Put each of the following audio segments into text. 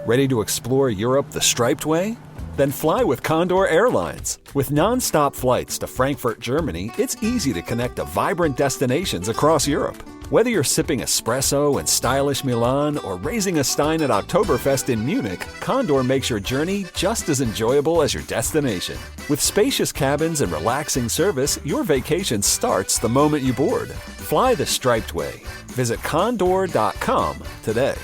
Ready to explore Europe the striped way? Then fly with Condor Airlines. With non-stop flights to Frankfurt, Germany, it's easy to connect to vibrant destinations across Europe. Whether you're sipping espresso in stylish Milan or raising a stein at Oktoberfest in Munich, Condor makes your journey just as enjoyable as your destination. With spacious cabins and relaxing service, your vacation starts the moment you board. Fly the striped way. Visit condor.com today.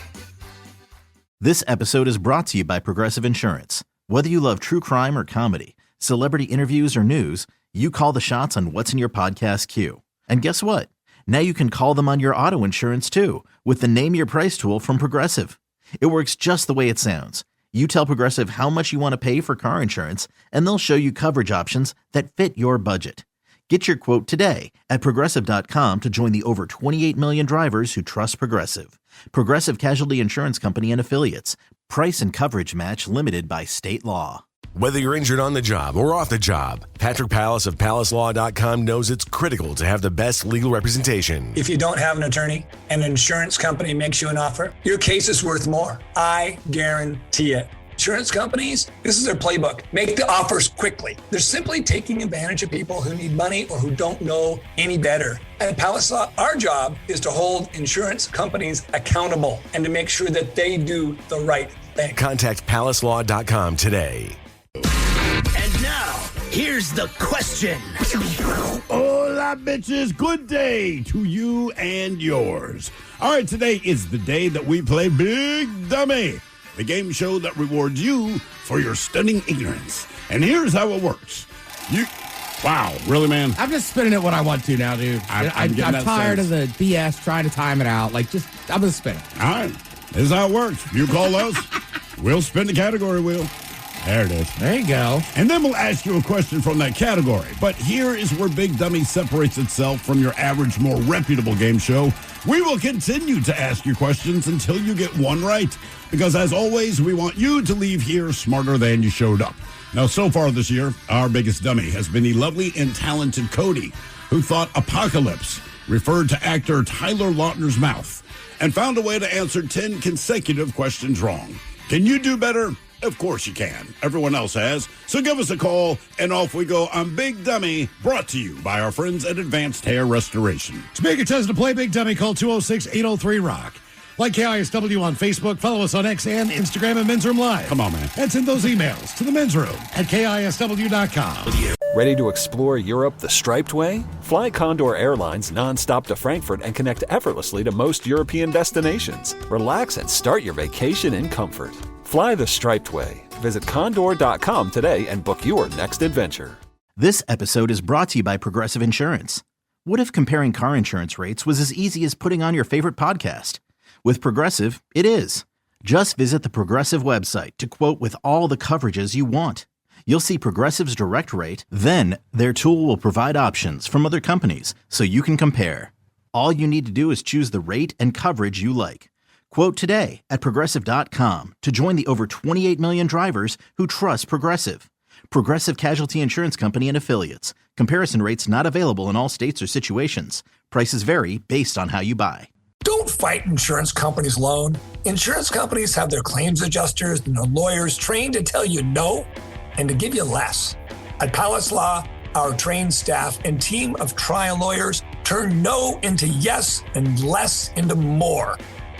This episode is brought to you by Progressive Insurance. Whether you love true crime or comedy, celebrity interviews or news, you call the shots on what's in your podcast queue. And guess what? Now you can call them on your auto insurance too with the Name Your Price tool from Progressive. It works just the way it sounds. You tell Progressive how much you want to pay for car insurance, and they'll show you coverage options that fit your budget. Get your quote today at Progressive.com to join the over 28 million drivers who trust Progressive. Progressive Casualty Insurance Company and Affiliates. Price and coverage match limited by state law. Whether you're injured on the job or off the job, Patrick Pallas of PallasLaw.com knows it's critical to have the best legal representation. If you don't have an attorney and an insurance company makes you an offer, your case is worth more. I guarantee it. Insurance companies, this is their playbook. Make the offers quickly. They're simply taking advantage of people who need money or who don't know any better. At Pallas Law, our job is to hold insurance companies accountable and to make sure that they do the right thing. Contact PallasLaw.com today. And now, here's the question. Hola, bitches. Good day to you and yours. All right, today is the day that we play Big Dummy, the game show that rewards you for your stunning ignorance. And here's how it works. Wow, really, man? I'm just spinning it when I want to now, dude. I'm tired of the BS trying to time it out. I'm going to spin it. All right, this is how it works. You call us, we'll spin the category wheel. There it is. There you go. And then we'll ask you a question from that category. But here is where Big Dummy separates itself from your average, more reputable game show. We will continue to ask you questions until you get one right. Because as always, we want you to leave here smarter than you showed up. Now, so far this year, our biggest dummy has been the lovely and talented Cody, who thought apocalypse referred to actor Tyler Lautner's mouth and found a way to answer 10 consecutive questions wrong. Can you do better? Of course you can. Everyone else has. So give us a call, and off we go on Big Dummy, brought to you by our friends at Advanced Hair Restoration. To make a chance to play Big Dummy, call 206-803-ROCK. Like KISW on Facebook, follow us on X and Instagram and Men's Room Live. Come on, man. And send those emails to the Men's Room at KISW.com. Ready to explore Europe the striped way? Fly Condor Airlines nonstop to Frankfurt and connect effortlessly to most European destinations. Relax and start your vacation in comfort. Fly the striped way. Visit condor.com today and book your next adventure. This episode is brought to you by Progressive Insurance. What if comparing car insurance rates was as easy as putting on your favorite podcast? With Progressive, it is. Just visit the Progressive website to quote with all the coverages you want. You'll see Progressive's direct rate, then their tool will provide options from other companies so you can compare. All you need to do is choose the rate and coverage you like. Quote today at Progressive.com to join the over 28 million drivers who trust Progressive. Progressive Casualty Insurance Company and Affiliates. Comparison rates not available in all states or situations. Prices vary based on how you buy. Don't fight insurance companies alone. Insurance companies have their claims adjusters and their lawyers trained to tell you no and to give you less. At Pallas Law, our trained staff and team of trial lawyers turn no into yes and less into more.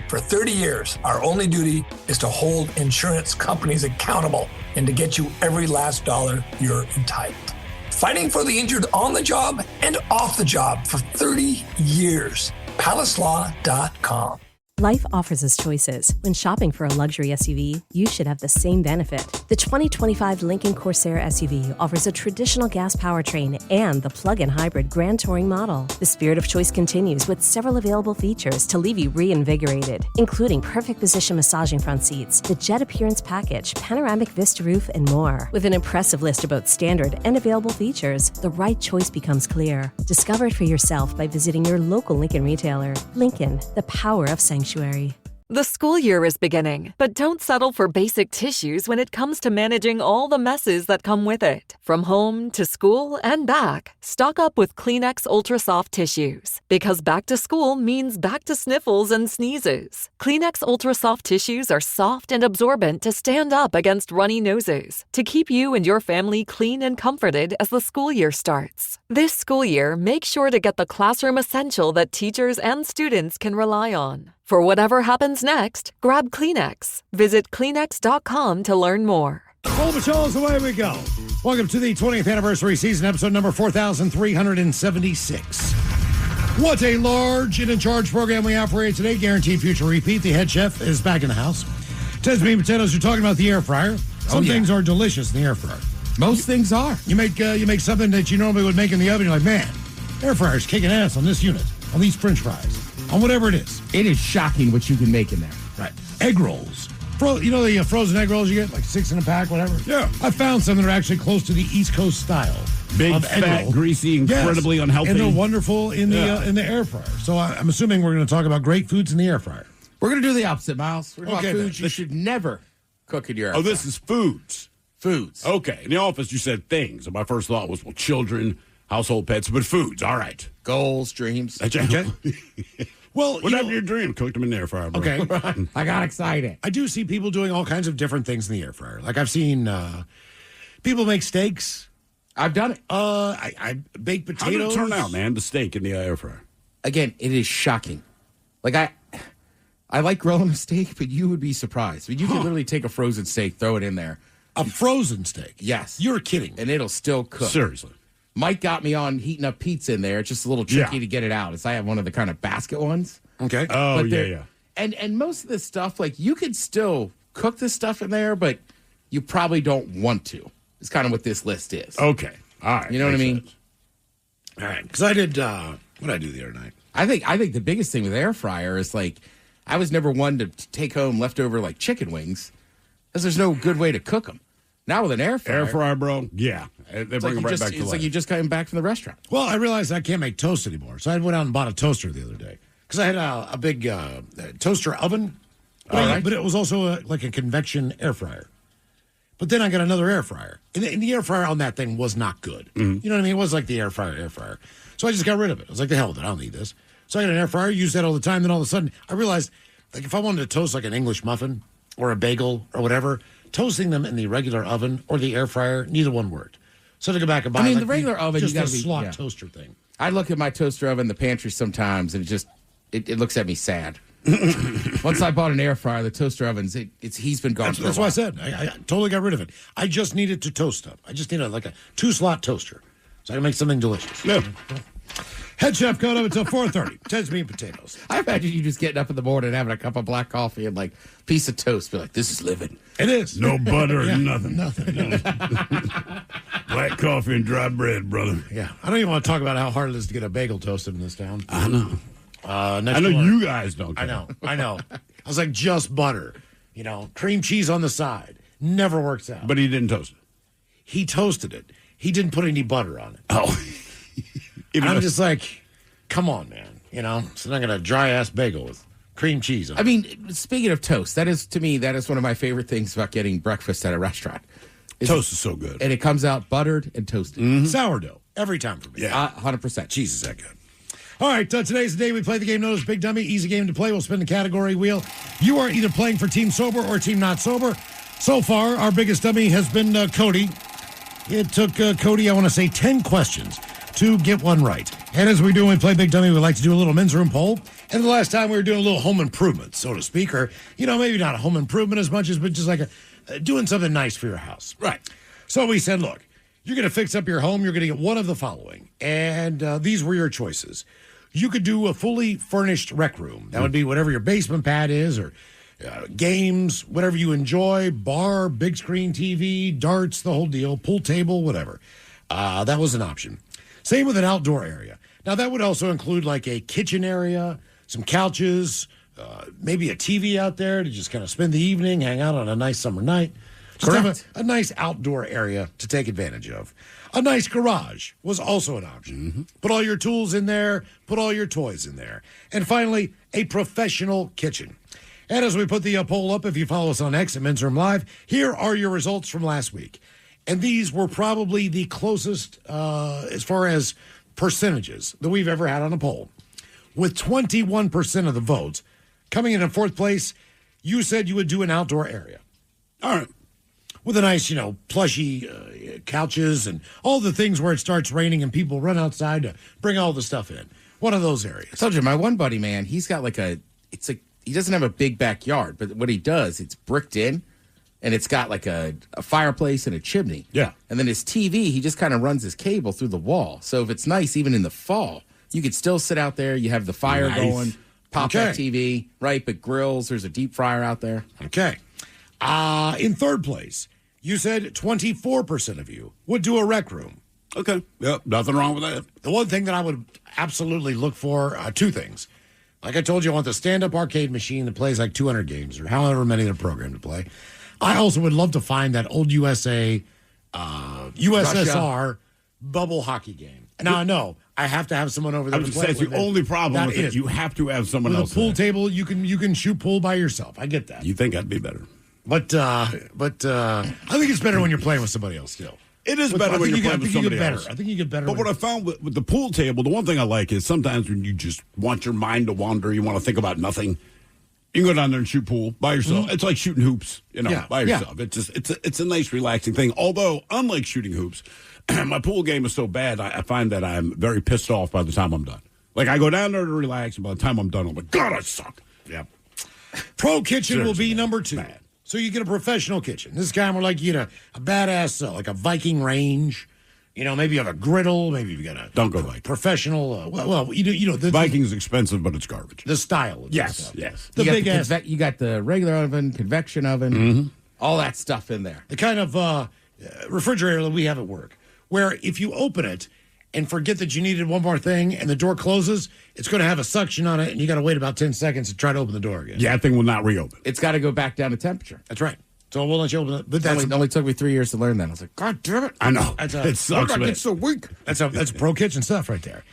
For 30 years, our only duty is to hold insurance companies accountable and to get you every last dollar you're entitled. Fighting for the injured on the job and off the job for 30 years. PallasLaw.com. Life offers us choices. When shopping for a luxury SUV, you should have the same benefit. The 2025 Lincoln Corsair SUV offers a traditional gas powertrain and the plug-in hybrid Grand Touring model. The spirit of choice continues with several available features to leave you reinvigorated, including perfect position massaging front seats, the jet appearance package, panoramic vista roof, and more. With an impressive list of both standard and available features, the right choice becomes clear. Discover it for yourself by visiting your local Lincoln retailer. Lincoln, the power of sanctuary. The school year is beginning, but don't settle for basic tissues when it comes to managing all the messes that come with it. From home to school and back, stock up with Kleenex Ultra Soft Tissues. Because back to school means back to sniffles and sneezes. Kleenex Ultra Soft Tissues are soft and absorbent to stand up against runny noses, to keep you and your family clean and comforted as the school year starts. This school year, make sure to get the classroom essential that teachers and students can rely on. For whatever happens next, grab Kleenex. Visit Kleenex.com to learn more. Full patrols, away we go. Welcome to the 20th anniversary season, episode number 4,376. What a large and in charge program we have for you today. Guaranteed future repeat. The head chef is back in the house. Ted's Meat and Potatoes, you're talking about the air fryer. Some things are delicious in the air fryer. Most things are. You make something that you normally would make in the oven. You're like, man, air fryer's kicking ass on this unit, on these French fries, on whatever it is. It is shocking what you can make in there. Right. Egg rolls. The frozen egg rolls you get, like 6 in a pack, whatever? Yeah. I found some that are actually close to the East Coast style. Big, fat, greasy, incredibly unhealthy. And they're wonderful in the air fryer. So I'm assuming we're going to talk about great foods in the air fryer. We're going to do the opposite, Miles. We're going to talk about foods you should never cook in your air fryer. Oh, this is foods. Foods. Okay. In the office, you said things. And my first thought was, well, children, household pets, but foods. All right. Goals, dreams. Okay. Well, whatever your dream, cooked them in the air fryer, bro. Okay. I got excited. I do see people doing all kinds of different things in the air fryer. Like I've seen people make steaks. I've done it. I bake potatoes. How did it turn out, man, the steak in the air fryer? Again, it is shocking. Like I like grilling a steak, but you would be surprised. I mean, you can literally take a frozen steak, throw it in there. A frozen steak? Yes. You're kidding. And it'll still cook. Seriously. Mike got me on heating up pizza in there. It's just a little tricky to get it out. I have one of the kind of basket ones. Okay. Oh, yeah. And most of this stuff, like, you could still cook this stuff in there, but you probably don't want to. It's kind of what this list is. Okay. All right. You know what I mean? Sense. All right. Because I did, what did I do the other night? I think the biggest thing with air fryer is, like, I was never one to take home leftover, like, chicken wings because there's no good way to cook them. Now with an air fryer. Air fryer, bro. Yeah. They bring them right back to life. It's like you just came back from the restaurant. Well, I realized I can't make toast anymore. So I went out and bought a toaster the other day. Because I had a big toaster oven. But it was also like a convection air fryer. But then I got another air fryer. And the air fryer on that thing was not good. Mm-hmm. You know what I mean? It was like the air fryer. So I just got rid of it. I was like, the hell with it. I don't need this. So I got an air fryer, used that all the time. Then all of a sudden, I realized, like, if I wanted to toast like an English muffin or a bagel or whatever, toasting them in the regular oven or the air fryer, neither one worked. So to go back and buy the regular oven, just you got a slot toaster thing. I look at my toaster oven in the pantry sometimes, and it looks at me sad. Once I bought an air fryer, the toaster ovens, he's been gone. That's why I said I totally got rid of it. I just needed to toast up. I just needed like a 2-slot toaster, so I can make something delicious. Yeah. Head chef coming up until 4:30. Ted's Meat and Potatoes. I imagine you just getting up in the morning and having a cup of black coffee and like piece of toast. Be like, this is living. It is. No butter, nothing. Nothing. Black coffee and dry bread, brother. Yeah. I don't even want to talk about how hard it is to get a bagel toasted in this town. I know. I know you guys don't care. I know. I was like, just butter. Cream cheese on the side. Never works out. But he didn't toast it. He toasted it. He didn't put any butter on it. Oh. I'm just like, come on, man. It's not going to dry-ass bagel with cream cheese on it. I mean, speaking of toast, that is one of my favorite things about getting breakfast at a restaurant. Toast is so good. And it comes out buttered and toasted. Mm-hmm. Sourdough. Every time for me. Yeah. 100%. Cheese is that good. All right, today's the day we play the game known as Big Dummy. Easy game to play. We'll spin the category wheel. You are either playing for Team Sober or Team Not Sober. So far, our biggest dummy has been Cody. It took Cody, I want to say, 10 questions to get one right. And as we do when we play Big Dummy, we like to do a little men's room poll. And the last time we were doing a little home improvement, so to speak, or, maybe not a home improvement as much as, but just like doing something nice for your house. Right. So we said, look, you're going to fix up your home. You're going to get one of the following. And these were your choices. You could do a fully furnished rec room. That would be whatever your basement pad is, or games, whatever you enjoy, bar, big screen TV, darts, the whole deal, pool table, whatever. That was an option. Same with an outdoor area. Now, that would also include like a kitchen area, some couches, maybe a TV out there to just kind of spend the evening, hang out on a nice summer night. Just have a nice outdoor area to take advantage of. A nice garage was also an option. Mm-hmm. Put all your tools in there, put all your toys in there. And finally, a professional kitchen. And as we put the poll up, if you follow us on X at Men's Room Live, here are your results from last week. And these were probably the closest as far as percentages that we've ever had on a poll. With 21% of the votes, coming in fourth place, you said you would do an outdoor area. All right. With a nice, plushy couches and all the things where it starts raining and people run outside to bring all the stuff in. One of those areas. I told you, my one buddy, man, he's got he doesn't have a big backyard, but what he does, it's bricked in, and it's got like a fireplace and a chimney. Yeah. And then his TV, he just kind of runs his cable through the wall. So if it's nice, even in the fall, you could still sit out there. You have the fire going, pop that TV, right? But grills, there's a deep fryer out there. Okay. In third place, you said 24% of you would do a rec room. Okay. Yep. Nothing wrong with that. The one thing that I would absolutely look for, two things. Like I told you, I want the stand-up arcade machine that plays like 200 games or however many they're programmed to play. I also would love to find that old USSR Russia. bubble hockey game. Now, I know I have to have someone over there. I was going to say, it's the only problem with it. You have to have someone else. With a pool table, you can shoot pool by yourself. I get that. You think that'd be better. But I think it's better when you're playing with somebody else still. It is better when you're playing with somebody else. I think you get better. But what I found with the pool table, the one thing I like is sometimes when you just want your mind to wander, you want to think about nothing, you can go down there and shoot pool by yourself. Mm-hmm. It's like shooting hoops, by yourself. Yeah. It's a nice, relaxing thing. Although, unlike shooting hoops, my pool game is so bad, I find that I'm very pissed off by the time I'm done. Like, I go down there to relax, and by the time I'm done, I'm like, God, I suck. Yeah. Pro kitchen will be number 2. Bad. So you get a professional kitchen. This is kind of more like you get a badass, like a Viking range. Maybe you have a griddle. Maybe you got a don't go Viking. Professional. The Viking's expensive, but it's garbage. The style. Of yes. The big ass. You got the regular oven, convection oven, all that stuff in there. The kind of refrigerator that we have at work, where if you open it and forget that you needed one more thing and the door closes, it's going to have a suction on it, and you got to wait about 10 seconds to try to open the door again. Yeah, that thing will not reopen. It's got to go back down to temperature. That's right. So we'll let you open it. But it only took me 3 years to learn that. I was like, God damn it. I know. It sucks, man. It's so weak. That's pro kitchen stuff right there.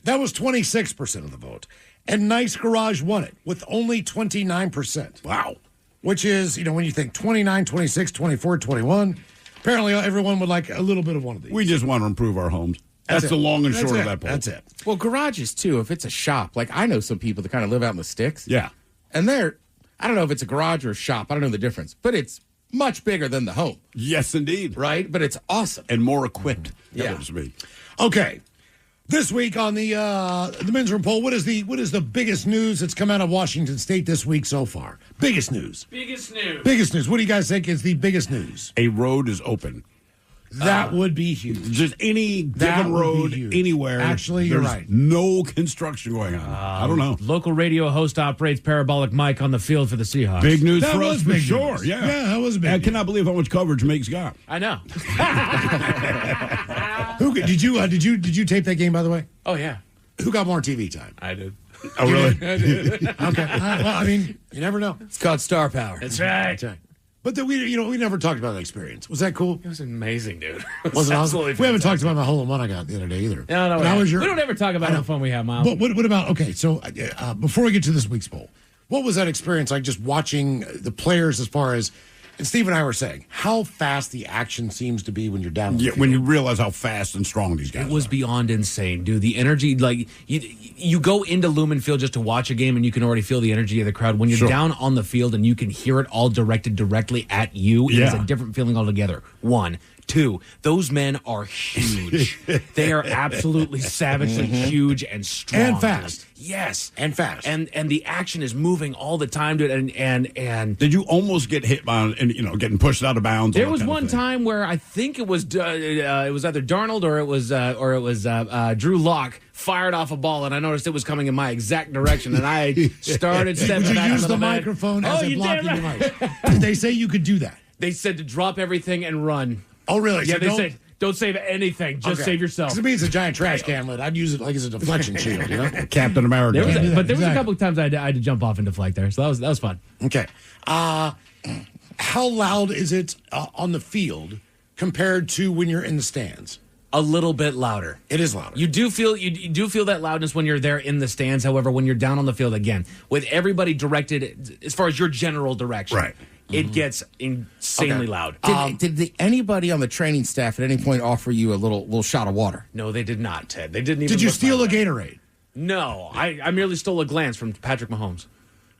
That was 26% of the vote. And Nice Garage won it with only 29%. Wow. Which is, when you think 29, 26, 24, 21, apparently everyone would like a little bit of one of these. We just want to improve our homes. That's the long and short of that poll. That's it. Well, garages, too, if it's a shop, like I know some people that kind of live out in the sticks. Yeah. And I don't know if it's a garage or a shop. I don't know the difference. But it's much bigger than the home. Yes, indeed. Right? But it's awesome. And more equipped. Yeah. Okay. This week on the Men's Room poll, what is the biggest news that's come out of Washington State this week so far? Biggest news. Biggest news. Biggest news. What do you guys think is the biggest news? A road is open. That would be huge. Just any given road, anywhere. Actually, you're right. No construction going on. I don't know. Local radio host operates parabolic mic on the field for the Seahawks. Big news that for was us, for sure. News. Yeah, that was big. I cannot believe how much coverage Meg's got. I know. Did you tape that game, by the way? Oh yeah. Who got more TV time? I did. Oh really? I did. Okay. Well, I mean, you never know. It's called star power. That's right. But we never talked about that experience. Was that cool? It was amazing, dude. Was it absolutely? We haven't talked about the hole in one I got the other day either. No. We don't ever talk about how fun we have, Miles. But what about? Okay, so before we get to this week's poll, what was that experience like? Just watching the players, as far as. And Steve and I were saying how fast the action seems to be when you're down. Yeah, when you realize how fast and strong these guys are. It was beyond insane, dude. The energy, like you go into Lumen Field just to watch a game, and you can already feel the energy of the crowd. When you're down on the field and you can hear it all directed directly at you, it is a different feeling altogether. 1, 2, those men are huge. They are absolutely savagely huge and strong and fast. Yes, and fast, and the action is moving all the time, dude. And did you almost get hit by getting pushed out of bounds? There was one time where I think it was either Darnold or it was Drew Lock fired off a ball, and I noticed it was coming in my exact direction, and I started stepping Would back. You use the microphone as a blocking device. Did they say you could do that? They said to drop everything and run. Oh, really? Yeah, they said don't save anything. Just save yourself. Because to me, it's a giant trash can lid. I'd use it like as a deflection shield, Captain America. There was a couple of times I had to jump off and deflect there, so that was fun. Okay. How loud is it on the field compared to when you're in the stands? A little bit louder. It is louder. You do feel that loudness when you're there in the stands. However, when you're down on the field again, with everybody directed as far as your general direction, right, it gets insanely loud. Did anybody on the training staff at any point offer you a little shot of water? No, they did not, Ted. They didn't even. Did you steal a Gatorade? No, I merely stole a glance from Patrick Mahomes.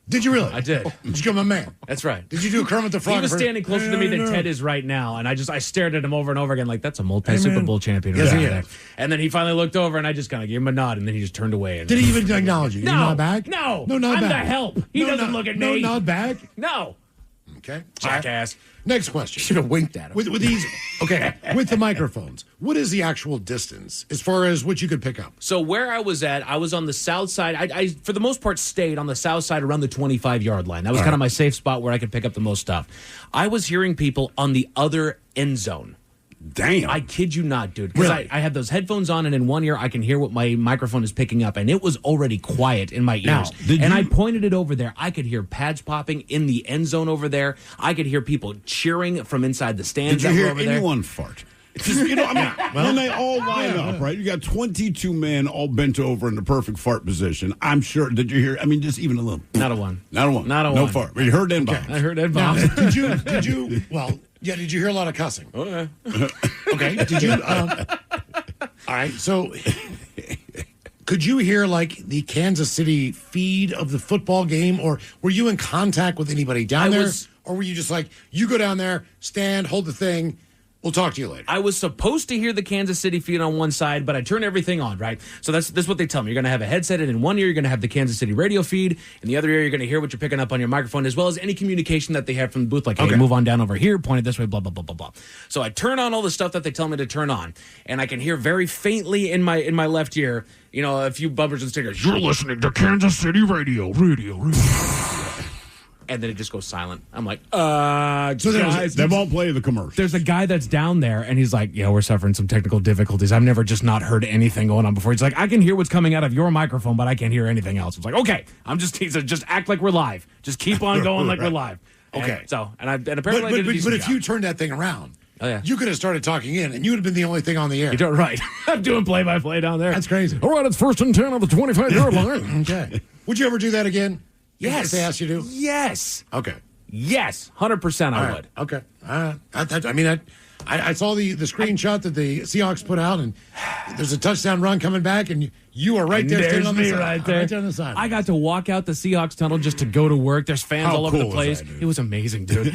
Did you really? I did. Did you give him a man? That's right. Did you do a Kermit the Frog? He was standing closer to me than Ted is right now, and I stared at him over and over again like, that's a multi-Super Bowl champion. Yes, he is. And then he finally looked over, and I just kind of gave him a nod, and then he just turned away. And did he even acknowledge you? No. You nod back? No. No, nod I'm back. the help. He doesn't look at me. No, nod back? No. Okay. Jackass. Next question. Should have winked at him. With these, okay, with the microphones, what is the actual distance as far as what you could pick up? So where I was at, I was on the south side. I for the most part, stayed on the south side around the 25-yard line. That was kind of my safe spot where I could pick up the most stuff. I was hearing people on the other end zone. Damn. I kid you not, dude. Because Really? I have those headphones on, and in one ear, I can hear what my microphone is picking up, and it was already quiet in my ears. Now, and I pointed it over there. I could hear pads popping in the end zone over there. I could hear people cheering from inside the stands. Did you hear over there. anyone fart? Just, when they all line up, right? You got 22 men all bent over in the perfect fart position. I'm sure. Did you hear? I mean, just even a little. Not a one. Not a one. Not a no one. fart. But you heard them bombs. I heard that Now, bomb. did you? Well, yeah. Did you hear a lot of cussing? Oh, yeah. Okay. Did you? All right. So, could you hear like the Kansas City feed of the football game, or were you in contact with anybody down there, or were you just like, you go down there, stand, hold the thing? We'll talk to you later. I was supposed to hear the Kansas City feed on one side, but I turned everything on, right? So that's what they tell me. You're going to have a headset, and in one ear, you're going to have the Kansas City radio feed. In the other ear, you're going to hear what you're picking up on your microphone, as well as any communication that they have from the booth, like, hey, move on down over here, point it this way, blah, blah, blah, blah, blah. So I turn on all the stuff that they tell me to turn on, and I can hear very faintly in my left ear, a few bumpers and stickers. You're listening to Kansas City radio. And then it just goes silent. I'm like, So guys, they won't play the commercial. there's a guy that's down there, and he's like, yeah, we're suffering some technical difficulties. I've never just not heard anything going on before. He's like, I can hear what's coming out of your microphone, but I can't hear anything else. I was like, okay, he said, just act like we're live. Just keep on going like we're live. Okay. And apparently I did a decent but if job. you turned that thing around, Oh, yeah. you could have started talking in, and you would have been the only thing on the air. You're right. I'm doing play-by-play down there. That's crazy. All right, it's 1st and 10 on the 25-yard line. Okay. Would you ever do that again? Yes. If they asked you to? Yes. Okay. Yes. 100% I All right. would. Okay. I saw the screenshot that the Seahawks put out, and there's a touchdown run coming back, and you are right there There's standing on the me side. right there. Right there on the side. I got to walk out the Seahawks tunnel just to go to work. There's fans How all over cool the was place. that, dude? It was amazing, dude.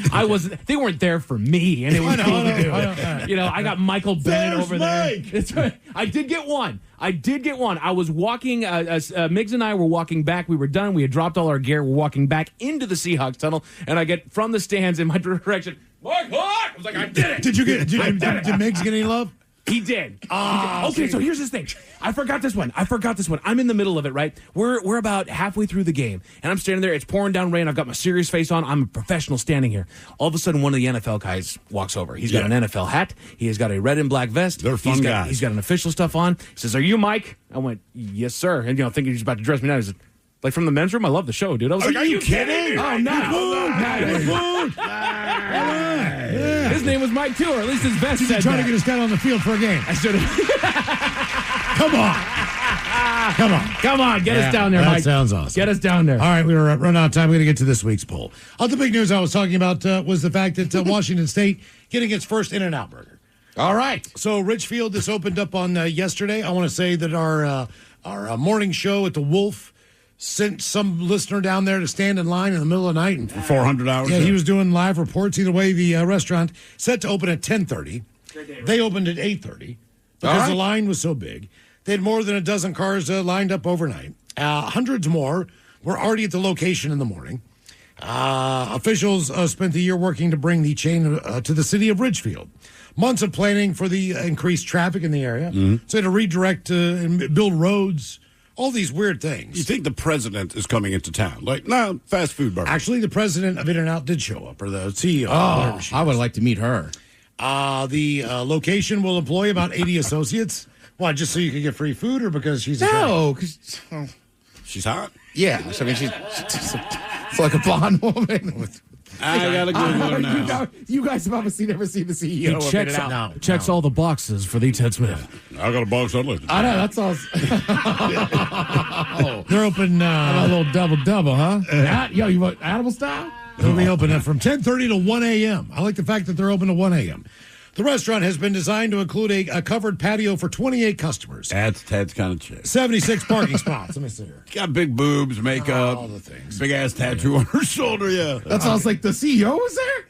They weren't there for me, and it was cool to do. I got Michael Bennett There's over Mike. there. That's right. I did get one. I was walking. Miggs and I were walking back. We were done. We had dropped all our gear. We're walking back into the Seahawks tunnel, and I get from the stands in my direction. Mike Hawk! I was like, I did it. Did Miggs get any love? He did. Okay, so here's this thing. I forgot this one. I'm in the middle of it, right? We're about halfway through the game, and I'm standing there. It's pouring down rain. I've got my serious face on. I'm a professional standing here. All of a sudden, one of the NFL guys walks over. He's got an NFL hat. He has got a red and black vest. They're fun guys. He's got an official stuff on. He says, "Are you Mike?" I went, "Yes, sir." And thinking he's about to dress me down. He said, "Like from the men's room? I love the show, dude." I was like, Are you kidding? Oh, no. His name was Mike too, or at least his vest Did you said try that. to get us down on the field for a game? I should have. Come on. Get us down there, that Mike. sounds awesome. Get us down there. All right, we were running out of time. We're going to get to this week's poll. The big news I was talking about was the fact that Washington State getting its first In-N-Out burger. All right. So Richfield, this opened up on yesterday. I want to say that our morning show at the Wolf sent some listener down there to stand in line in the middle of the night. And For 400 hours? Yeah, he was doing live reports. Either way, the restaurant set to open at 10:30. They opened at 8:30 because the line was so big. They had more than a dozen cars lined up overnight. Hundreds more were already at the location in the morning. Officials spent the year working to bring the chain to the city of Ridgefield. Months of planning for the increased traffic in the area. So they had to redirect and build roads, all these weird things. You think the president is coming into town? Like, no, fast food burger. Actually, the president of In-N-Out did show up, or the CEO. Oh, I would like to meet her. The location will employ about 80 associates. Why, just so you can get free food, or because she's a No, because She's hot? yeah. I mean, she's it's like a blonde woman with I got to Google it now. You guys have obviously never seen the CEO of In-N-Out. Checks all the boxes for the Ted Smith. I got a box on it. I know, that's all. They're open A little double, huh? Yo, you want animal style? They'll be open from 10:30 to 1 a.m. I like the fact that they're open to 1 a.m. The restaurant has been designed to include a covered patio for 28 customers. That's Ted's kind of chick. 76 parking spots. Let me see here. Got big boobs, makeup, all the things. big ass tattoo on her shoulder. Yeah, That sounds like the CEO was there?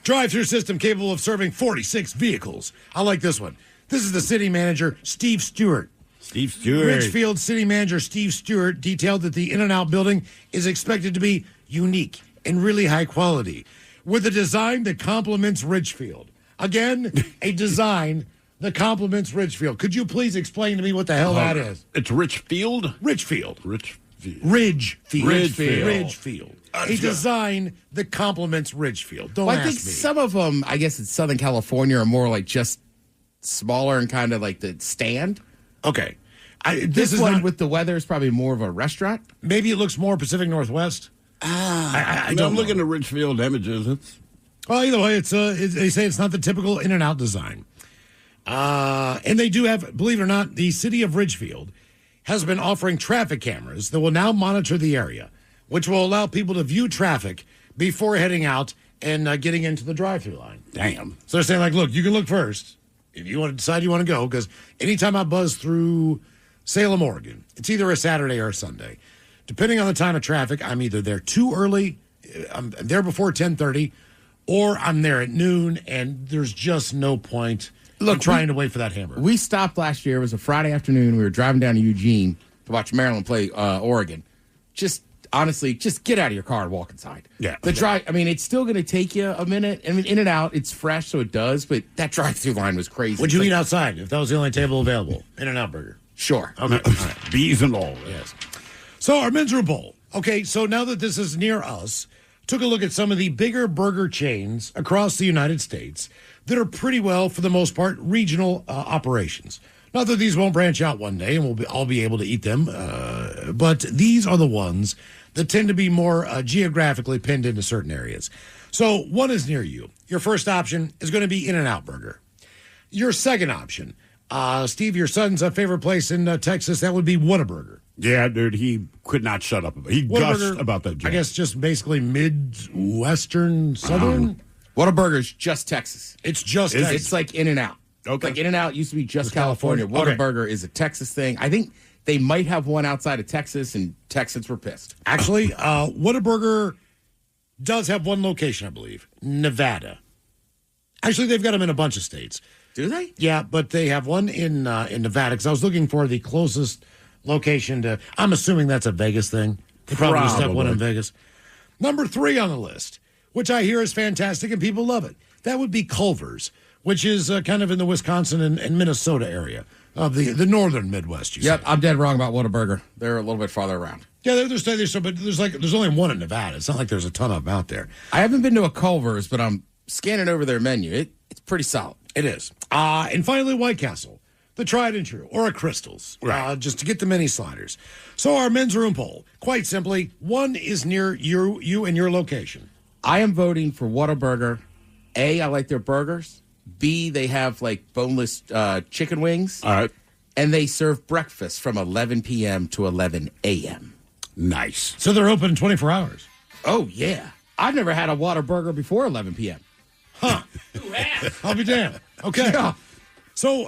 Drive-through system capable of serving 46 vehicles. I like this one. This is the city manager, Steve Stewart. Steve Stewart. Ridgefield City Manager Steve Stewart detailed that the In-N-Out building is expected to be unique and really high quality, with a design that complements Ridgefield. Again, a design that complements Ridgefield. Could you please explain to me what the hell that is? It's Richfield. Ridgefield. Ridgefield. Ridgefield. A design that complements Ridgefield. Don't Well, I ask think me. some of them, I guess in Southern California, are more like just smaller and kind of like the stand. Okay. This is one not, with the weather is probably more of a restaurant. maybe it looks more Pacific Northwest. I don't I'm know. looking at Richfield images. Well, either way, they say it's not the typical In-N-Out design. And they do have, believe it or not, the city of Ridgefield has been offering traffic cameras that will now monitor the area, which will allow people to view traffic before heading out and getting into the drive-through line. Damn. So they're saying, like, look, you can look first if you want to decide you want to go, because anytime I buzz through Salem, Oregon, it's either a Saturday or a Sunday. Depending on the time of traffic, I'm either there too early, I'm there before 10:30, or I'm there at noon, and there's just no point in trying to wait for that hamburger. We stopped last year. It was a Friday afternoon. We were driving down to Eugene to watch Maryland play Oregon. Just honestly, just get out of your car and walk inside. Yeah. The drive, I mean, it's still going to take you a minute. I mean, In-N-Out, it's fresh, so it does, but that drive-through line was crazy. Would you eat outside if that was the only table available? In-N-Out burger. Sure. Okay. All right. Bees and all. Yes. So our men's room bowl. Okay, so now that this is near us, took a look at some of the bigger burger chains across the United States that are pretty well, for the most part, regional operations. Not that these won't branch out one day and we'll all be able to eat them, but these are the ones that tend to be more geographically pinned into certain areas. So one is near you. Your first option is going to be In-N-Out Burger. Your second option, Steve, your son's favorite place in Texas, that would be Whataburger. Yeah, dude, he could not shut up about it. He gushed about that joint. I guess just basically Midwestern, Southern. Whataburger's just Texas. It's just Texas. It's like In-N-Out. Okay. Like In-N-Out used to be just It's California. California. Whataburger is a Texas thing. I think they might have one outside of Texas, and Texans were pissed. Actually, Whataburger does have one location, I believe, Nevada. Actually, they've got them in a bunch of states. Do they? Yeah, but they have one in Nevada, because I was looking for the closest location to, I'm assuming that's a Vegas thing. They probably just have one in Vegas. Number 3 on the list, which I hear is fantastic and people love it. That would be Culver's, which is kind of in the Wisconsin and Minnesota area of the northern Midwest. Yep, I'm dead wrong about Whataburger. They're a little bit farther around. Yeah, but there's only one in Nevada. It's not like there's a ton of them out there. I haven't been to a Culver's, but I'm scanning over their menu. It's pretty solid. It is. And finally, White Castle, the tried and true, or a Crystal's, just to get the mini sliders. So our men's room poll, quite simply, one is near you and your location. I am voting for Whataburger. A, I like their burgers. B, they have like boneless chicken wings. All right. And they serve breakfast from 11 p.m. to 11 a.m. Nice. So they're open 24 hours. Oh, yeah. I've never had a Whataburger before 11 p.m. Huh. I'll be damned. Okay. Yeah. So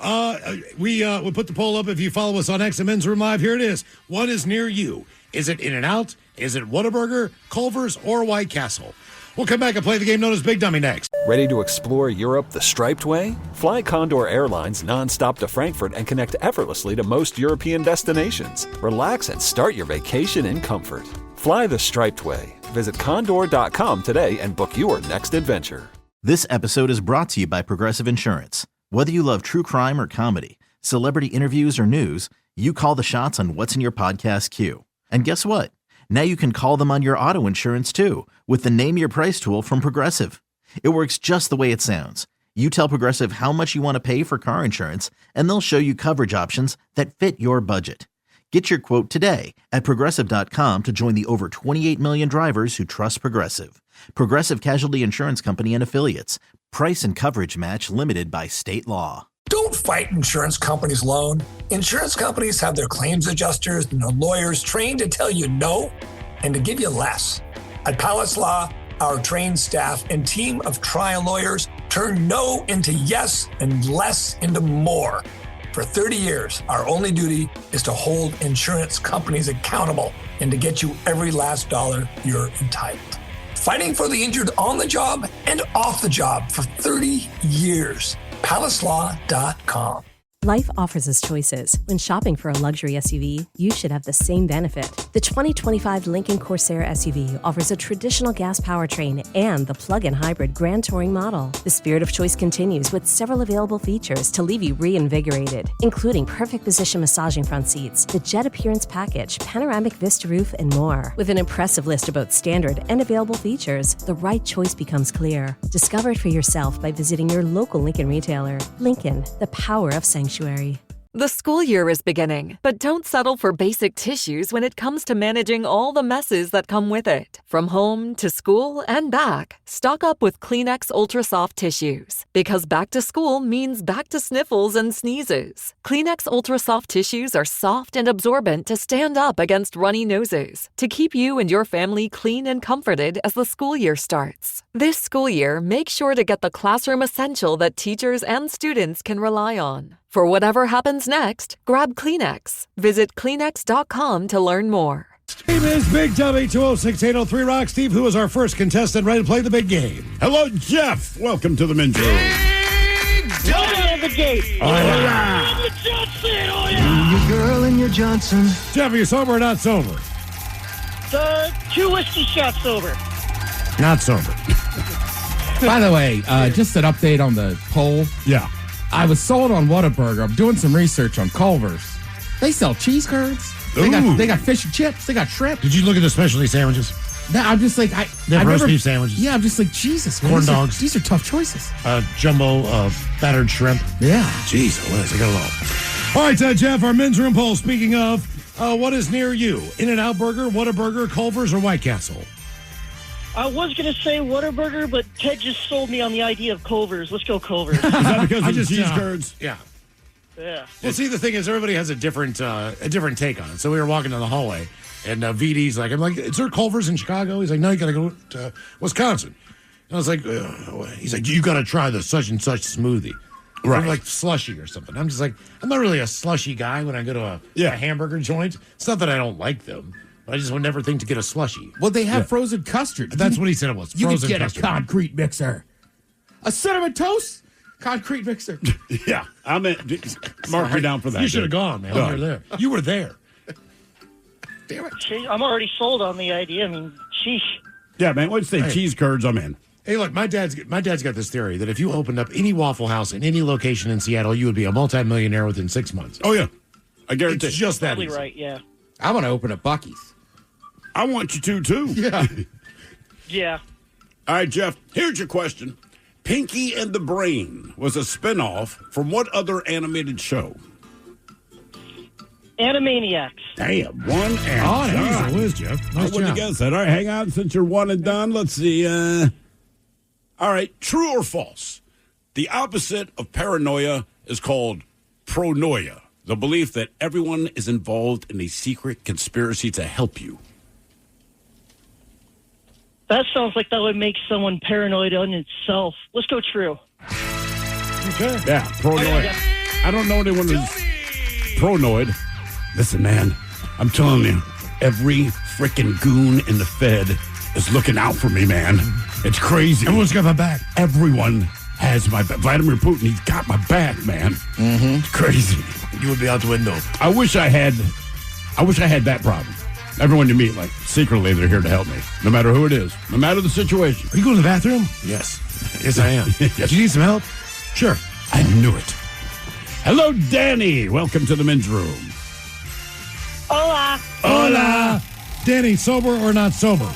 we put the poll up. If you follow us on X and Men's Room Live, here it is. One is near you. Is it In-N-Out? Is it Whataburger, Culver's, or White Castle? We'll come back and play the game known as Big Dummy next. Ready to explore Europe the striped way? Fly Condor Airlines nonstop to Frankfurt and connect effortlessly to most European destinations. Relax and start your vacation in comfort. Fly the striped way. Visit condor.com today and book your next adventure. This episode is brought to you by Progressive Insurance. Whether you love true crime or comedy, celebrity interviews or news, you call the shots on what's in your podcast queue. And guess what? Now you can call them on your auto insurance too with the Name Your Price tool from Progressive. It works just the way it sounds. You tell Progressive how much you want to pay for car insurance, and they'll show you coverage options that fit your budget. Get your quote today at Progressive.com to join the over 28 million drivers who trust Progressive. Progressive Casualty Insurance Company and Affiliates. Price and coverage match limited by state law. Don't fight insurance companies alone. Insurance companies have their claims adjusters and their lawyers trained to tell you no and to give you less. At Palace Law, our trained staff and team of trial lawyers turn no into yes and less into more. For 30 years, our only duty is to hold insurance companies accountable and to get you every last dollar you're entitled. Fighting for the injured on the job and off the job for 30 years. PalaceLaw.com. Life offers us choices. When shopping for a luxury SUV, you should have the same benefit. The 2025 Lincoln Corsair SUV offers a traditional gas powertrain and the plug-in hybrid Grand Touring model. The spirit of choice continues with several available features to leave you reinvigorated, including perfect position massaging front seats, the jet appearance package, panoramic vista roof, and more. With an impressive list of both standard and available features, the right choice becomes clear. Discover it for yourself by visiting your local Lincoln retailer. Lincoln, the power of sanctuary. The school year is beginning, but don't settle for basic tissues when it comes to managing all the messes that come with it. From home to school and back, stock up with Kleenex Ultra Soft Tissues. Because back to school means back to sniffles and sneezes. Kleenex Ultra Soft Tissues are soft and absorbent to stand up against runny noses, to keep you and your family clean and comforted as the school year starts. This school year, make sure to get the classroom essential that teachers and students can rely on. For whatever happens next, grab Kleenex. Visit Kleenex.com to learn more. Steve is Big Dummy 206-803 Rock. Steve, who is our first contestant ready to play the big game? Hello, Jeff. Welcome to the men's room. Dummy the gate. Oh, yeah. I'm the Johnson. Oh, yeah. Your girl and your Johnson. Jeff, are you sober or not sober? 2 whiskey shots over. Not sober. By the way, just an update on the poll. Yeah. I was sold on Whataburger. I'm doing some research on Culver's. They sell cheese curds. They got fish and chips. They got shrimp. Did you look at the specialty sandwiches? No, I'm just like, They have roast beef sandwiches. Yeah, I'm just like, Jesus, man, Corn dogs. These are tough choices. Jumbo battered shrimp. Yeah. Jeez, I got it all. All right, Jeff, our men's room poll. Speaking of, what is near you? In-N-Out Burger, Whataburger, Culver's, or White Castle? I was going to say Whataburger, but Ted just sold me on the idea of Culver's. Let's go Culver's. Is that because of the cheese curds? Yeah. Yeah. Well, see, the thing is, everybody has a different take on it. So we were walking down the hallway, and VD's like, I'm like, is there Culver's in Chicago? He's like, no, you got to go to Wisconsin. And I was like, he's like, you got to try the such and such smoothie. Right. Or like slushy or something. I'm just like, I'm not really a slushy guy when I go to a hamburger joint. It's not that I don't like them. I just would never think to get a slushy. Well, they have frozen custard. That's what he said it was. You Frozen could get custard. a concrete mixer. A cinnamon toast concrete mixer. Yeah. Mark me down for that. You should have gone, man. You were there. You were there. Damn it. I'm already sold on the idea. I mean, sheesh. Yeah, man. Once they cheese curds, I'm in. Hey, look, my dad's got this theory that if you opened up any Waffle House in any location in Seattle, you would be a multimillionaire within 6 months. Oh, yeah. I guarantee. It's just that Probably easy. right, yeah. I want to open a Buc-ee's. I want you to, too. Yeah. Yeah. All right, Jeff, here's your question. Pinky and the Brain was a spinoff from what other animated show? Animaniacs. Damn, one and Oh, done. that was a whiz, Jeff. I Nice wouldn't have job. guessed that. All right, hang on. Since you're one and done, let's see. All right, true or false? The opposite of paranoia is called pronoia, the belief that everyone is involved in a secret conspiracy to help you. That sounds like that would make someone paranoid on itself. Let's go true. Okay. Yeah, pronoia. I don't know anyone who's pronoid. Listen, man, I'm telling you, every freaking goon in the Fed is looking out for me, man. It's crazy. Everyone's got my back. Everyone has my back. Vladimir Putin, he's got my back, man. Mm-hmm. It's crazy. You would be out the window. I wish I had that problem. Everyone you meet, like, secretly they're here to help me. No matter who it is. No matter the situation. Are you going to the bathroom? Yes. Yes, I am. Yes. Do you need some help? Sure. I knew it. Hello, Danny. Welcome to the men's room. Hola. Hola. Danny, sober or not sober?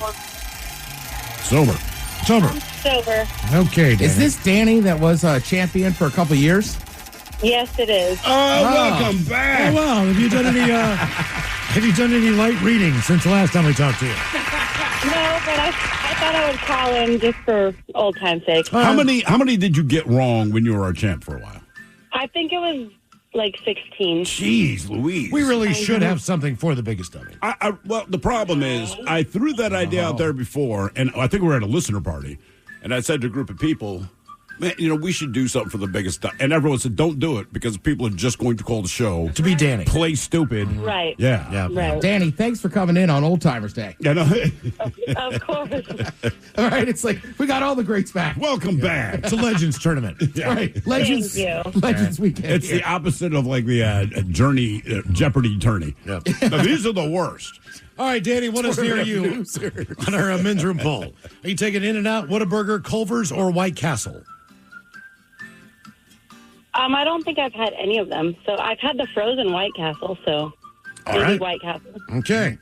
Sober. Sober. Sober. Okay, Danny. Is this Danny that was a champion for a couple years? Yes, it is. Oh, welcome back. Oh, wow. Have you done any Have you done any light reading since the last time we talked to you? No, but I thought I would call in just for old time's sake. How many did you get wrong when you were our champ for a while? I think it was like 16. Jeez Louise. We really should have something for the biggest dummy. Well, the problem is I threw that idea out there before, and I think we were at a listener party, and I said to a group of people, man, we should do something for the biggest dummy. And everyone said, don't do it, because people are just going to call the show. To be Danny. Play stupid. Right. Yeah. Right. Danny, thanks for coming in on Old Timers Day. Yeah, no. Of course. All right, it's like we got all the greats back. Welcome back. It's a Legends tournament. Yeah. All right, Legends. Thank you. Legends weekend. It's the opposite of like the Jeopardy tourney. Yeah. Now, these are the worst. All right, Danny, what is near you on our men's room poll? Are you taking In-N-Out, Whataburger, Culver's, or White Castle? I don't think I've had any of them. So I've had the frozen White Castle, so All maybe right. White Castle. Okay.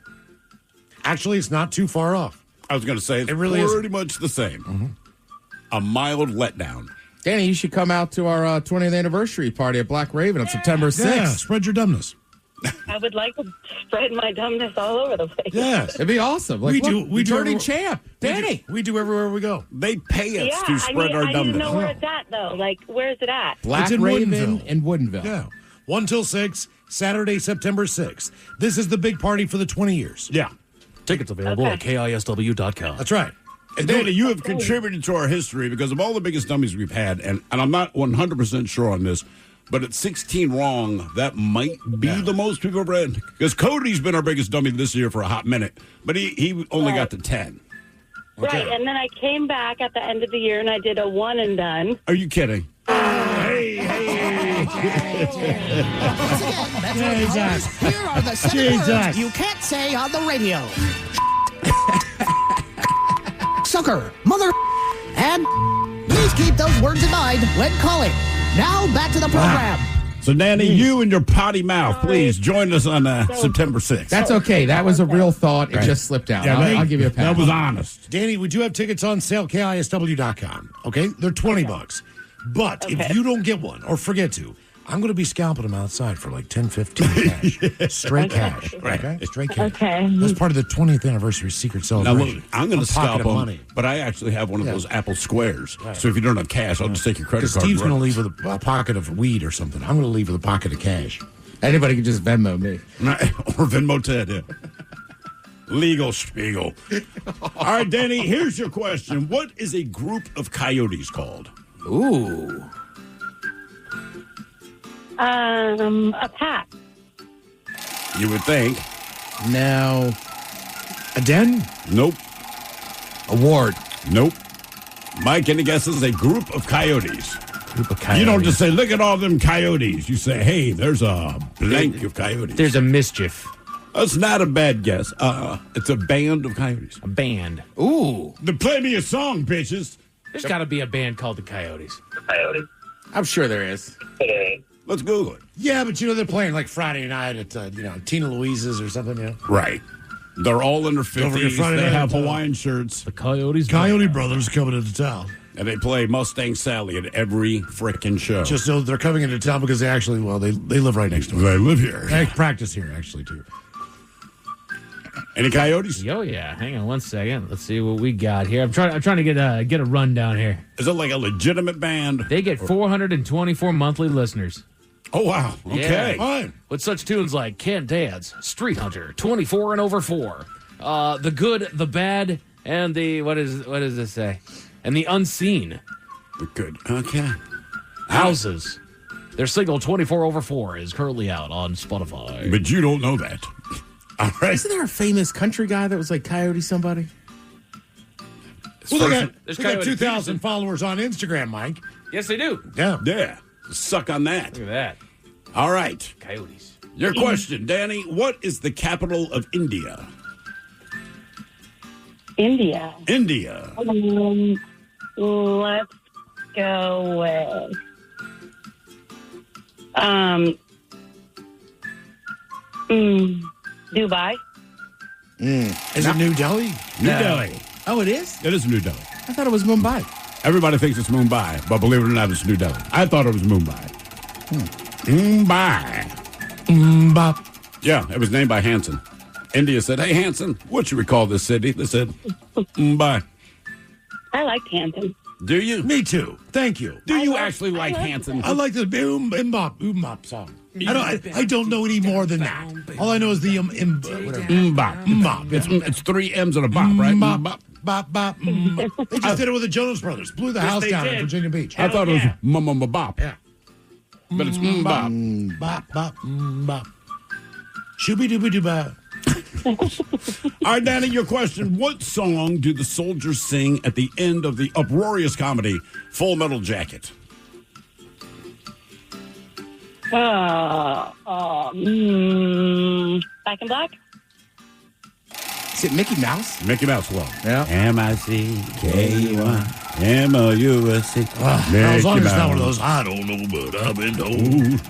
Actually, it's not too far off. I was going to say it's really pretty much the same. A mild letdown. Danny, you should come out to our 20th anniversary party at Black Raven on September 6th. Yeah, spread your dumbness. I would like to spread my dumbness all over the place. Yes. It'd be awesome. Like, We do returning everywhere- champ. Danny. We do everywhere we go. They pay us Yeah, to spread our I need to dumbness. know where it's at, though. Like, where is it at? Black It's in Raven Woodinville. in Woodinville. Yeah. 1 till 6, Saturday, September 6th. This is the big party for the 20 years. Yeah. Tickets available at KISW.com. That's right. And Danny, you have contributed to our history because of all the biggest dummies we've had, and I'm not 100% sure on this, but at 16 wrong, that might be the most we've ever had. Because Cody's been our biggest dummy this year for a hot minute, but he only got to 10. Right, and then I came back at the end of the year and I did a one and done. Are you kidding? Hey. Jesus. Here are the 7 words you can't say on the radio. Sucker, mother, and please keep those words in mind when calling. Now back to the program. So, Danny, you and your potty mouth, please join us on September 6th. That's okay. That was a real thought. It just slipped out. Yeah, I'll give you a pass. That was honest. Danny, we do have tickets on sale, KISW.com. Okay? They're $20. But if you don't get one or forget to, I'm going to be scalping them outside for like $10.15 cash. Straight cash. Okay? Straight cash. Okay. That's part of the 20th anniversary secret Now, celebration. look, I'm going to pocket scalp of them, money. but I actually have one of those Apple Squares. Right. So if you don't have cash, I'll just take your credit Because card. Steve's and going to run. leave with a pocket of weed or something. I'm going to leave with a pocket of cash. Anybody can just Venmo me. Or Venmo Ted. Yeah. Legal Spiegel. All right, Danny, here's your question. What is a group of coyotes called? Ooh. A pack. You would think. Now, A den? Nope. a ward. Nope. Mike, any guesses? A group of coyotes. Group of coyotes. You don't just say, look at all them coyotes. You say, hey, there's a blank of coyotes. There's a mischief. That's not a bad guess. It's a band of coyotes. A band. Ooh. Then play me a song, bitches. There's got to be a band called the Coyotes. I'm sure there is. Let's Google it. Yeah, but they're playing like Friday night at, Tina Louise's or something, yeah. Right. They're all in their Don't forget 50s. Friday They night have at, Hawaiian shirts. The Coyotes. Coyote band. Brothers coming into town. And they play Mustang Sally at every frickin' show. Just so they're coming into town because they actually, they live right next door. They live here. They practice here, actually, too. Any coyotes? Oh yeah, hang on one second. Let's see what we got here. I'm trying to get a rundown here. Is it like a legitimate band? They get 424 monthly listeners. Oh, wow. Okay. Yeah. Fine. With such tunes like Can't Dance, Street Hunter, 24 and Over 4, The Good, The Bad, and the what does this say? And the Unseen. Good. Okay. Houses. Their single 24 Over 4 is currently out on Spotify. But you don't know that. All right. Isn't there a famous country guy that was like Coyote somebody? Well, they There's got Coyote 2,000 Peterson. followers on Instagram, Mike. Yes, they do. Yeah. Yeah. Suck on that. Look at that. All right. Coyotes. Your question, Danny. What is the capital of India? India. India. Let's go with Dubai. Is it New Delhi? New Delhi. Oh, it is? It is New Delhi. I thought it was Mumbai. Everybody thinks it's Mumbai, but believe it or not, it's New Delhi. I thought it was Mumbai. Mumbai. Bop. Yeah, it was named by Hanson. India said, "Hey, Hanson, what should we call this city?" They said, Mumbai. I liked Hampton. Do you? Me too. Thank you. Do you actually like Hanson? I like the boom bop song. I don't know any more than that. All I know is the Bop. It's 3 M's and a bop, right? Bop, bop, bop. They just did it with the Jonas Brothers. Blew the house down in Virginia Beach. I thought it was bop. Yeah. But it's bop. Bop, bop, bop. Shooby-dooby-doo-bop. All right, Danny, your question. What song do the soldiers sing at the end of the uproarious comedy Full Metal Jacket? Back in Black? Is it Mickey Mouse? Mickey Mouse, well. Yeah. M-I-C-K-E-Y-M-O-U-S-E. As long as it's not one of those, I don't know, but I've been told.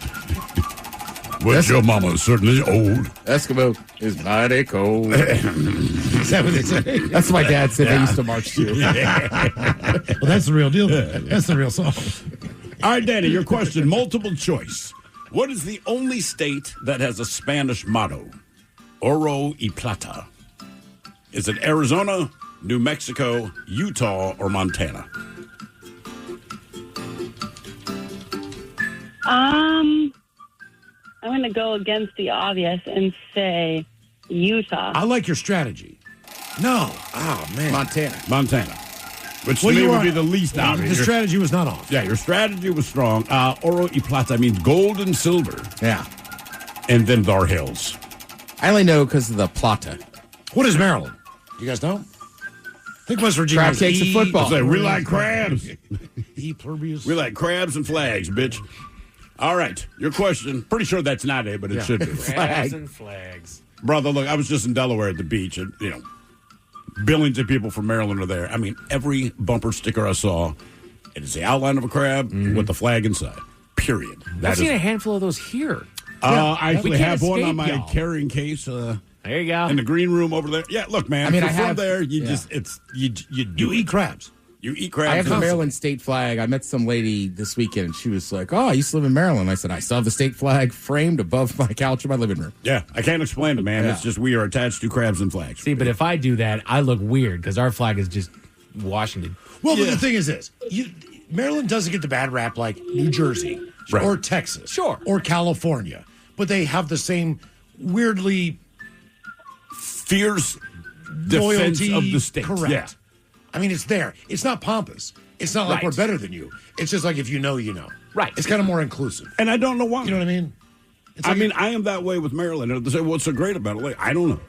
But your mama's certainly old. Eskimo is mighty cold. Is that what they say? That's what my dad said they used to march to. Well, that's the real deal. That's the real song. All right, Danny, your question, multiple choice. What is the only state that has a Spanish motto? Oro y plata. Is it Arizona, New Mexico, Utah, or Montana? I'm going to go against the obvious and say Utah. I like your strategy. No. Oh, man. Montana. Which to me would be the least obvious. The strategy was not off. Yeah, your strategy was strong. Oro y plata means gold and silver. Yeah. And then Dar Hills. I only know because of the plata. What is Maryland? You guys know? I think West Virginia. Crab cakes and football. We like crabs. Plurbius. We like crabs and flags, bitch. All right, your question. Pretty sure that's not it, but it should be. Crabs and flags. Brother, look, I was just in Delaware at the beach, and, billions of people from Maryland are there. I mean, every bumper sticker I saw, it is the outline of a crab with the flag inside. Period. I've seen a handful of those here. I actually have one on my y'all. carrying case. There you go. In the green room over there. Yeah, look, man. I mean, if I you're have- from there, you yeah. just you eat crabs. You eat crabs. I have the constantly. Maryland state flag. I met some lady this weekend, and she was like, "Oh, I used to live in Maryland." I said, "I still have the state flag framed above my couch in my living room." Yeah, I can't explain it, man. Yeah. It's just we are attached to crabs and flags. See, but if I do that, I look weird because our flag is just Washington. Well, but the thing is this. Maryland doesn't get the bad rap like New Jersey or Texas or California, but they have the same weirdly fierce defense loyalty of the state. Correct. Yeah. I mean, it's there. It's not pompous. It's not like Right. we're better than you. It's just like if you know, you know. Right. It's kind of more inclusive. And I don't know why. You know what I mean? It's I like- mean, I am that way with Maryland. And they say, what's so great about it? Like, I don't know.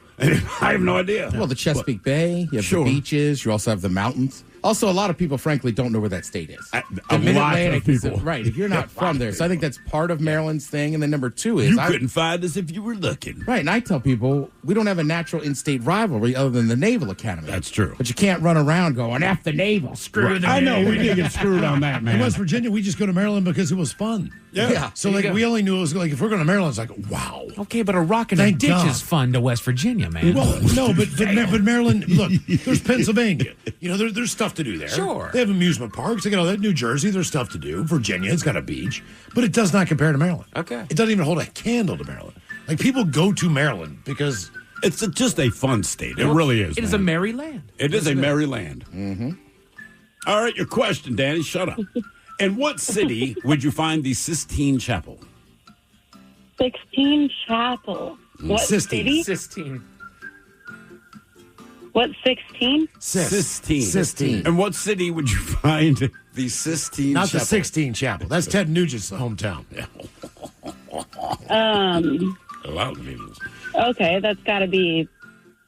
I have no idea. Well, the Chesapeake Bay, you have the beaches, you also have the mountains. Also, a lot of people, frankly, don't know where that state is. A The lot Mid-Atlantic of is people. right. If you're not from there, so I think that's part of Maryland's thing. And then number two is You couldn't find us if you were looking. right. And I tell people we don't have a natural in-state rivalry other than the Naval Academy. That's true. But you can't run around going "F the Naval, screw the I know Naval." we did get screwed on that, In man. West Virginia, we just go to Maryland because it was fun. Yeah. So, like, we only knew it was like, if we're going to Maryland, it's like, wow. Okay, but a rock and a Thank ditch God. is fun to West Virginia, man. Well, no, but Maryland, look, there's Pennsylvania. There's stuff to do there. Sure. They have amusement parks. They got all that. New Jersey, there's stuff to do. Virginia, it's got a beach. But it does not compare to Maryland. Okay. It doesn't even hold a candle to Maryland. Like, people go to Maryland because... It's just a fun state. It really is. It is a merry land. It is a merry land. Mm-hmm. All right, your question, Danny. Shut up. In what city would you find the Sistine Chapel? 16 Chapel. What city? Sistine. What, 16? Sistine. And what city would you find the Sistine Not Chapel? the 16 Chapel. That's Ted Nugent's hometown. A lot of people. Okay, that's got to be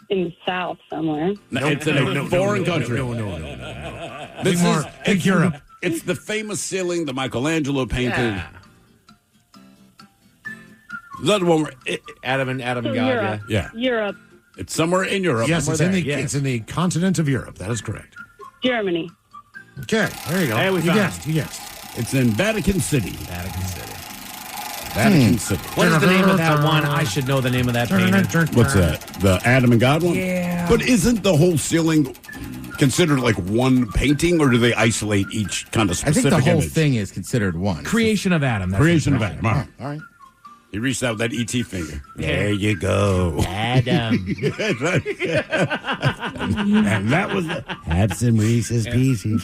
in the South somewhere. No, it's in a foreign country. No. This Think Europe. It's the famous ceiling that Michelangelo painted. Yeah. Is that the one where Adam and So God, Europe. yeah. Europe. It's somewhere in Europe. Yes, Somewhere it's in the continent of Europe. That is correct. Germany. Okay, there you go. Hey, we you found guessed. It's in Vatican City. Vatican City. Vatican City. What is the name of that one? I should know the name of that painting. What's that? The Adam and God one? Yeah. But isn't the whole ceiling considered like one painting, or do they isolate each kind of I specific think the whole image? thing is considered one. Creation of Adam. That's Creation what of it's Adam. All right. All right. He reached out with that ET finger. There you go. Adam. And that was have some Reese's Pieces.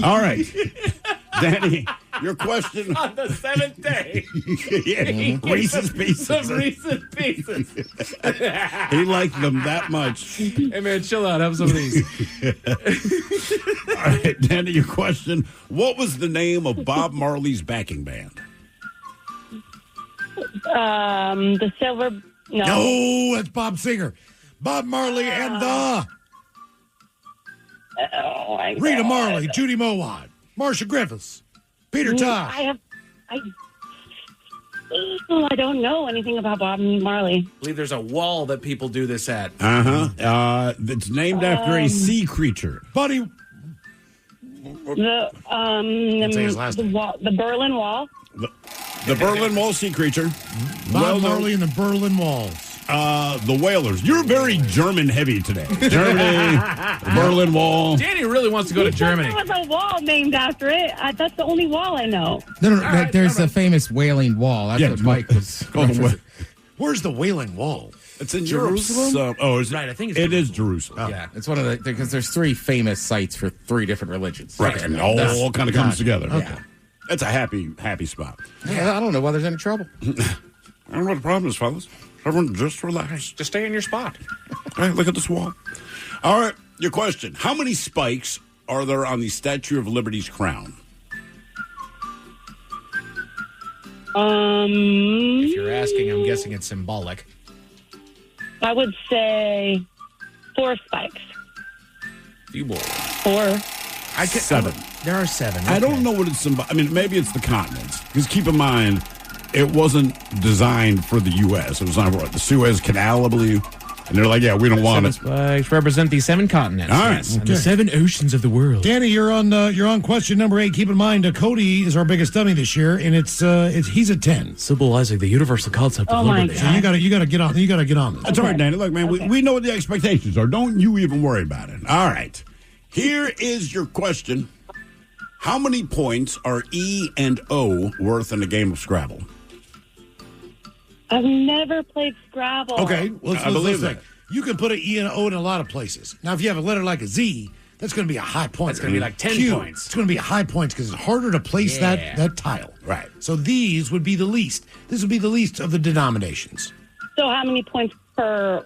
All right. Danny, your question. On the 7th day. Reese's Pieces. Some Reese's Pieces. He liked them that much. Hey, man, chill out. Have some of these. All right, Danny, your question. What was the name of Bob Marley's backing band? The Silver... No, that's Bob Singer. Bob Marley and the... Oh, my Rita God. Marley, Judy Mowat, Marcia Griffiths, Peter Tosh. I don't know anything about Bob Marley. I believe there's a wall that people do this at. It's named after a sea creature. Buddy. The Berlin Wall. The Berlin Wall sea creature. Bob Marley and the Berlin Walls. The Whalers. You're very German heavy today. Germany, the Berlin Wall. Danny really wants to go to Germany. There was a wall named after it. That's the only wall I know. No, there's a famous Wailing Wall. That's what Mike was called. Where's the Wailing Wall? It's in Jerusalem. Right, I think it is Jerusalem. Yeah, it's one of the because there's 3 famous sites for 3 different religions. Right, and all kind of comes together. Okay. Yeah. That's a happy spot. Yeah, I don't know why there's any trouble. I don't know what the problem is, fellas. Everyone just relax. Just stay in your spot. All right, look at this wall. All right, your question. How many spikes are there on the Statue of Liberty's crown? If you're asking, I'm guessing it's symbolic. I would say 4 spikes. You boy. 4. 7. There are 7. I don't know what it's symbolic. I mean, maybe it's the continents. Because keep in mind, it wasn't designed for the U.S. It was on the Suez Canal, I believe. And they're like, yeah, we don't want 7 spikes represent the 7 continents. All right. Yes, and the 7 oceans of the world. Danny, you're on question number 8. Keep in mind, Cody is our biggest dummy this year, and he's a 10. Symbolizing the universal concept of liberty. So you got to get on. You got to get on this. That's all right, Danny. Look, man, we know what the expectations are. Don't you even worry about it. All right. Here is your question. How many points are E and O worth in a game of Scrabble? I've never played Scrabble. Okay, I believe that. You can put an E and an O in a lot of places. Now, if you have a letter like a Z, that's going to be a high point. That's going to be like 10 Q, points. It's going to be high points because it's harder to place that tile. Right. So these would be the least. This would be the least of the denominations. So how many points per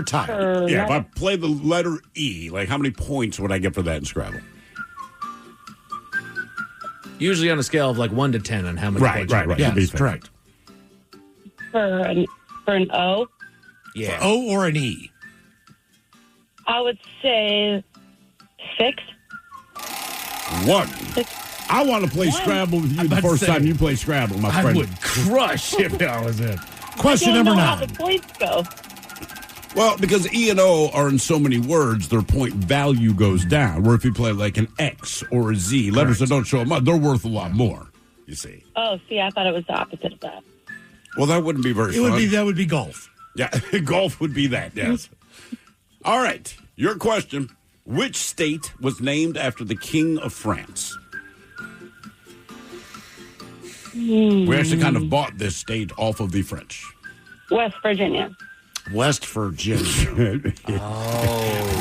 tile? Yeah, if I play the letter E, like how many points would I get for that in Scrabble? Usually on a scale of like 1 to 10 on how many points. Right. Yeah, that's correct. For an O? Yeah. For O or an E? I would say 6. 1. 6. I want to play Scrabble with you the first time you play Scrabble, my friend. I would crush if that was it. Question number 9. How the points go? Well, because E and O are in so many words, their point value goes down. Where if you play like an X or a Z, letters that don't show up, they're worth a lot more, you see. Oh, see, I thought it was the opposite of that. Well, that wouldn't be very fun. That would be golf. Yeah, golf would be that, yes. All right, your question. Which state was named after the King of France? We actually kind of bought this state off of the French. West Virginia. West Virginia.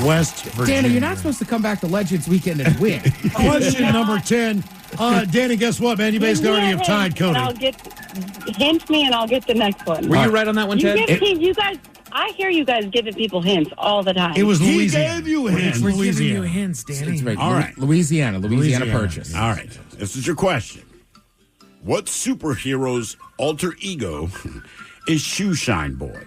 West Virginia. Danny, you're not supposed to come back to Legends Weekend and win. Question number 10. Danny, guess what, man? You basically already have tied Cody. Hint me and I'll get the next one. Were you right on that one, Ted? You guys, I hear you guys giving people hints all the time. It was Louisiana. He gave you hints. We're giving you hints, Danny. Right. All right. Louisiana Purchase. All right. This is your question. What superhero's alter ego is Shoeshine Boy?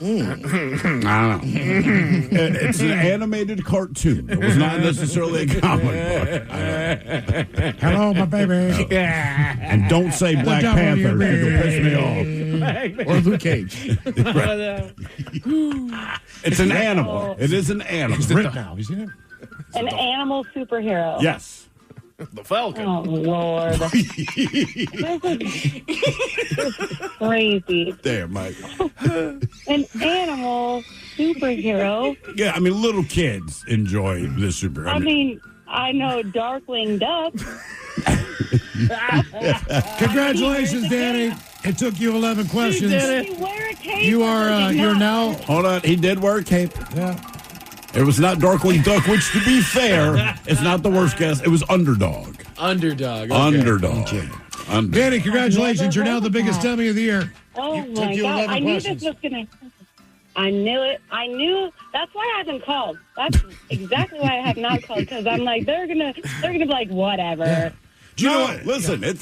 I don't know. It's an animated cartoon. It was not necessarily a comic book. Hello, my baby. And don't say Black Panther because it'll piss me off. Or Luke Cage. It's an animal. It is an animal. It's written now. Have you seen it? An animal superhero. Yes. The Falcon. Oh, Lord. This is crazy. There, Mike. An animal superhero. Yeah, I mean, little kids enjoy this superhero. I mean, I know Darkwing Duck. Congratulations, Danny. It took you 11 questions. He did You wear a cape. You are, you're now. Hold on. He did wear a cape. Yeah. It was not Darkwing Duck, which, to be fair, is not the worst guess. It was Underdog. Underdog. Okay. Underdog. Danny, congratulations. You're now the biggest dummy of the year. Oh, Took my you God. 11 I knew questions. this was going to... I knew it. I knew. That's why I haven't called. That's exactly why I have not called, because I'm like, they're gonna be like, whatever. Yeah. Do you know what? Listen,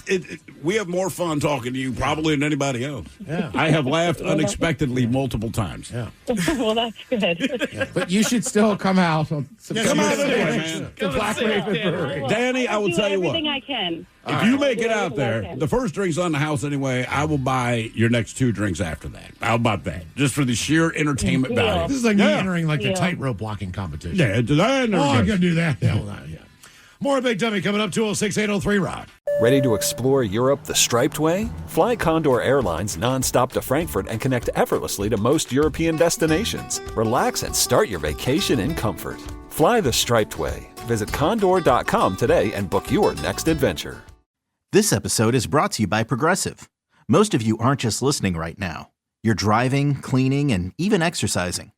we have more fun talking to you probably than anybody else. Yeah. I have laughed unexpectedly multiple times. Yeah. Well, that's good. Yeah, but you should still come out on Come out anyway, man. The Black Raven Brewery. Danny, I will tell you what. Everything I can. If you make it out there, the first drink's on the house anyway. I will buy your next 2 drinks after that. How about that? Just for the sheer entertainment value. This is like me entering like the tightrope blocking competition. Yeah, I never I'm did. going to do that. Yeah. More Big Dummy coming up, 206-803-ROCK. Ready to explore Europe the striped way? Fly Condor Airlines nonstop to Frankfurt and connect effortlessly to most European destinations. Relax and start your vacation in comfort. Fly the striped way. Visit condor.com today and book your next adventure. This episode is brought to you by Progressive. Most of you aren't just listening right now. You're driving, cleaning, and even exercising.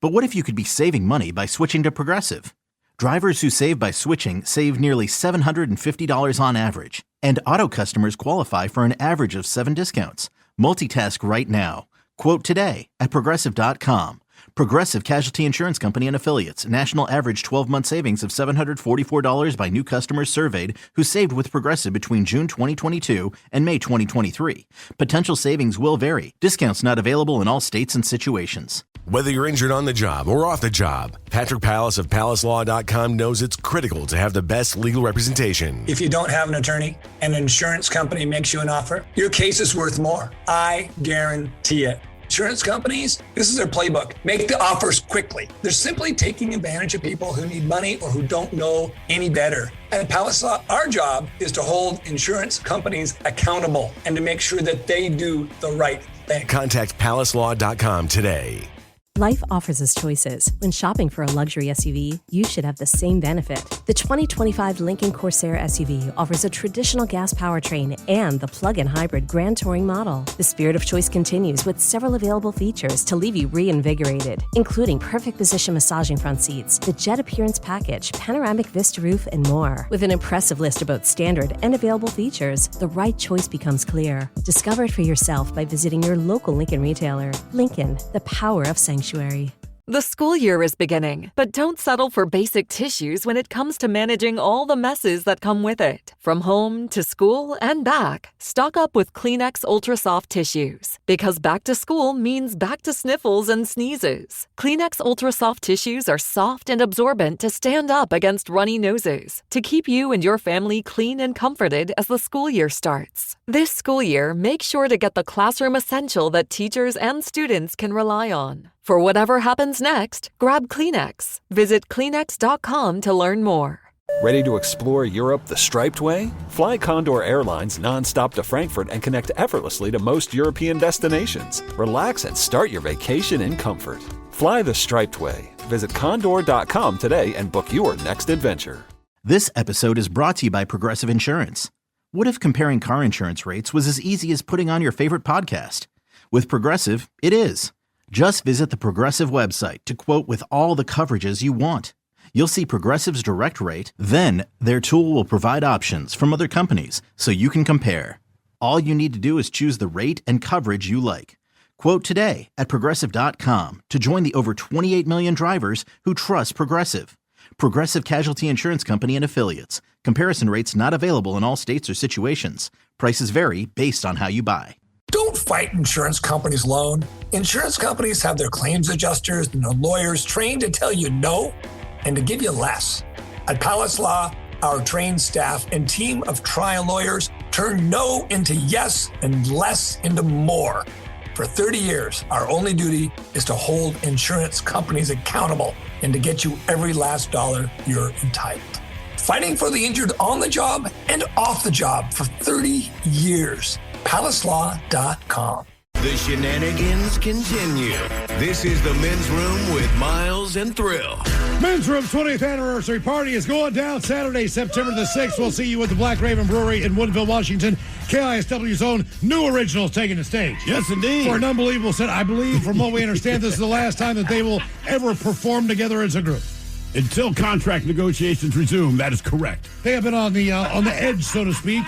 But what if you could be saving money by switching to Progressive? Drivers who save by switching save nearly $750 on average. And auto customers qualify for an average of 7 discounts. Multitask right now. Quote today at Progressive.com. Progressive Casualty Insurance Company and Affiliates. National average 12-month savings of $744 by new customers surveyed who saved with Progressive between June 2022 and May 2023. Potential savings will vary. Discounts not available in all states and situations. Whether you're injured on the job or off the job, Patrick Pallas of PallasLaw.com knows it's critical to have the best legal representation. If you don't have an attorney and an insurance company makes you an offer, your case is worth more. I guarantee it. Insurance companies, this is their playbook. Make the offers quickly. They're simply taking advantage of people who need money or who don't know any better. At Pallas Law, our job is to hold insurance companies accountable and to make sure that they do the right thing. Contact PallasLaw.com today. Life offers us choices. When shopping for a luxury SUV, you should have the same benefit. The 2025 Lincoln Corsair SUV offers a traditional gas powertrain and the plug-in hybrid Grand Touring model. The spirit of choice continues with several available features to leave you reinvigorated, including perfect position massaging front seats, the jet appearance package, panoramic vista roof, and more. With an impressive list of both standard and available features, the right choice becomes clear. Discover it for yourself by visiting your local Lincoln retailer. Lincoln, the power of sanctuary. The school year is beginning, but don't settle for basic tissues when it comes to managing all the messes that come with it. From home to school and back, stock up with Kleenex Ultra Soft Tissues. Because back to school means back to sniffles and sneezes. Kleenex Ultra Soft Tissues are soft and absorbent to stand up against runny noses, to keep you and your family clean and comforted as the school year starts. This school year, make sure to get the classroom essential that teachers and students can rely on. For whatever happens next, grab Kleenex. Visit Kleenex.com to learn more. Ready to explore Europe the striped way? Fly Condor Airlines nonstop to Frankfurt and connect effortlessly to most European destinations. Relax and start your vacation in comfort. Fly the striped way. Visit Condor.com today and book your next adventure. This episode is brought to you by Progressive Insurance. What if comparing car insurance rates was as easy as putting on your favorite podcast? With Progressive, it is. Just visit the Progressive website to quote with all the coverages you want. You'll see Progressive's direct rate, then their tool will provide options from other companies so you can compare. All you need to do is choose the rate and coverage you like. Quote today at Progressive.com to join the over 28 million drivers who trust Progressive. Progressive Casualty Insurance Company and Affiliates. Comparison rates not available in all states or situations. Prices vary based on how you buy. Don't fight insurance companies' loan. Insurance companies have their claims adjusters and their lawyers trained to tell you no and to give you less. At Pallas Law, our trained staff and team of trial lawyers turn no into yes and less into more. For 30 years, our only duty is to hold insurance companies accountable and to get you every last dollar you're entitled. Fighting for the injured on the job and off the job for 30 years. PallasLaw.com. The shenanigans continue. This is the Men's Room with Miles and Thrill. Men's Room 20th anniversary party is going down Saturday, September the 6th. We'll see you at the Black Raven Brewery in Woodinville, Washington. KISW's own New Originals taking the stage. Yes, indeed. For an unbelievable set. I believe, from what we understand, this is the last time that they will ever perform together as a group. Until contract negotiations resume, that is correct. They have been on the edge, so to speak.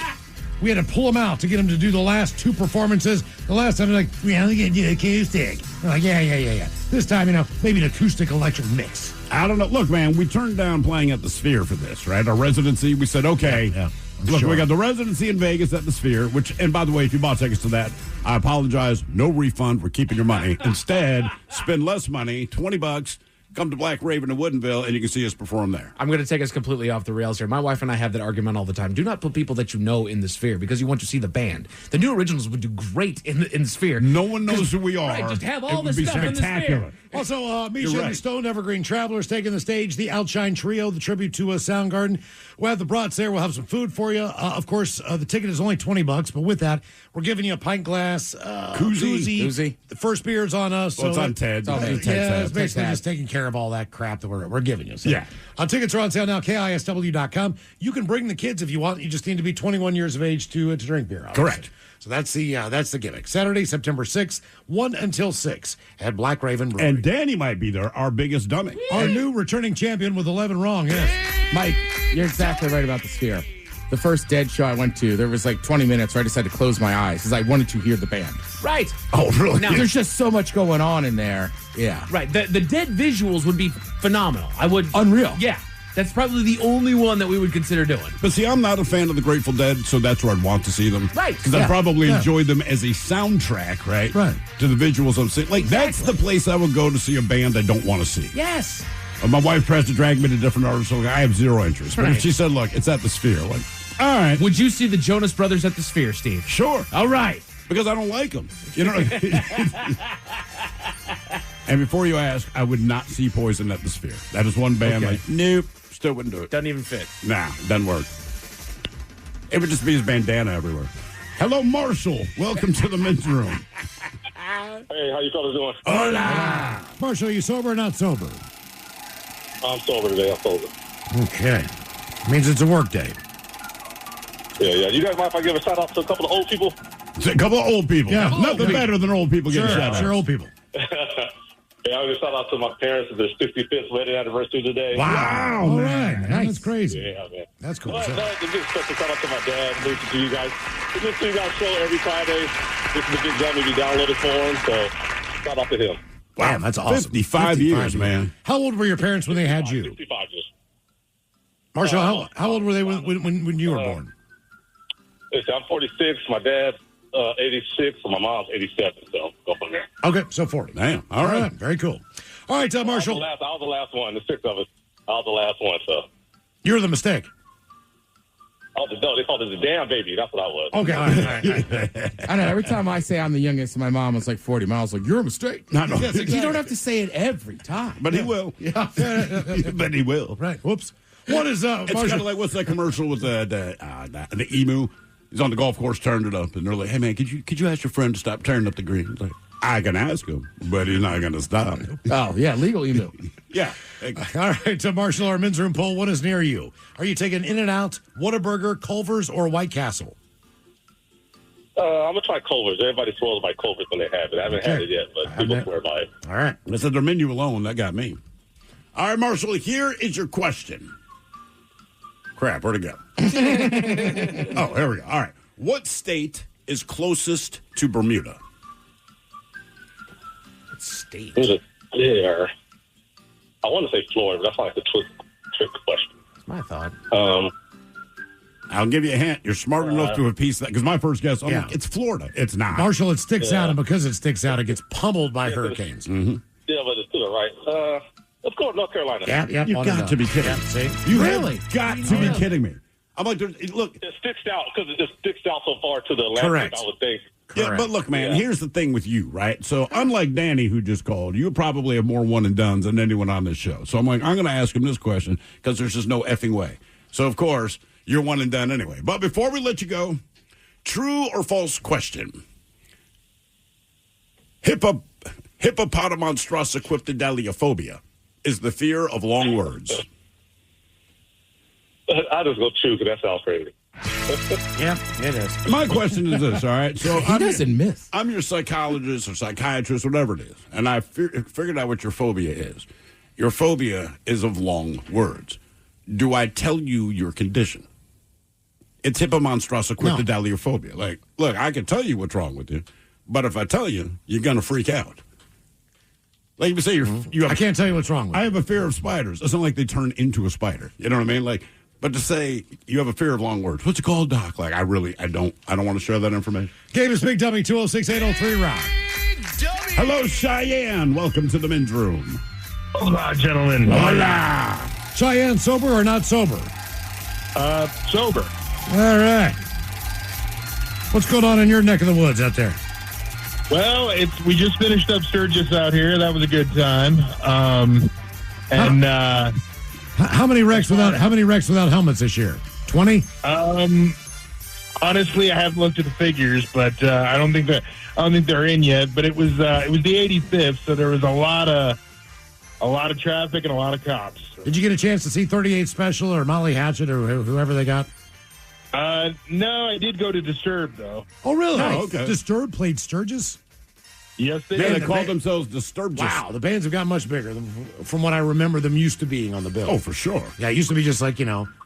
We had to pull them out to get them to do the last two performances. The last time, they're like, we only going to do acoustic. We're like, yeah. This time, maybe an acoustic electric mix. I don't know. Look, man, we turned down playing at the Sphere for this, right? Our residency, we said, okay. Yeah. Look, we got the residency in Vegas at the Sphere, and by the way, if you bought tickets to that, I apologize. No refund. We're keeping your money. Instead, spend less money, $20. Come to Black Raven in Woodinville, and you can see us perform there. I'm going to take us completely off the rails here. My wife and I have that argument all the time. Do not put people that you know in the Sphere because you want to see the band. The New Originals would do great in the Sphere. No one knows who we are. Right, just have all this stuff in the Sphere. Also, Misha and the Stone Evergreen Travelers taking the stage. The Outshine Trio, the tribute to Soundgarden. We'll have the brats there. We'll have some food for you. Of course, the ticket is only $20, but with that, we're giving you a pint glass, koozie. The first beer is on us. Well, it's on Ted. It's basically just taking care of all that crap that we're giving you. So. Yeah. Tickets are on sale now, KISW.com. You can bring the kids if you want. You just need to be 21 years of age to drink beer. Obviously. Correct. So that's the gimmick. Saturday, September 6th, 1 until 6 at Black Raven Brewery. And Danny might be there, our biggest dummy. Our new returning champion with 11 wrong, yes. Mike, you're exactly right about the Sphere. The first Dead show I went to, there was like 20 minutes where I decided to close my eyes because I wanted to hear the band. Right. Oh, really? Now, there's just so much going on in there. Yeah. Right. The Dead visuals would be phenomenal. Unreal. Yeah. That's probably the only one that we would consider doing. But see, I'm not a fan of the Grateful Dead, so that's where I'd want to see them. Right. Because I probably enjoyed them as a soundtrack, right? Right. To the visuals I'm seeing. Like, that's the place I would go to see a band I don't want to see. Yes. My wife tries to drag me to different artists, so I have zero interest. But Right. if she said, look, it's at the Sphere, like, all right. Would you see the Jonas Brothers at the Sphere, Steve? Sure. All right. Because I don't like them. You know what I mean? And before you ask, I would not see Poison at the Sphere. That is one band like, nope, still wouldn't do it. Doesn't even fit. Nah, doesn't work. It would just be his bandana everywhere. Hello, Marshall. Welcome to the Men's Room. Hey, how you fellas doing? Hola. Marshall, are you sober or not sober? I'm sober today. I'm sober. Okay. Means it's a work day. Yeah. You guys mind if I give a shout out to a couple of old people? It's a couple of old people. Yeah. Nothing better than old people getting shout outs. Sure, old people. Yeah, I was going to shout out to my parents. It's their 65th wedding anniversary today. Wow. All right. That's crazy. Yeah, man. That's cool. But a big special shout out to my dad. Listen to you guys. We listen to you guys' show every Friday. This is the big dummy we downloaded for him. So shout out to him. Wow, that's awesome. 55 years, man. How old were your parents when they had you? 55 years. Marshall, how old were they when you were born? Listen, I'm 46. My dad's 86, and my mom's 87. So go from there. Okay, so 40. Damn. All right. Very cool. All right, Marshall. I was the last one. The 6 of us. I was the last one, so. You were the mistake. Oh, they called it the damn baby. That's what I was. Okay. All right. I know. Every time I say I'm the youngest, my mom was like 40. Miles like, you're a mistake. No. Yes, exactly. You don't have to say it every time. But he will. Yeah. But he will. Right. Whoops. What is It's kind of like, what's that commercial with the emu? He's on the golf course, turned it up, and they're like, hey, man, could you ask your friend to stop turning up the green? He's like, I can ask him, but he's not going to stop. Oh, yeah, legal emu. Yeah. All right, Marshall, our men's room poll, what is near you? Are you taking In-N-Out, Whataburger, Culver's, or White Castle? I'm going to try Culver's. Everybody swears by Culver's when they have it. I haven't had it yet, but people swear by it. All right. I said their menu alone, that got me. All right, Marshall, here is your question. Crap, where'd it go? Oh, here we go. All right. What state is closest to Bermuda? What state? There. I want to say Florida, but that's like the trick question. That's my thought. I'll give you a hint. You're smart enough to have pieced that, because my first guess, like, it's Florida. It's not. Marshall, it sticks out, and because it sticks out, it gets pummeled by hurricanes. Mm-hmm. Yeah, but it's to the right. Let's go to North Carolina. Yeah. You've got to be kidding. See? You have got to be kidding me. I'm like, look. It sticks out because it just sticks out so far to the Atlantic, Correct. I would think. Yeah, but look, man, here's the thing with you, right? So unlike Danny, who just called, you probably have more one and dones than anyone on this show. So I'm like, I'm going to ask him this question because there's just no effing way. So, of course, you're one and done anyway. But before we let you go, true or false question. Hippopotamonstrossequipedaliophobia is the fear of long words. I just go chew because that sounds crazy. Yeah, it is. My question is this, all right? So He doesn't miss. I'm your psychologist or psychiatrist, whatever it is, and I figured out what your phobia is. Your phobia is of long words. Do I tell you your condition? It's hippomonstrossequipedaliophobia. Like, look, I can tell you what's wrong with you, but if I tell you, you're going to freak out. Like you say, you have, I can't tell you what's wrong with I have a fear of spiders. It's not like they turn into a spider. You know what I mean? Like, but to say you have a fear of long words, what's it called, Doc? Like, I don't want to share that information. Game is Big Dummy 206-803 round. Hello, Cheyenne. Welcome to the men's room. Hola, gentlemen. Hola. Cheyenne, sober or not sober? Sober. All right. What's going on in your neck of the woods out there? Well, we just finished up Sturgis out here. That was a good time. How many wrecks without helmets this year? 20? Honestly, I haven't looked at the figures, but I don't think they're in yet. But it was the 85th, so there was a lot of traffic and a lot of cops. Did you get a chance to see 38 Special or Molly Hatchet or whoever they got? No, I did go to Disturbed, though. Oh, really? Nice. Oh, okay. Disturbed played Sturgis? Yes, they Yeah, did. they called themselves Disturbed. Wow, the bands have got much bigger from what I remember them used to being on the bill. Oh, for sure. Yeah, it used to be just like,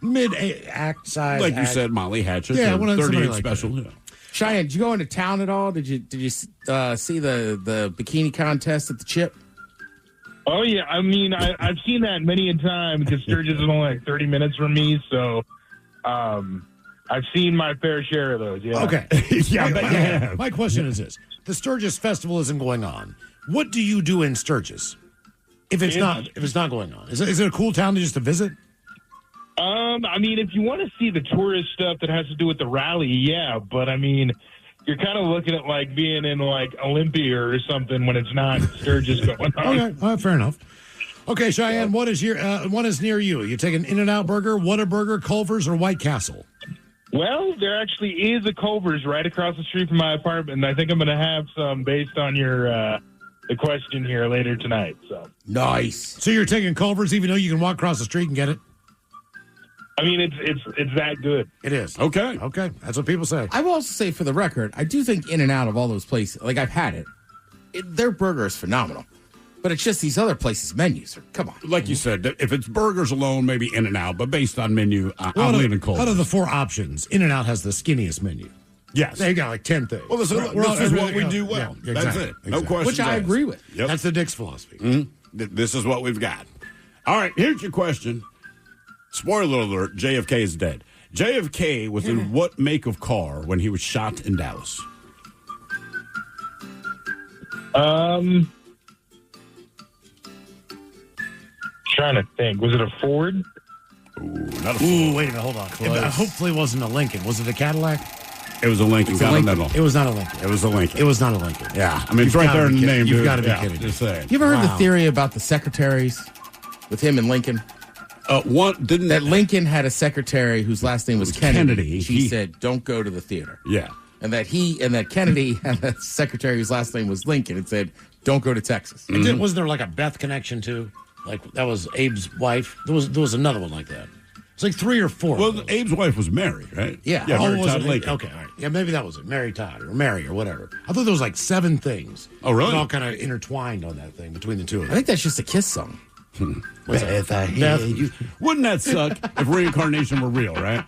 mid-act size. Like you said, Molly Hatchet. Yeah, 38 like Special. that. Yeah. Cheyenne, did you go into town at all? Did you see the bikini contest at the Chip? Oh, yeah. I mean, I've seen that many a time because Sturgis is only like 30 minutes from me, so I've seen my fair share of those, yeah. Okay. My question is this. The Sturgis Festival isn't going on. What do you do in Sturgis if it's not going on? Is it a cool town to visit? I mean, if you want to see the tourist stuff that has to do with the rally, yeah. But, I mean, you're kind of looking at, like, being in, like, Olympia or something when it's not Sturgis going on. Okay, all right, fair enough. Okay, Cheyenne, what is near you? You take an In-N-Out Burger, Whataburger, Culver's, or White Castle? Well, there actually is a Culver's right across the street from my apartment, and I think I'm going to have some based on your the question here later tonight. So nice. So you're taking Culver's even though you can walk across the street and get it? I mean, it's that good. It is. Okay. That's what people say. I will also say, for the record, I do think In-N-Out of all those places, like I've had it, their burger is phenomenal. But it's just these other places' menus. Come on. Like you said, if it's burgers alone, maybe In-N-Out, but based on menu, I'm leaving Culver's. Out of the 4 options, In-N-Out has the skinniest menu. Yes. They got like 10 things. Well, this is what we do well. Yeah, That's it. No questions Which I asked. agree with. Yep. That's the Dick's philosophy. Mm-hmm. This is what we've got. All right, here's your question. Spoiler alert, JFK is dead. JFK was in what make of car when he was shot in Dallas? Trying to think. Was it a Ford? Ooh, not a Ford. Ooh, wait a minute, hold on. Hopefully it wasn't a Lincoln. Was it a Cadillac? It was a Lincoln Continental. It was not a Lincoln. It was a Lincoln. It was not a Lincoln. Yeah. I mean, it's right there in the name, You've dude. got to be kidding. Just saying. You ever heard the theory about the secretaries with him and Lincoln? That Lincoln had a secretary whose last name was Kennedy. She said, "Don't go to the theater." Yeah. And that Kennedy had a secretary whose last name was Lincoln and said, "Don't go to Texas." Mm-hmm. Wasn't there like a Beth connection too? Like that was Abe's wife. There was another one like that. It's like 3 or 4. Well, Abe's wife was Mary, right? Yeah. Mary was Todd it? Lincoln. Okay, all right. Yeah, maybe that was it. Mary Todd or Mary or whatever. I thought there was like 7 things. Oh, really? All kind of intertwined on that thing between the two of them. I think that's just a Kiss song. Beth, I hear you. Wouldn't that suck if reincarnation were real, right?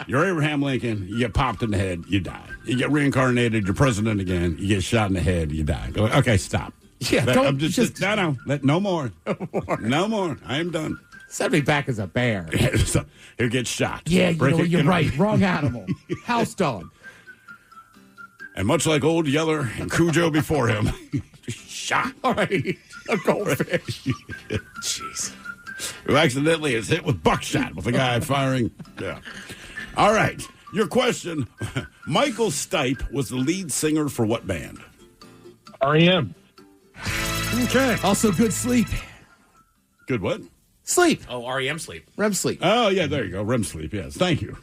You're Abraham Lincoln, you get popped in the head, you die. You get reincarnated, you're president again, you get shot in the head, you die. Go, okay, stop. Yeah, I'm just no more. No more. I am done. Send me back as a bear. He'll get shot. Yeah, you're right. Wrong animal. House dog. And much like Old Yeller and Cujo before him, shot. All right. A goldfish. Jeez. Who accidentally is hit with buckshot with a guy firing. Yeah. All right. Your question. Michael Stipe was the lead singer for what band? R.E.M. Okay. Also good sleep. Good what? Sleep. Oh, REM sleep. REM sleep. Oh, yeah, there you go. REM sleep, yes. Thank you.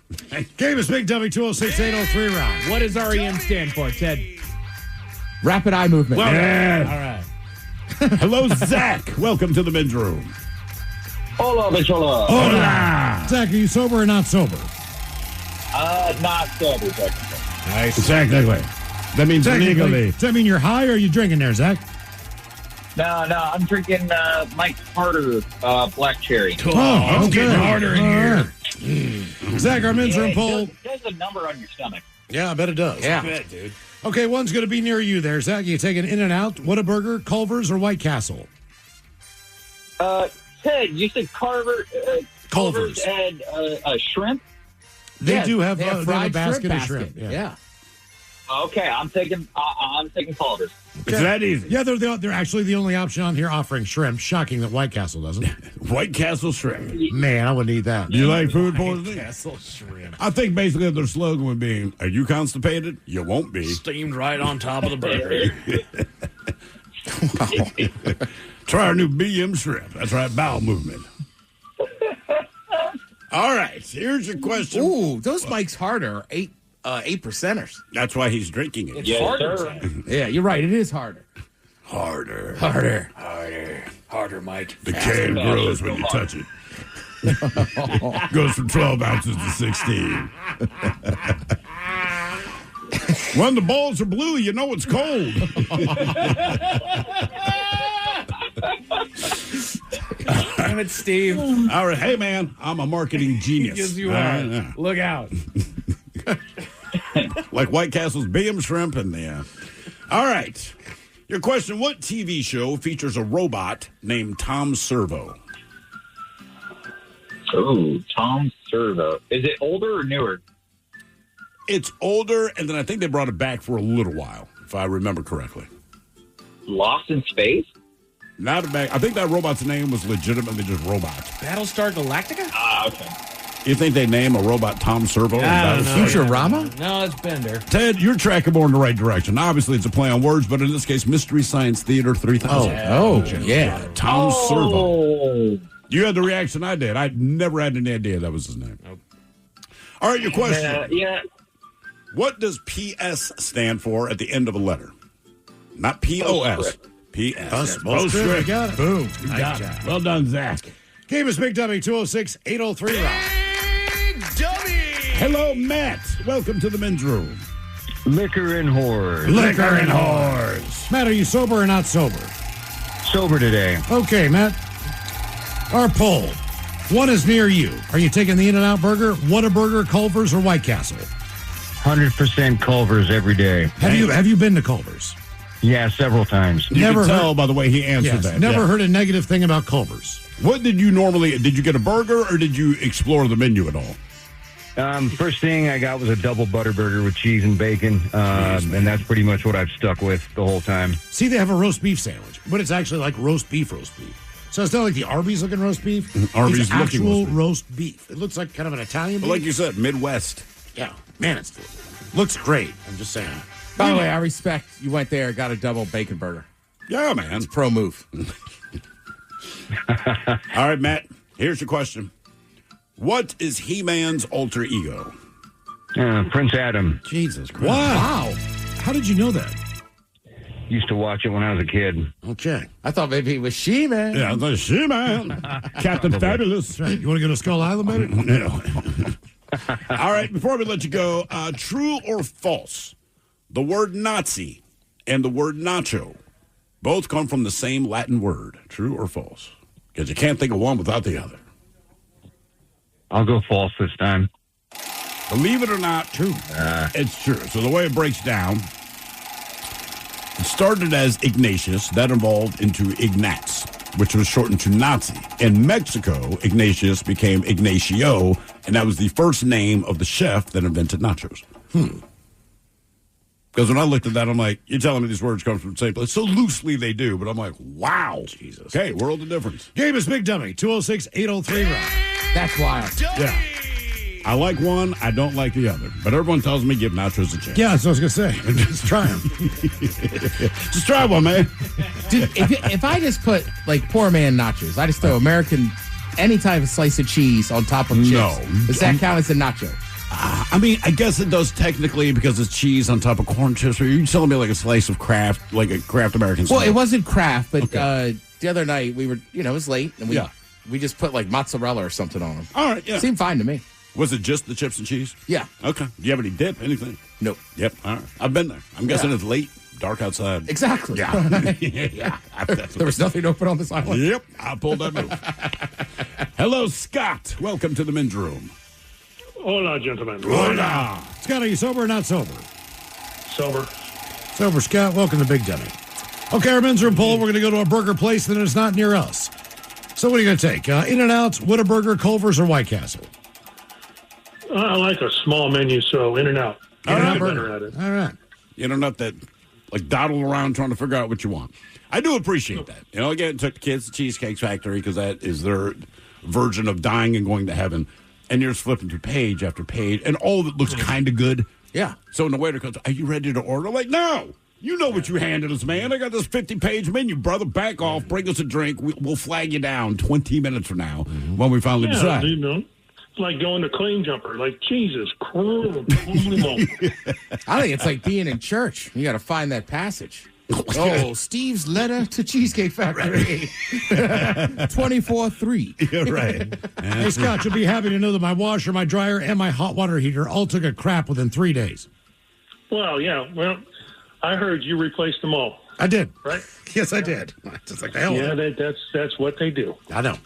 Game is Big W 206-803 round. What does REM stand for, Ted? Rapid eye movement. Well, All right. Hello, Zach. Welcome to the men's room. Hola, bichola. Hola. Zach, are you sober or not sober? Not sober, technically. Nice. Exactly. That means legally. Does that mean you're high or are you drinking there, Zach? No, I'm drinking Mike Carter Black Cherry. Oh, it's getting harder in here. Zach, our men's room poll. It does a number on your stomach. Yeah, I bet it does. Yeah. I bet, dude. Okay, one's going to be near you there, Zach. You taking In-N-Out, Whataburger, Culver's, or White Castle? Ted, you said Culver's and shrimp? They do have, they have they have a fried basket of shrimp. shrimp. Yeah. Okay, I'm taking Culver's. It's that easy. Yeah, they're actually the only option on here offering shrimp. Shocking that White Castle doesn't. White Castle shrimp. Man, I wouldn't eat that. Do you like food poisoning? Castle shrimp. I think basically their slogan would be, are you constipated? You won't be. Steamed right on top of the burger. Try our new BM shrimp. That's right, bowel movement. All right, here's your question. Ooh, those Mike's Harder are 8%ers. That's why he's drinking it. Yes, harder. sir. Yeah, you're right. It is harder. Harder. Harder, Mike. The can grows when you touch it. Goes from 12 ounces to 16. When the balls are blue, you know it's cold. Damn it, Steve. All right, hey man, I'm a marketing genius. Yes, you are. Look out. Like White Castle's BM shrimp and the. All right, your question: what TV show features a robot named Tom Servo? Ooh, Tom Servo. Is it older or newer? It's older, and then I think they brought it back for a little while, if I remember correctly. Lost in Space? Not a back. I think that robot's name was legitimately just Robot. Battlestar Galactica? Ah, okay. You think they name a robot Tom Servo? I don't know. Futurama? No, it's Bender. Ted, you're tracking more in the right direction. Obviously, it's a play on words, but in this case, Mystery Science Theater 3000. Yeah. Tom Servo. Oh. You had the reaction I did. I never had any idea that was his name. Nope. All right, your question. Yeah. What does PS stand for at the end of a letter? Not POS. PS. Postscript. You got it. Boom. You Nice got job. it. Well done, Zach. Game is Big Dummy 206-803 round. Hello, Matt. Welcome to the men's room. Liquor and whores. Liquor and whores. Matt, are you sober or not sober? Sober today. Okay, Matt. Our poll. One is near you. Are you taking the In-N-Out Burger, Whataburger, Culver's, or White Castle? 100% Culver's every day. Have you been to Culver's? Yeah, several times. You can tell by the way he answered that. Never heard a negative thing about Culver's. What did you normally, did you get a burger or did you explore the menu at all? First thing I got was a double butter burger with cheese and bacon, and that's pretty much what I've stuck with the whole time. See, they have a roast beef sandwich, but it's actually like roast beef. So it's not like the Arby's looking roast beef. Arby's it's looking actual roast beef. It looks like kind of an Italian beef. Like you said, Midwest. Yeah, man, it looks great. I'm just saying. By the way, I respect you went there, got a double bacon burger. Yeah, man. It's pro move. All right, Matt, here's your question. What is He-Man's alter ego? Prince Adam. Jesus Christ. Wow. How did you know that? Used to watch it when I was a kid. Okay. I thought maybe it was She-Man. Yeah, the She-Man. Captain Fabulous. Right. You want to go to Skull Island, baby? No. All right, before we let you go, true or false? The word Nazi and the word nacho both come from the same Latin word. True or false? Because you can't think of one without the other. I'll go false this time. Believe it or not, true. It's true. So the way it breaks down, it started as Ignatius. That evolved into Ignatz, which was shortened to Nazi. In Mexico, Ignatius became Ignacio, and that was the first name of the chef that invented nachos. Because when I looked at that, I'm like, you're telling me these words come from the same place. So loosely they do, but I'm like, wow. Jesus. Okay, world of difference. Game is Big Dummy, 206-803 round. That's wild. Yeah. I like one, I don't like the other. But everyone tells me give nachos a chance. Yeah, that's what I was going to say. Just try them. Just try one, man. Dude, if I just put, like, poor man nachos, I just throw American, any type of slice of cheese on top of chips. No. Does that count as a nacho? I mean, I guess it does technically because it's cheese on top of corn chips. Or are you telling me like a slice of Kraft, like a Kraft American Well, style? it wasn't Kraft, but the other night we were, it was late, and we just put like mozzarella or something on them. All right, yeah. Seemed fine to me. Was it just the chips and cheese? Yeah. Okay. Do you have any dip, anything? Nope. Yep. All right. I've been there. I'm guessing it's late, dark outside. Exactly. Yeah. Yeah. There was nothing open on this island. Yep. I pulled that move. Hello, Scott. Welcome to the men's room. Hola, gentlemen. Hola. Scott, are you sober or not sober? Sober. Sober, Scott. Welcome to Big Dummy. Okay, our men's room poll. We're going to go to a burger place that is not near us. So what are you going to take? In-N-Out, Whataburger, Culver's, or White Castle? I like a small menu, so In-N-Out. In-N-Out better burger. at it. All right. Not that, like, dawdle around trying to figure out what you want. I do appreciate that. Again, took the kids to Cheesecake Factory because that is their version of dying and going to heaven. And you're just flipping through page after page, and all of it looks kind of good. Yeah. So when the waiter comes, are you ready to order? Like, no. You know what you handed us, man. I got this 50-page menu, brother. Back off. Bring us a drink. We'll flag you down 20 minutes from now when we finally decide. It's like going to Claim Jumper. Like, Jesus Christ. I think it's like being in church. You got to find that passage. Oh, Steve's letter to Cheesecake Factory. 24-3. You're right. Hey, Scott, you'll be happy to know that my washer, my dryer, and my hot water heater all took a crap within 3 days. Well, yeah. Well, I heard you replaced them all. I did. Right? Yes, I did. Just like the hell. Yeah, that's what they do. I know.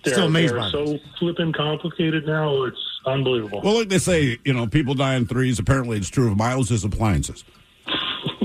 Still amazed by They're so flipping complicated now. It's unbelievable. Well, like they say, people die in threes. Apparently, it's true of Miles's appliances.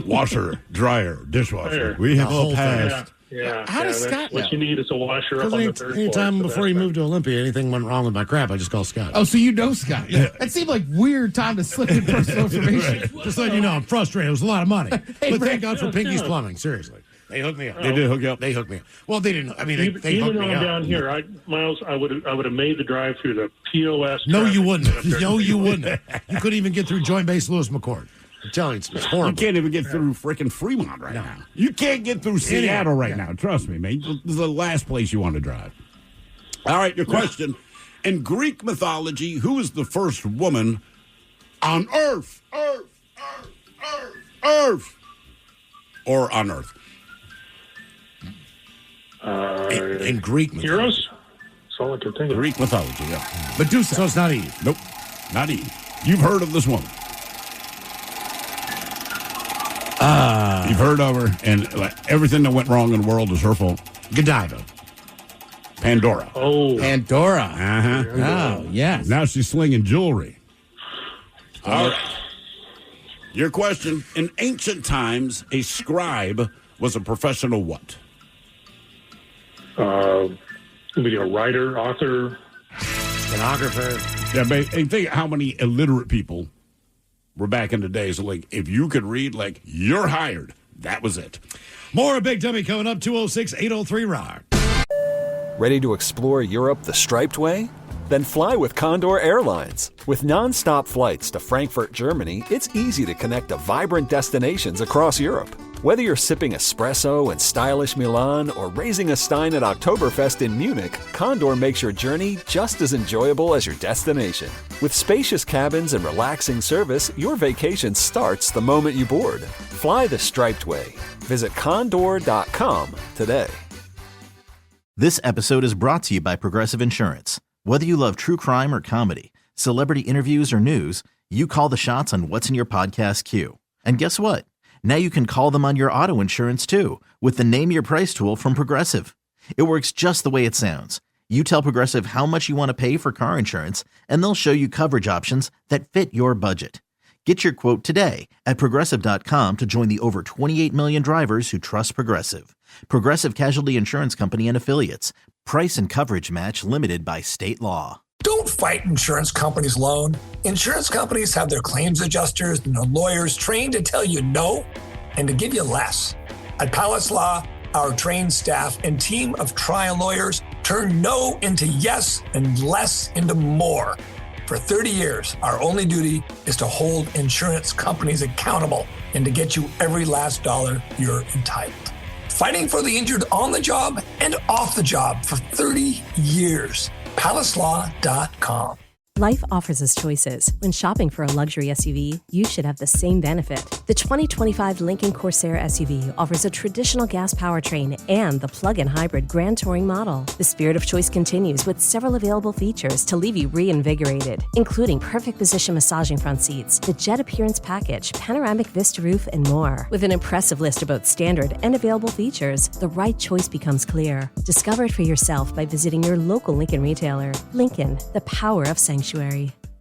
Washer, dryer, dishwasher. We have all passed. Yeah. How does Scott know? What you need is a washer up on the third floor. Anytime before he moved to Olympia, anything went wrong with my crap, I just call Scott. Oh, so you know Scott. Yeah. That seemed like weird time to slip in personal information. Right. Just letting you know, I'm frustrated. It was a lot of money. Hey, but Rick. thank God for Pinky's Plumbing. Seriously. They hooked me up. They did hook you up? They hooked me up. Well, they didn't. I mean, they even hooked though me I'm up. down here, Miles, I would have made the drive through the POS. No, you traffic wouldn't. up there. No, you wouldn't. You couldn't even get through Joint Base Lewis McCord. I'm telling you, it's horrible. You can't even get through freaking Fremont right now. You can't get through Seattle right now. Trust me, man. This is the last place you want to drive. All right, your question. In Greek mythology, who is the first woman on Earth? Earth. Or on Earth? In Greek mythology. Heroes? That's all I can think of. Greek mythology, yeah. Medusa. So it's not Eve. Nope, not Eve. You've heard of this woman. You've heard of her, and everything that went wrong in the world is her fault. Godiva. Pandora. Oh. Pandora. Uh-huh. Oh, yes. Now she's slinging jewelry. All right. Your question. In ancient times, a scribe was a professional what? Maybe a writer, author. Stenographer. Yeah, but think how many illiterate people were back in the day. So, if you could read, you're hired. That was it. More Big Dummy coming up, 206-803-ROCK. Ready to explore Europe the striped way? Then fly with Condor Airlines. With non-stop flights to Frankfurt, Germany, it's easy to connect to vibrant destinations across Europe. Whether you're sipping espresso in stylish Milan or raising a stein at Oktoberfest in Munich, Condor makes your journey just as enjoyable as your destination. With spacious cabins and relaxing service, your vacation starts the moment you board. Fly the striped way. Visit condor.com today. This episode is brought to you by Progressive Insurance. Whether you love true crime or comedy, celebrity interviews or news, you call the shots on what's in your podcast queue. And guess what? Now you can call them on your auto insurance too with the Name Your Price tool from Progressive. It works just the way it sounds. You tell Progressive how much you want to pay for car insurance, and they'll show you coverage options that fit your budget. Get your quote today at Progressive.com to join the over 28 million drivers who trust Progressive. Progressive Casualty Insurance Company and Affiliates. Price and coverage match limited by state law. Don't fight insurance companies alone. Insurance companies have their claims adjusters and their lawyers trained to tell you no and to give you less. At Palace Law, our trained staff and team of trial lawyers turn no into yes and less into more. For 30 years, our only duty is to hold insurance companies accountable and to get you every last dollar you're entitled. Fighting for the injured on the job and off the job for 30 years. PalaceLaw.com. Life offers us choices. When shopping for a luxury SUV, you should have the same benefit. The 2025 Lincoln Corsair SUV offers a traditional gas powertrain and the plug-in hybrid Grand Touring model. The spirit of choice continues with several available features to leave you reinvigorated, including perfect position massaging front seats, the jet appearance package, panoramic vista roof, and more. With an impressive list of both standard and available features, the right choice becomes clear. Discover it for yourself by visiting your local Lincoln retailer. Lincoln, the power of sanctuary.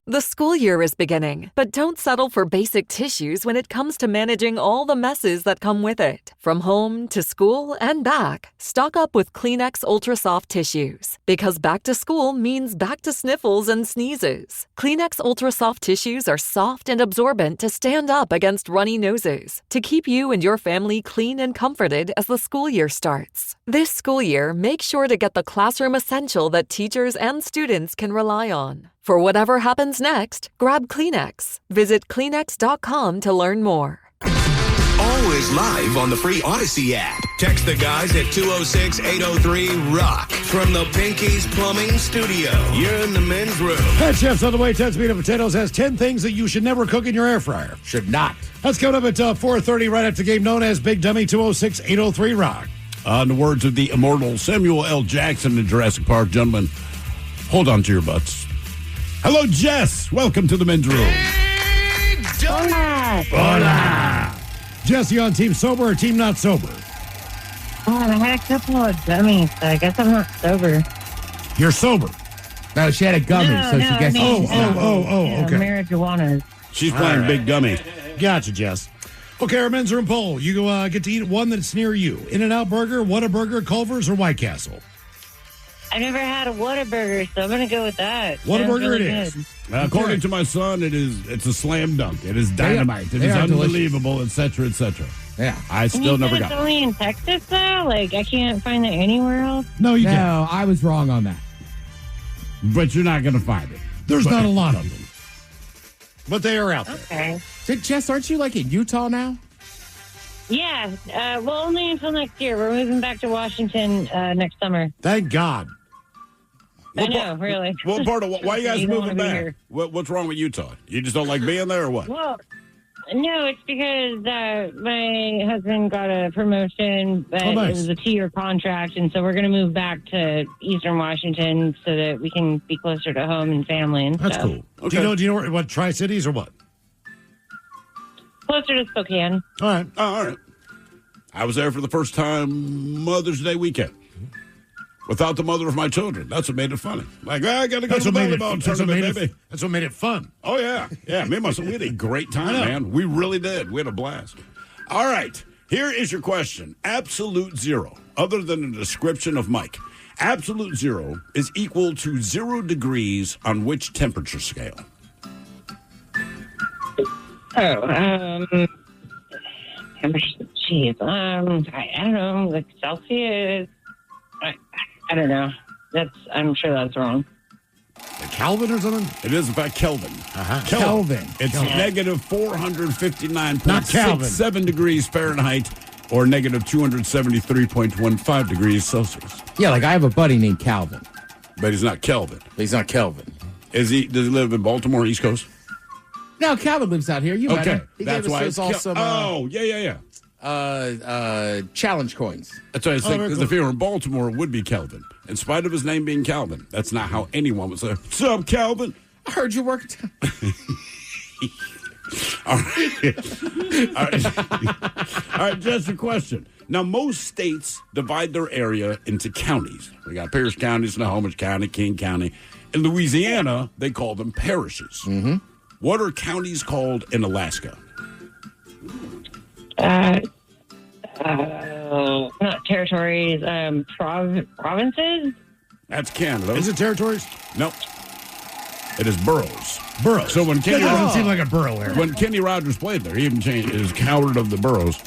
The school year is beginning, but don't settle for basic tissues when it comes to managing all the messes that come with it. From home to school and back, stock up with Kleenex Ultra Soft Tissues. Because back to school means back to sniffles and sneezes. Kleenex Ultra Soft Tissues are soft and absorbent to stand up against runny noses, to keep you and your family clean and comforted as the school year starts. This school year, make sure to get the classroom essential that teachers and students can rely on. For whatever happens next, grab Kleenex. Visit Kleenex.com to learn more. Always live on the free Odyssey app. Text the guys at 206-803-ROCK from the Pinky's Plumbing Studio. You're in the men's room. That Chef's on the way. 10 Speed of Potatoes has 10 things that you should never cook in your air fryer. Should not. That's coming up at 4:30 right after the game, known as Big Dummy. 206-803-ROCK. In the words of the immortal Samuel L. Jackson in Jurassic Park, gentlemen, hold on to your butts. Hello, Jess. Welcome to the men's room. Hola. Hola. Jess, you on team sober or team not sober? I had a couple of dummies, so I guess I'm not sober. You're sober. No, she had a gummy, so she gets. Okay. Marijuana. She's playing Big Dummy. Gotcha, Jess. Okay, our men's room poll. You get to eat one that's near you. In-N-Out Burger, Whataburger, Culver's, or White Castle? I've never had a Whataburger, so I'm going to go with that. Whataburger really it is. good. According to my son, it's a slam dunk. It is dynamite. It is unbelievable, etc., etc. Yeah. I still never got it. It's only in Texas, though? Like, I can't find it anywhere else? No, you can't. No, I was wrong on that. But you're not going to find it. There's not a lot of them. But they are out there. Okay. Jess, aren't you like in Utah now? Yeah. Well, only until next year. We're moving back to Washington next summer. Thank God. I know, really. What part of why are you guys You don't moving wanna be back? here. What's wrong with Utah? You just don't like being there, or what? Well, no, it's because my husband got a promotion, but nice. it was a 2-year contract, and so we're going to move back to Eastern Washington so that we can be closer to home and family and That's stuff. cool. Okay. Do you know what Tri-Cities or what? Closer to Spokane. All right. All right. I was there for the first time Mother's Day weekend. Without the mother of my children. That's what made it funny. Like, I got to go to the volleyball tournament, baby. That's what made it fun. Oh, yeah. Yeah, me and my son, we had a great time, man. We really did. We had a blast. All right. Here is your question. Absolute zero, other than a description of Mike. Absolute zero is equal to 0 degrees on which temperature scale? Geez. I don't know, like Celsius. I don't know. I'm sure that's wrong. Kelvin or something? It is, in fact, Kelvin. Kelvin. It's negative 459.67 degrees Fahrenheit or negative 273.15 degrees Celsius. Yeah, like I have a buddy named Calvin. But he's not Kelvin. He's not Kelvin. Does he live in Baltimore, East Coast? No, Calvin lives out here. You met Okay. him. He That's gave why us it's awesome, yeah. challenge coins. That's what I was thinking, because if he were in Baltimore, it would be Kelvin. In spite of his name being Calvin. That's not how anyone would say, "What's up, Calvin?" I heard you worked. All right. All right, just a question. Now, most states divide their area into counties. We got Pierce County, Snohomish County, King County. In Louisiana, they call them parishes. Mm-hmm. What are counties called in Alaska? Not territories, provinces? That's Canada. Is it territories? Nope. It is boroughs. Boroughs. So when Kenny That doesn't seem like a borough area. When Kenny Rogers played there, he even changed his Coward of the Boroughs.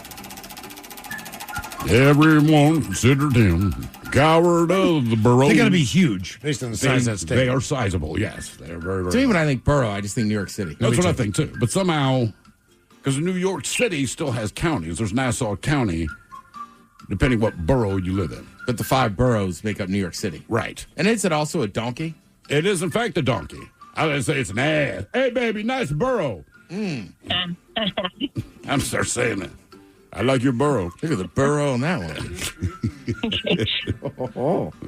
Everyone considered him Coward of the Boroughs. They got to be huge based on the size of that state. They are sizable, yes. They are very, very. To me, when I think borough, I just think New York City. That's what I think, too. But somehow, because New York City still has counties. There's Nassau County, depending what borough you live in. But the 5 boroughs make up New York City. Right. And is it also a donkey? It is, in fact, a donkey. I was going to say it's an ass. Hey, baby, nice burrow. I'm start saying that. I like your burrow. Look at the burrow on that one.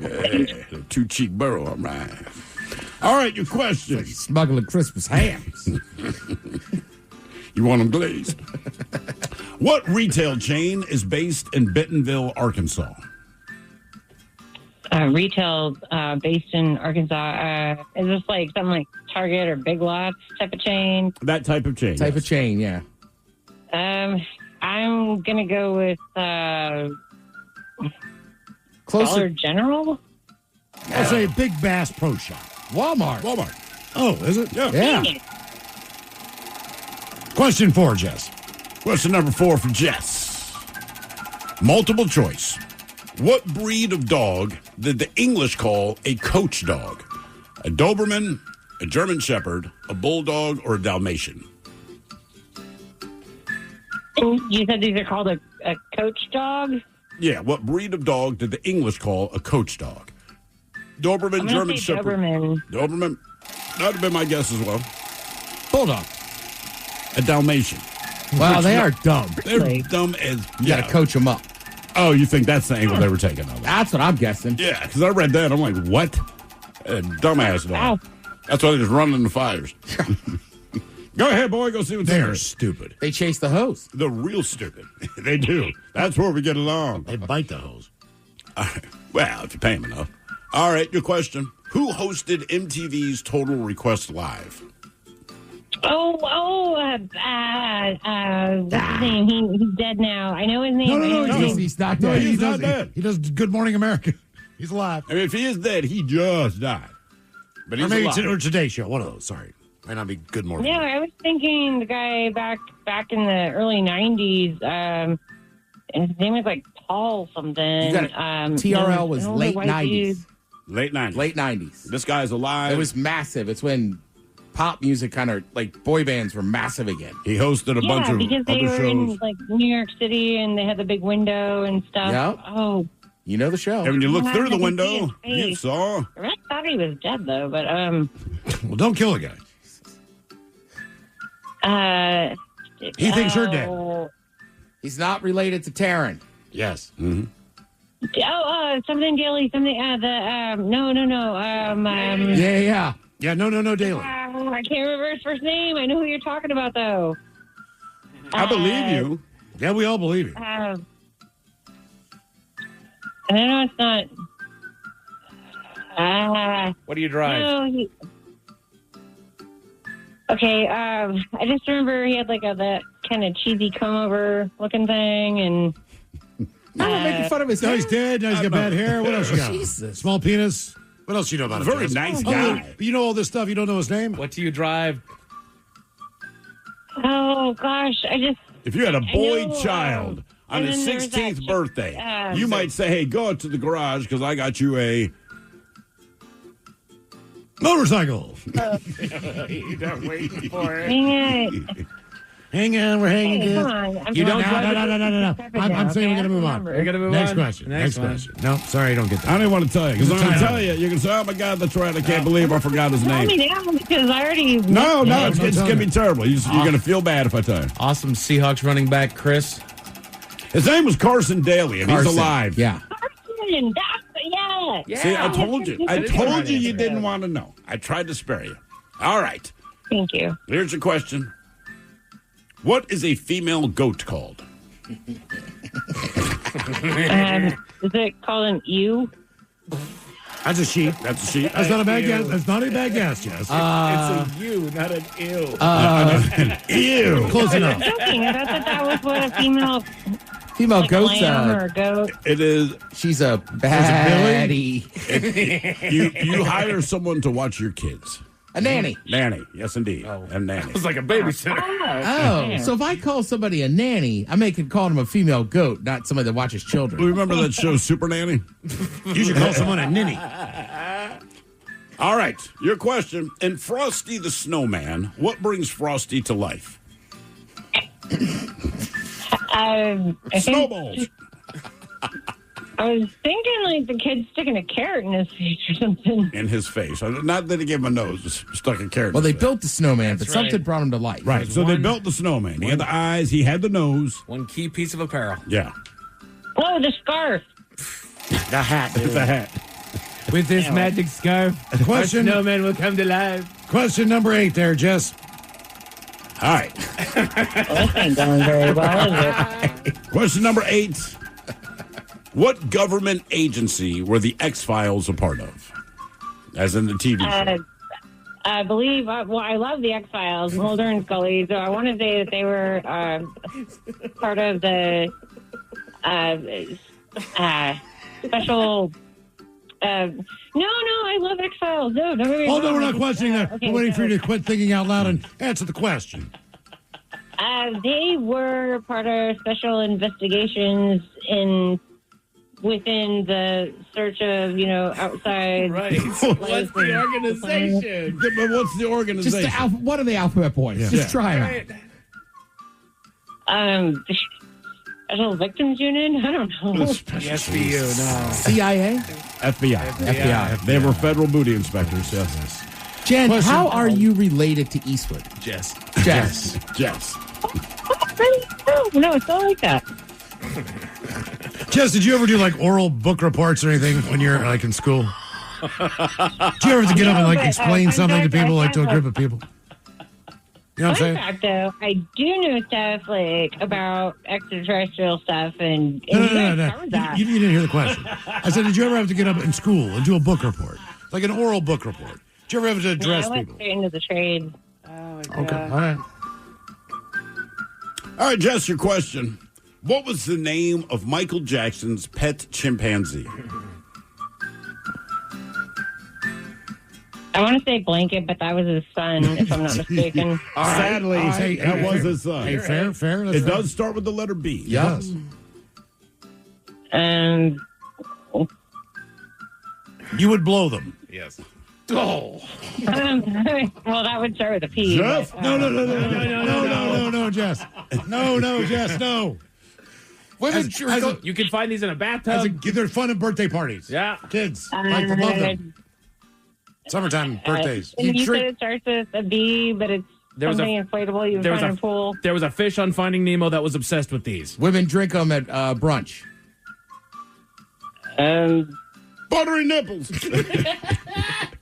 Yeah, two-cheek burrow. All right. All right, your question. Like smuggling Christmas hams. You want them glazed? What retail chain is based in Bentonville, Arkansas? Retail based in Arkansas. Is this like something like Target or Big Lots type of chain? That type of chain. Type of chain, yeah. I'm going to go with Dollar General. I'll say Big Bass Pro Shop. Walmart. Oh, is it? Yeah. Question 4, Jess. Question number 4 for Jess. Multiple choice. What breed of dog did the English call a coach dog? A Doberman, a German Shepherd, a Bulldog, or a Dalmatian? You said these are called a coach dog? Yeah, what breed of dog did the English call a coach dog? Doberman, German Shepherd. Doberman. That would have been my guess as well. Bulldog. A Dalmatian. Wow, they are dumb. They're dumb as... You got to coach them up. Oh, you think that's the angle they were taking of it? That's what I'm guessing. Yeah, because I read that. I'm like, what? A dumbass dog. That's why they just run in the fires. Go ahead, boy. Go see what's They're there. stupid. They chase the hose. They're real stupid. They do. That's where we get along. They bite the hose. Well, if you pay them enough. All right, your question. Who hosted MTV's Total Request Live? What's his name? He's dead now. I know his name. No, he's not No, dead. he's not dead. He does Good Morning America. He's alive. I mean, if he is dead, he just died. But he's or maybe alive. or Today Show. One of those. Sorry. Might not be Good Morning. No, I was thinking the guy back in the early 90s. And his name was like Paul something. You got it. TRL was late 90s. Late 90s. Late 90s. This guy's alive. It was massive. It's when pop music kind of, like, boy bands were massive again. He hosted a bunch of because they other were shows. in like New York City and they had the big window and stuff. Yep. Oh, You know the show. And when you look Yeah, through the I can see window, his you face. saw. I really thought he was dead though, but Well, don't kill a guy. He thinks you're dead. He's not related to Taryn. Yes. Mm-hmm. Something Daily, something no. Yeah. Yeah, no, Daily. I can't remember his first name. I know who you're talking about though. I believe you. Yeah, we all believe you. And I know it's not. What do you drive? No, okay, I just remember he had like that kind of cheesy comb-over looking thing, and I'm making fun of his Now he's dead. Now he's got bad hair. What else you got? Jesus. Small penis. What else you know about him? Very Jess? nice Oh, guy. but you know all this stuff. You don't know his name? What do you drive? oh gosh, If you had a boy know, child on and his then there's that 16th chick- birthday, you might say, hey, go out to the garage because I got you a Motorcycle. You're not waiting for it. dang it. Hang on, we're hanging. Hey, Jess. come on. I'm You don't trying- drive No. I'm saying we're going to move on. You're gonna move Next on? question. Next one. question. No, sorry, I don't get I that. didn't want to tell you because I'm going to Time. tell you. You're going to say, oh, my God, that's right. I can't believe I forgot his Tell name. me now because I already. No, it's don't going tell to me. be terrible. You're going to feel bad if I tell you. Awesome Seahawks running back, Chris. His name was Carson Daly, and Carson. he's alive. Yeah. Carson, yeah. See, I told you. I didn't told write you it. you didn't want to know. I tried to spare you. All right. Thank you. Here's your question. What is a female goat called? Is it called an ewe? That's a sheep. That's a sheep. That's not a bad guess. That's not a bad guess, Jess. It's a you, not an ew. Ew. Close I enough. was joking. I thought that was what a female Female goat's lamb or a goat. It is. she's a baddie. You hire someone to watch your kids. A nanny. Nanny. Yes, indeed. A nanny. It's like a babysitter. Oh, so if I call somebody a nanny, I may could call them a female goat, not somebody that watches children. Remember that show, Super Nanny? You should call someone a ninny. All right. Your question. In Frosty the Snowman, what brings Frosty to life? I think Snowballs. I was thinking like the kid sticking a carrot in his face or something. In his face. Not that he gave him a nose, just stuck a carrot. Well, in his they face. built the snowman, but something brought him to life. Right, so they built the snowman. He had the eyes, he had the nose. One key piece of apparel. Yeah. Oh, the scarf. The hat. The hat. With this magic scarf, Question- our snowman will come to life. Question number 8 there, Jess. All right. Well, this ain't going very well, is it? Question number 8. What government agency were the X-Files a part of? As in the TV show. I believe, I love the X-Files, Mulder and Scully, so I want to say that they were part of the special... No, I love X-Files. No, don't get me wrong. No, we're not questioning that. Okay, we're waiting for you to quit thinking out loud and answer the question. They were part of special investigations within the search of, outside. Right. What's the organization? But what's the organization? Just what are the alphabet points? Just try them out. Special Victims Unit? I don't know. The SVU, no. CIA? FBI. They were federal booty inspectors, yes. Jen, how are you related to Eastwood? Jess. No, it's not like that. Jess, did you ever do like oral book reports or anything when you're like in school? Did you ever have to get up and like explain something to people, like to a group of people? You know what I'm saying? Fact, though, I do know stuff like about extraterrestrial stuff, and No. covered that. You didn't hear the question. I said, did you ever have to get up in school and do a book report, like an oral book report? Did you ever have to address I went people? straight into the trade. Okay, all right. All right, Jess, your question. What was the name of Michael Jackson's pet chimpanzee? I want to say Blanket, but that was his son, if I'm not mistaken. Sadly, that was his son. Hey, fair. It does start with the letter B. Yes. You would blow them. Yes. Oh. Well, that would start with a P. Jeff? but, No, Jess. No, Jess, no. You can find these in a bathtub. They're fun at birthday parties. Yeah. Kids like to love them. Summertime birthdays. You said it starts with a B, but it's something inflatable you can find in a pool. There was a fish on Finding Nemo that was obsessed with these. Women drink them at brunch. Buttery nipples.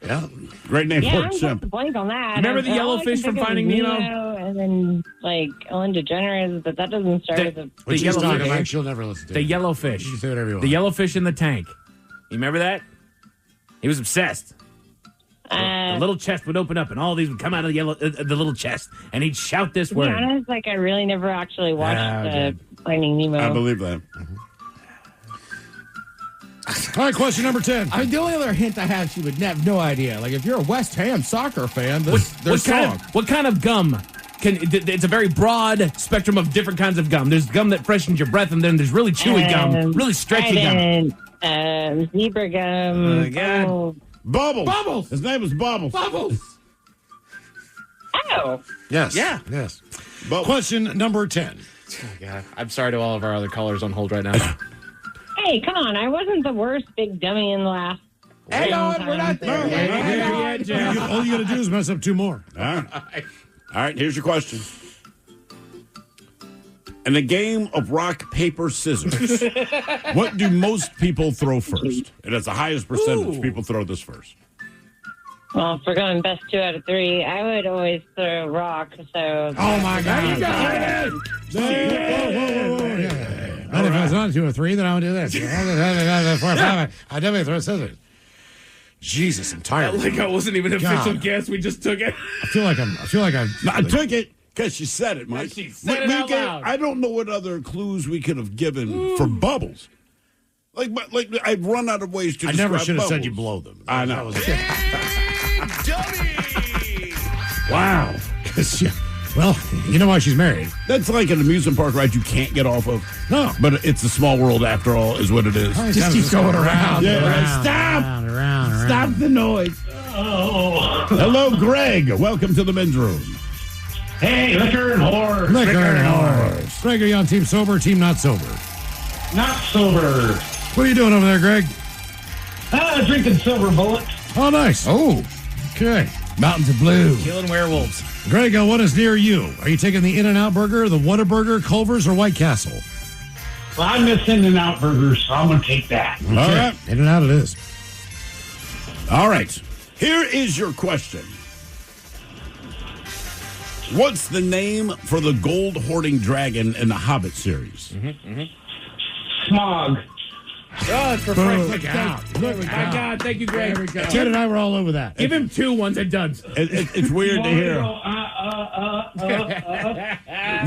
Yeah. Great name for I'm it, Chimp. blank on that. Remember the yellow fish from Finding Nemo? And then, like, Ellen DeGeneres, but that doesn't start with a... What she's talking about, she'll never listen to The it. yellow fish. You can say whatever you want. The yellow fish in the tank. You remember that? He was obsessed. The little chest would open up, and all these would come out of the little chest, and he'd shout this To be word. honest, like, I really never actually watched Finding Nemo. I believe that. All right, question number 10. I mean, the only other hint I have, she would have no idea. Like, if you're a West Ham soccer fan, their song. What kind of gum? It's a very broad spectrum of different kinds of gum. There's gum that freshens your breath, and then there's really chewy gum, really stretchy gum. Zebra gum. God. Bubbles. His name was Bubbles. Oh. Yes. Yeah. Yes. Question number 10. Oh, God. I'm sorry to all of our other callers on hold right now. Hey, come on. I wasn't the worst big dummy in the last... Hang on, we're not there yet. All you got to do is mess up 2 more. All right, here's your question. In a game of rock, paper, scissors, what do most people throw first? It has the highest percentage. People throw this first. Well, if we're going best 2 out of 3, I would always throw rock, so... Oh, my God. Whoa. If it's not 2 or 3, then I would do this. 4 or 5, I definitely throw scissors. Jesus, entirely. Like I wasn't even an official guess. We just took it. I feel like I took it because she said it, Mike. She said it out loud. I don't know what other clues we could have given for bubbles. Like I've run out of ways to I describe never should have said bubbles. you blow them. I know. Wow. Well, you know why she's married. That's like an amusement park ride you can't get off of. No. But it's a small world after all, is what it is. Just keep going around. Stop! Stop the noise. Oh. Hello, Greg. Welcome to the men's room. Hey, liquor and whore. Liquor and whores. Greg, are you on team sober or team not sober? Not sober. What are you doing over there, Greg? Drinking Silver Bullet. Oh, nice. Oh, okay. Mountains of Blue. Killing werewolves. Greg, what is near you? Are you taking the In-N-Out Burger, the Whataburger, Culver's, or White Castle? Well, I miss In-N-Out Burgers, so I'm going to take that. Okay. All right. In-N-Out it is. All right. Here is your question. What's the name for the gold-hoarding dragon in the Hobbit series? Smog. Oh, it's for Frank. Look out. Look out. God, thank you, Greg. There we go. Ted and I were all over that. Give him 2 ones and done. It's weird to hear.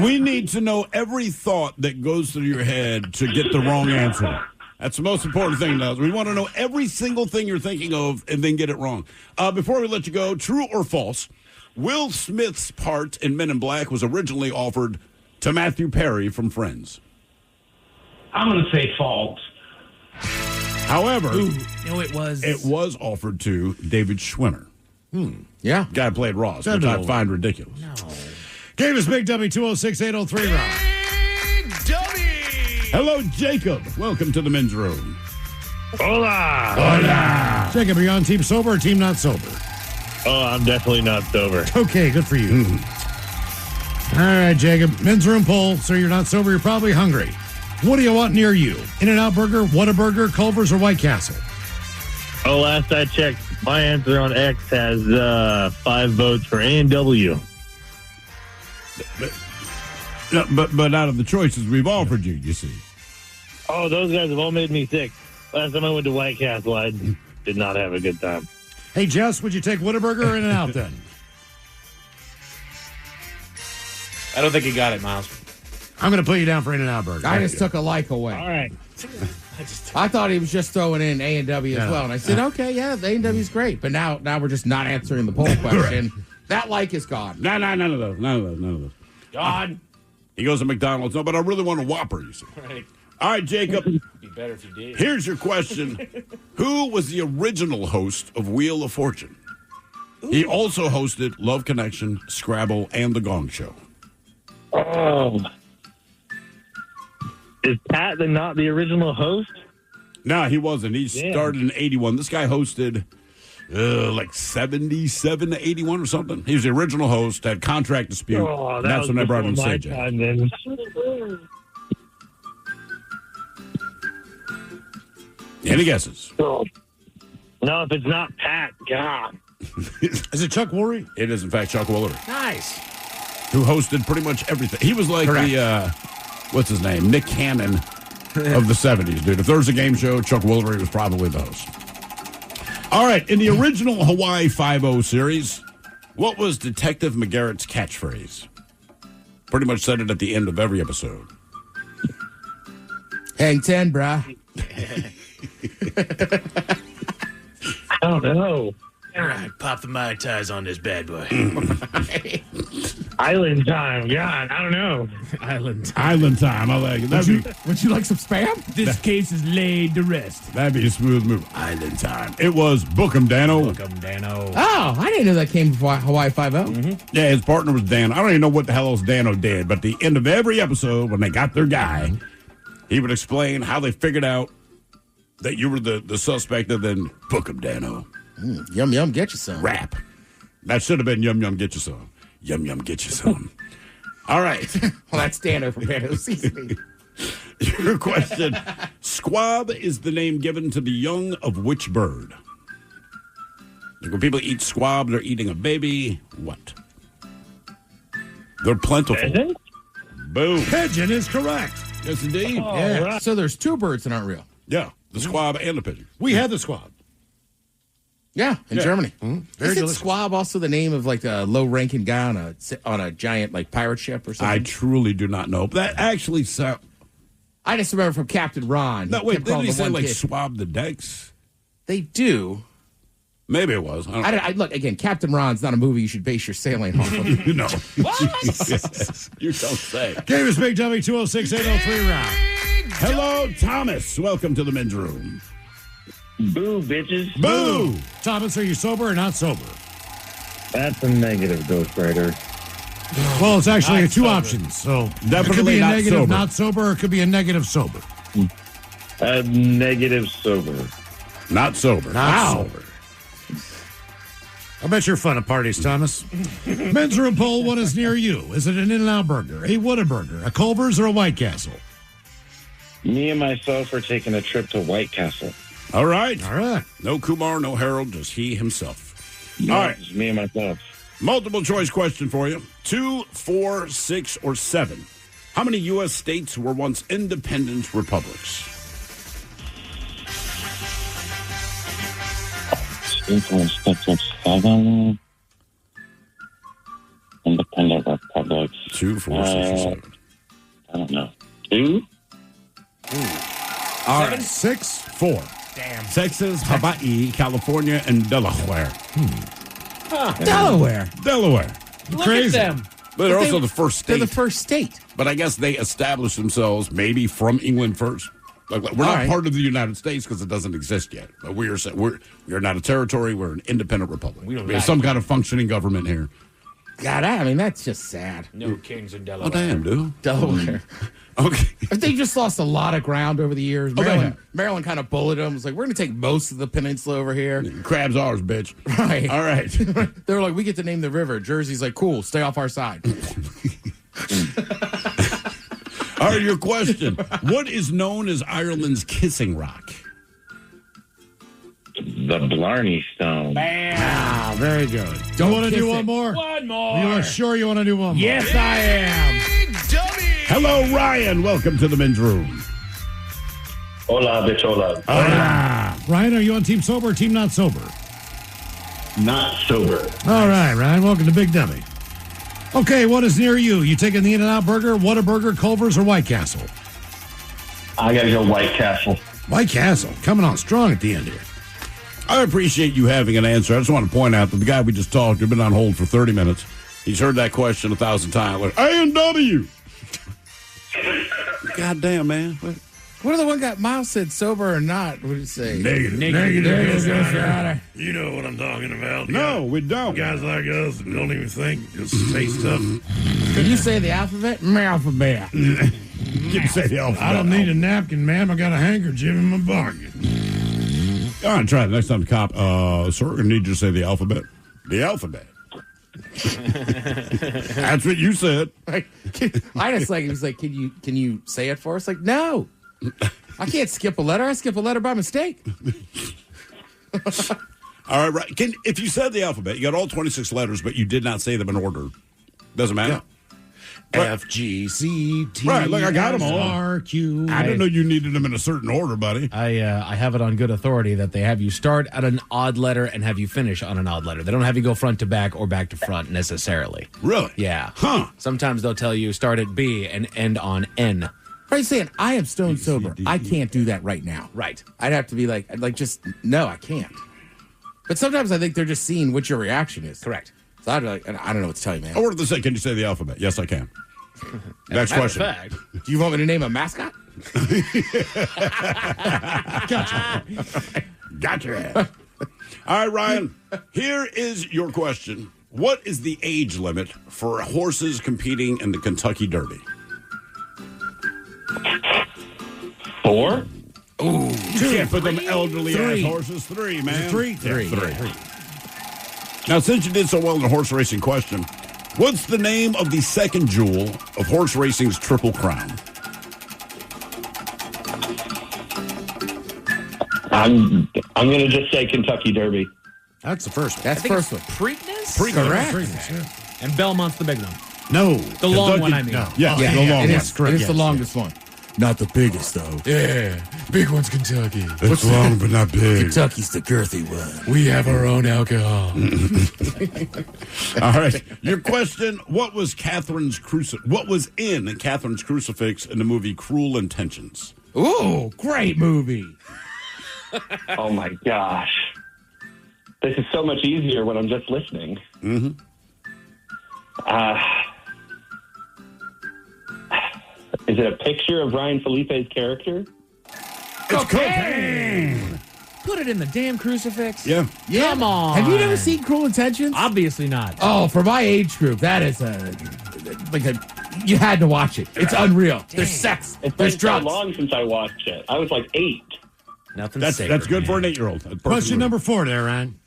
We need to know every thought that goes through your head to get the wrong answer. That's the most important thing, though. We want to know every single thing you're thinking of and then get it wrong. Before we let you go, true or false, Will Smith's part in Men in Black was originally offered to Matthew Perry from Friends. I'm going to say false. However, it was offered to David Schwimmer. Yeah. Guy played Ross, which I find ridiculous. No. Game is Big W 206-803 round. Hello, Jacob. Welcome to the men's room. Hola. Hola. Jacob, are you on team sober or team not sober? Oh, I'm definitely not sober. Okay, good for you. All right, Jacob. Men's room poll. So you're not sober. You're probably hungry. What do you want near you? In-N-Out Burger, Whataburger, Culver's, or White Castle? Oh, last I checked, my answer on X has 5 votes for A&W. But out of the choices we've offered you, you see. Oh, those guys have all made me sick. Last time I went to White Castle, I did not have a good time. Hey, Jess, would you take Whataburger or In-N-Out then? I don't think he got it, Miles. I'm going to put you down for In-N-Out Burger. I just took a like away. All right. I thought he was just throwing in A&W as well. And I said, okay, yeah, the A&W's great. But now we're just not answering the poll question. That like is gone. No, none of those. Gone. He goes to McDonald's. No, but I really want a Whopper, you see. Right. All right, Jacob. Be better if you did. Here's your question. Who was the original host of Wheel of Fortune? He also hosted Love Connection, Scrabble, and The Gong Show. Oh. Is Pat not the original host? No, he wasn't. He started in 81. This guy hosted like 77 to 81 or something. He was the original host, had contract dispute. Oh, and that's when I brought him to stage. Any guesses? Oh. No, if it's not Pat, God. Is it Chuck Woolery? It is, in fact, Chuck Woolery. Nice. Who hosted pretty much everything. He was like the, what's his name? Nick Cannon of the 70s, dude. If there was a game show, Chuck Woolery was probably the host. All right, in the original Hawaii Five-0 series, what was Detective McGarrett's catchphrase? Pretty much said it at the end of every episode. Hang 10, brah. I don't know. All right, pop the Mai Tais on this bad boy. Island time. God, I don't know. Island time. I like it. Would you like some spam? This case is laid to rest. That'd be a smooth move. Island time. It was Book 'em Dano. Book 'em Dano. Oh, I didn't know that came before Hawaii Five-0. Mm-hmm. Yeah, his partner was Dano. I don't even know what the hell else Dano did, but at the end of every episode, when they got their guy, he would explain how they figured out that you were the suspect, and then Book 'em Dano. Yum, yum, get you some. Rap. That should have been Yum, Yum, get you some. Yum, yum, get you some. All right. Well, that's Dano from Dano Seasoning. Your question. Squab is the name given to the young of which bird? Like when people eat squab, they're eating a baby. What? They're plentiful. Pigeon? Boom. Pigeon is correct. Yes, indeed. Oh, Yeah. right. So there's 2 birds that aren't real. Yeah, the squab and the pigeon. We had the squab. Yeah, in Germany. Very Isn't delicious. Squab also the name of like a low-ranking guy on a giant like pirate ship or something? I truly do not know. But that actually sounds... I just remember from Captain Ron. No, wait, kept didn't calling he the say one like kid. swab the decks? They do. Maybe it was. I look, again, Captain Ron's not a movie you should base your sailing off of. No. You don't say. Game is Big W 206-803 round. Hello, Thomas. Welcome to the men's room. Boo, bitches. Boo! Thomas, are you sober or not sober? That's a negative, Ghost Rider. Well, it's actually Not two sober. options. So it could Definitely be a not negative sober. not sober, or it could be a negative sober. Negative sober. Not sober. Not sober. I bet you're fun at parties, Thomas. Men's room poll, what is near you? Is it an In-N-Out Burger, a Whataburger, a Culver's, or a White Castle? Me and myself are taking a trip to White Castle. All right. All right. No Kumar, no Harold, just he himself. No, All right. Just me and myself. Multiple choice question for you. 2, 4, 6, or 7. How many U.S. states were once independent republics? 2, 4, 6, or 7. Independent republics. 2, 4, 6, or 7. I don't know. 2? All right. 6, 4. Damn. Texas, Hawaii, California, and Delaware. Delaware. Look Crazy. at them. But they're also the first state. They're the first state. But I guess they established themselves maybe from England first. Like, we're not part of the United States because it doesn't exist yet. But we are not a territory. We're an independent republic. We have some kind of functioning government here. God, I mean, that's just sad. No kings in Delaware. Oh, damn, dude. Delaware. Okay. They just lost a lot of ground over the years. Okay. Maryland kind of bullied them. It was like, we're going to take most of the peninsula over here. Crab's ours, bitch. Right. All right. They were like, we get to name the river. Jersey's like, cool, stay off our side. All right, your question. What is known as Ireland's kissing rock? The Blarney Stone. Ah, very good. Don't want to do one more? One more. You are sure you want to do one more? Yes, I am. Hello, Ryan. Welcome to the men's room. Hola, bitch, hola. Ryan, are you on Team Sober or Team Not Sober? Not sober. All right, Ryan. Welcome to Big Dummy. Okay, what is near you? You taking the In-N-Out Burger, Whataburger, Culver's, or White Castle? I got to go White Castle. White Castle. Coming on strong at the end here. I appreciate you having an answer. I just want to point out that the guy we just talked to has been on hold for 30 minutes. He's heard that question 1,000 times. Like, A&W. God damn, man. What are the one guy? Miles said sober or not? What did he say? Negative. You know what I'm talking about. No, we don't. Guys like us that don't even think, just say stuff. Can you say the alphabet? Alphabet. You say the alphabet. I don't need a napkin, ma'am. I got a handkerchief in my pocket. All right, try it. Next time the cop, sir, I need you to say the alphabet. The alphabet. That's what you said. I just like, he was like, can you say it for us? Like, no. I can't skip a letter. I skip a letter by mistake. All right. If you said the alphabet, you got all 26 letters, but you did not say them in order. Doesn't matter. Yeah. F, G, C, T, right, look, I got them all. R, Q. I didn't know you needed them in a certain order, buddy. I have it on good authority that they have you start at an odd letter and have you finish on an odd letter. They don't have you go front to back or back to front necessarily. Really? Yeah. Huh. Sometimes they'll tell you start at B and end on N. Right, saying I am stone sober. I can't do that right now. Right. I'd have to be like just no, I can't. But sometimes I think they're just seeing what your reaction is. Correct. So I'd be like, I don't know what to tell you, man. I wanted to say, can you say the alphabet? Yes, I can. Next question. Fact, Do you want me to name a mascot? Gotcha. All right, Ryan, here is your question. What is the age limit for horses competing in the Kentucky Derby? 4? Ooh, you can't put them elderly ass horses. 3, man. 3? Three. Now, since you did so well in the horse racing question, what's the name of the second jewel of horse racing's Triple Crown? I'm going to just say Kentucky Derby. That's the first one. That's the first one. Preakness? Correct. Preakness, yeah. And Belmont's the big one. No. The long one, I mean. No. Yeah, Yeah, the long It one. is correct. It is the longest one. Not the biggest, though. Yeah. Big one's Kentucky. It's long, but not big. Kentucky's the girthy one. We have our own alcohol. All right. Your question, what was in Catherine's crucifix in the movie Cruel Intentions? Ooh, great movie. Oh, my gosh. This is so much easier when I'm just listening. Mm-hmm. Is it a picture of Ryan Felipe's character? It's cocaine. Put it in the damn crucifix. Yeah. Come on. Have you never seen Cruel Intentions? Obviously not. Oh, for my age group, that is You had to watch it. It's unreal. There's sex. It's There's been so drugs. long since I watched it. I was like 8. Nothing. That's good for an 8-year-old. Question number 4 there, Ryan.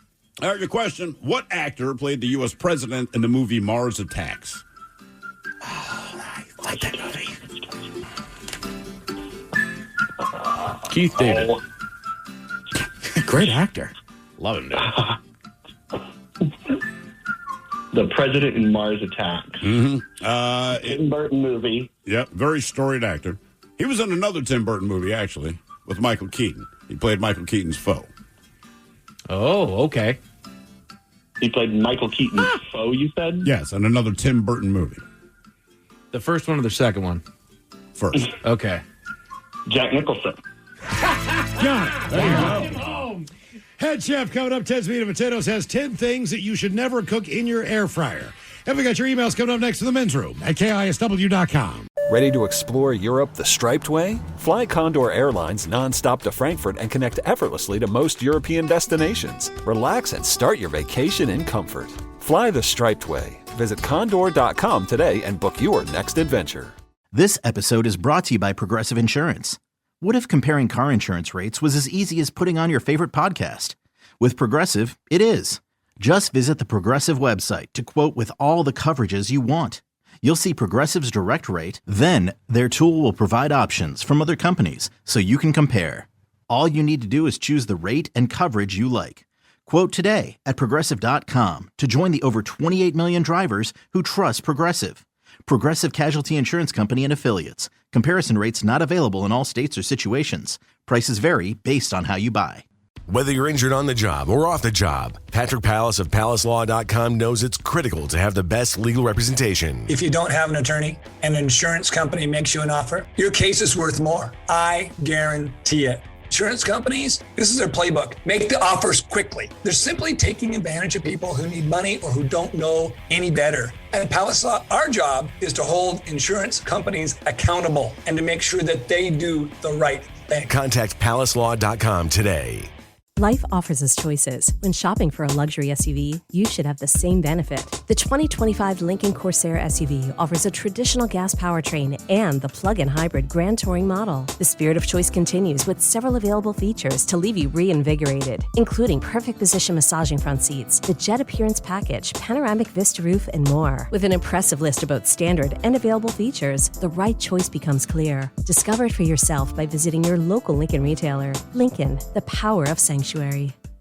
All right, your question. What actor played the U.S. president in the movie Mars Attacks? I like that movie. Keith David. Great actor. Love him, dude. The President in Mars Attacks. Tim Burton movie. Yep, very storied actor. He was in another Tim Burton movie, actually, with Michael Keaton. He played Michael Keaton's foe. Oh, okay. He played Michael Keaton's foe, you said? Yes, in another Tim Burton movie. The first one or the second one? First. Okay. Jack Nicholson. Got it. There you go. Head chef coming up, Ted's Meat and Potatoes has 10 things that you should never cook in your air fryer. And we got your emails coming up next to the men's room at KISW.com. Ready to explore Europe the striped way? Fly Condor Airlines nonstop to Frankfurt and connect effortlessly to most European destinations. Relax and start your vacation in comfort. Fly the striped way. Visit condor.com today and book your next adventure. This episode is brought to you by Progressive Insurance. What if comparing car insurance rates was as easy as putting on your favorite podcast? With Progressive, it is. Just visit the Progressive website to quote with all the coverages you want. You'll see Progressive's direct rate, then their tool will provide options from other companies so you can compare. All you need to do is choose the rate and coverage you like. Quote today at Progressive.com to join the over 28 million drivers who trust Progressive. Progressive Casualty Insurance Company and Affiliates. Comparison rates not available in all states or situations. Prices vary based on how you buy. Whether you're injured on the job or off the job, Patrick Palace of PalaceLaw.com knows it's critical to have the best legal representation. If you don't have an attorney and an insurance company makes you an offer, your case is worth more. I guarantee it. Insurance companies, this is their playbook. Make the offers quickly. They're simply taking advantage of people who need money or who don't know any better. At Palace Law, our job is to hold insurance companies accountable and to make sure that they do the right thing. Contact PalaceLaw.com today. Life offers us choices. When shopping for a luxury SUV, you should have the same benefit. The 2025 Lincoln Corsair SUV offers a traditional gas powertrain and the plug-in hybrid Grand Touring model. The spirit of choice continues with several available features to leave you reinvigorated, including perfect position massaging front seats, the jet appearance package, panoramic vista roof, and more. With an impressive list of both standard and available features, the right choice becomes clear. Discover it for yourself by visiting your local Lincoln retailer. Lincoln, the power of sanctuary.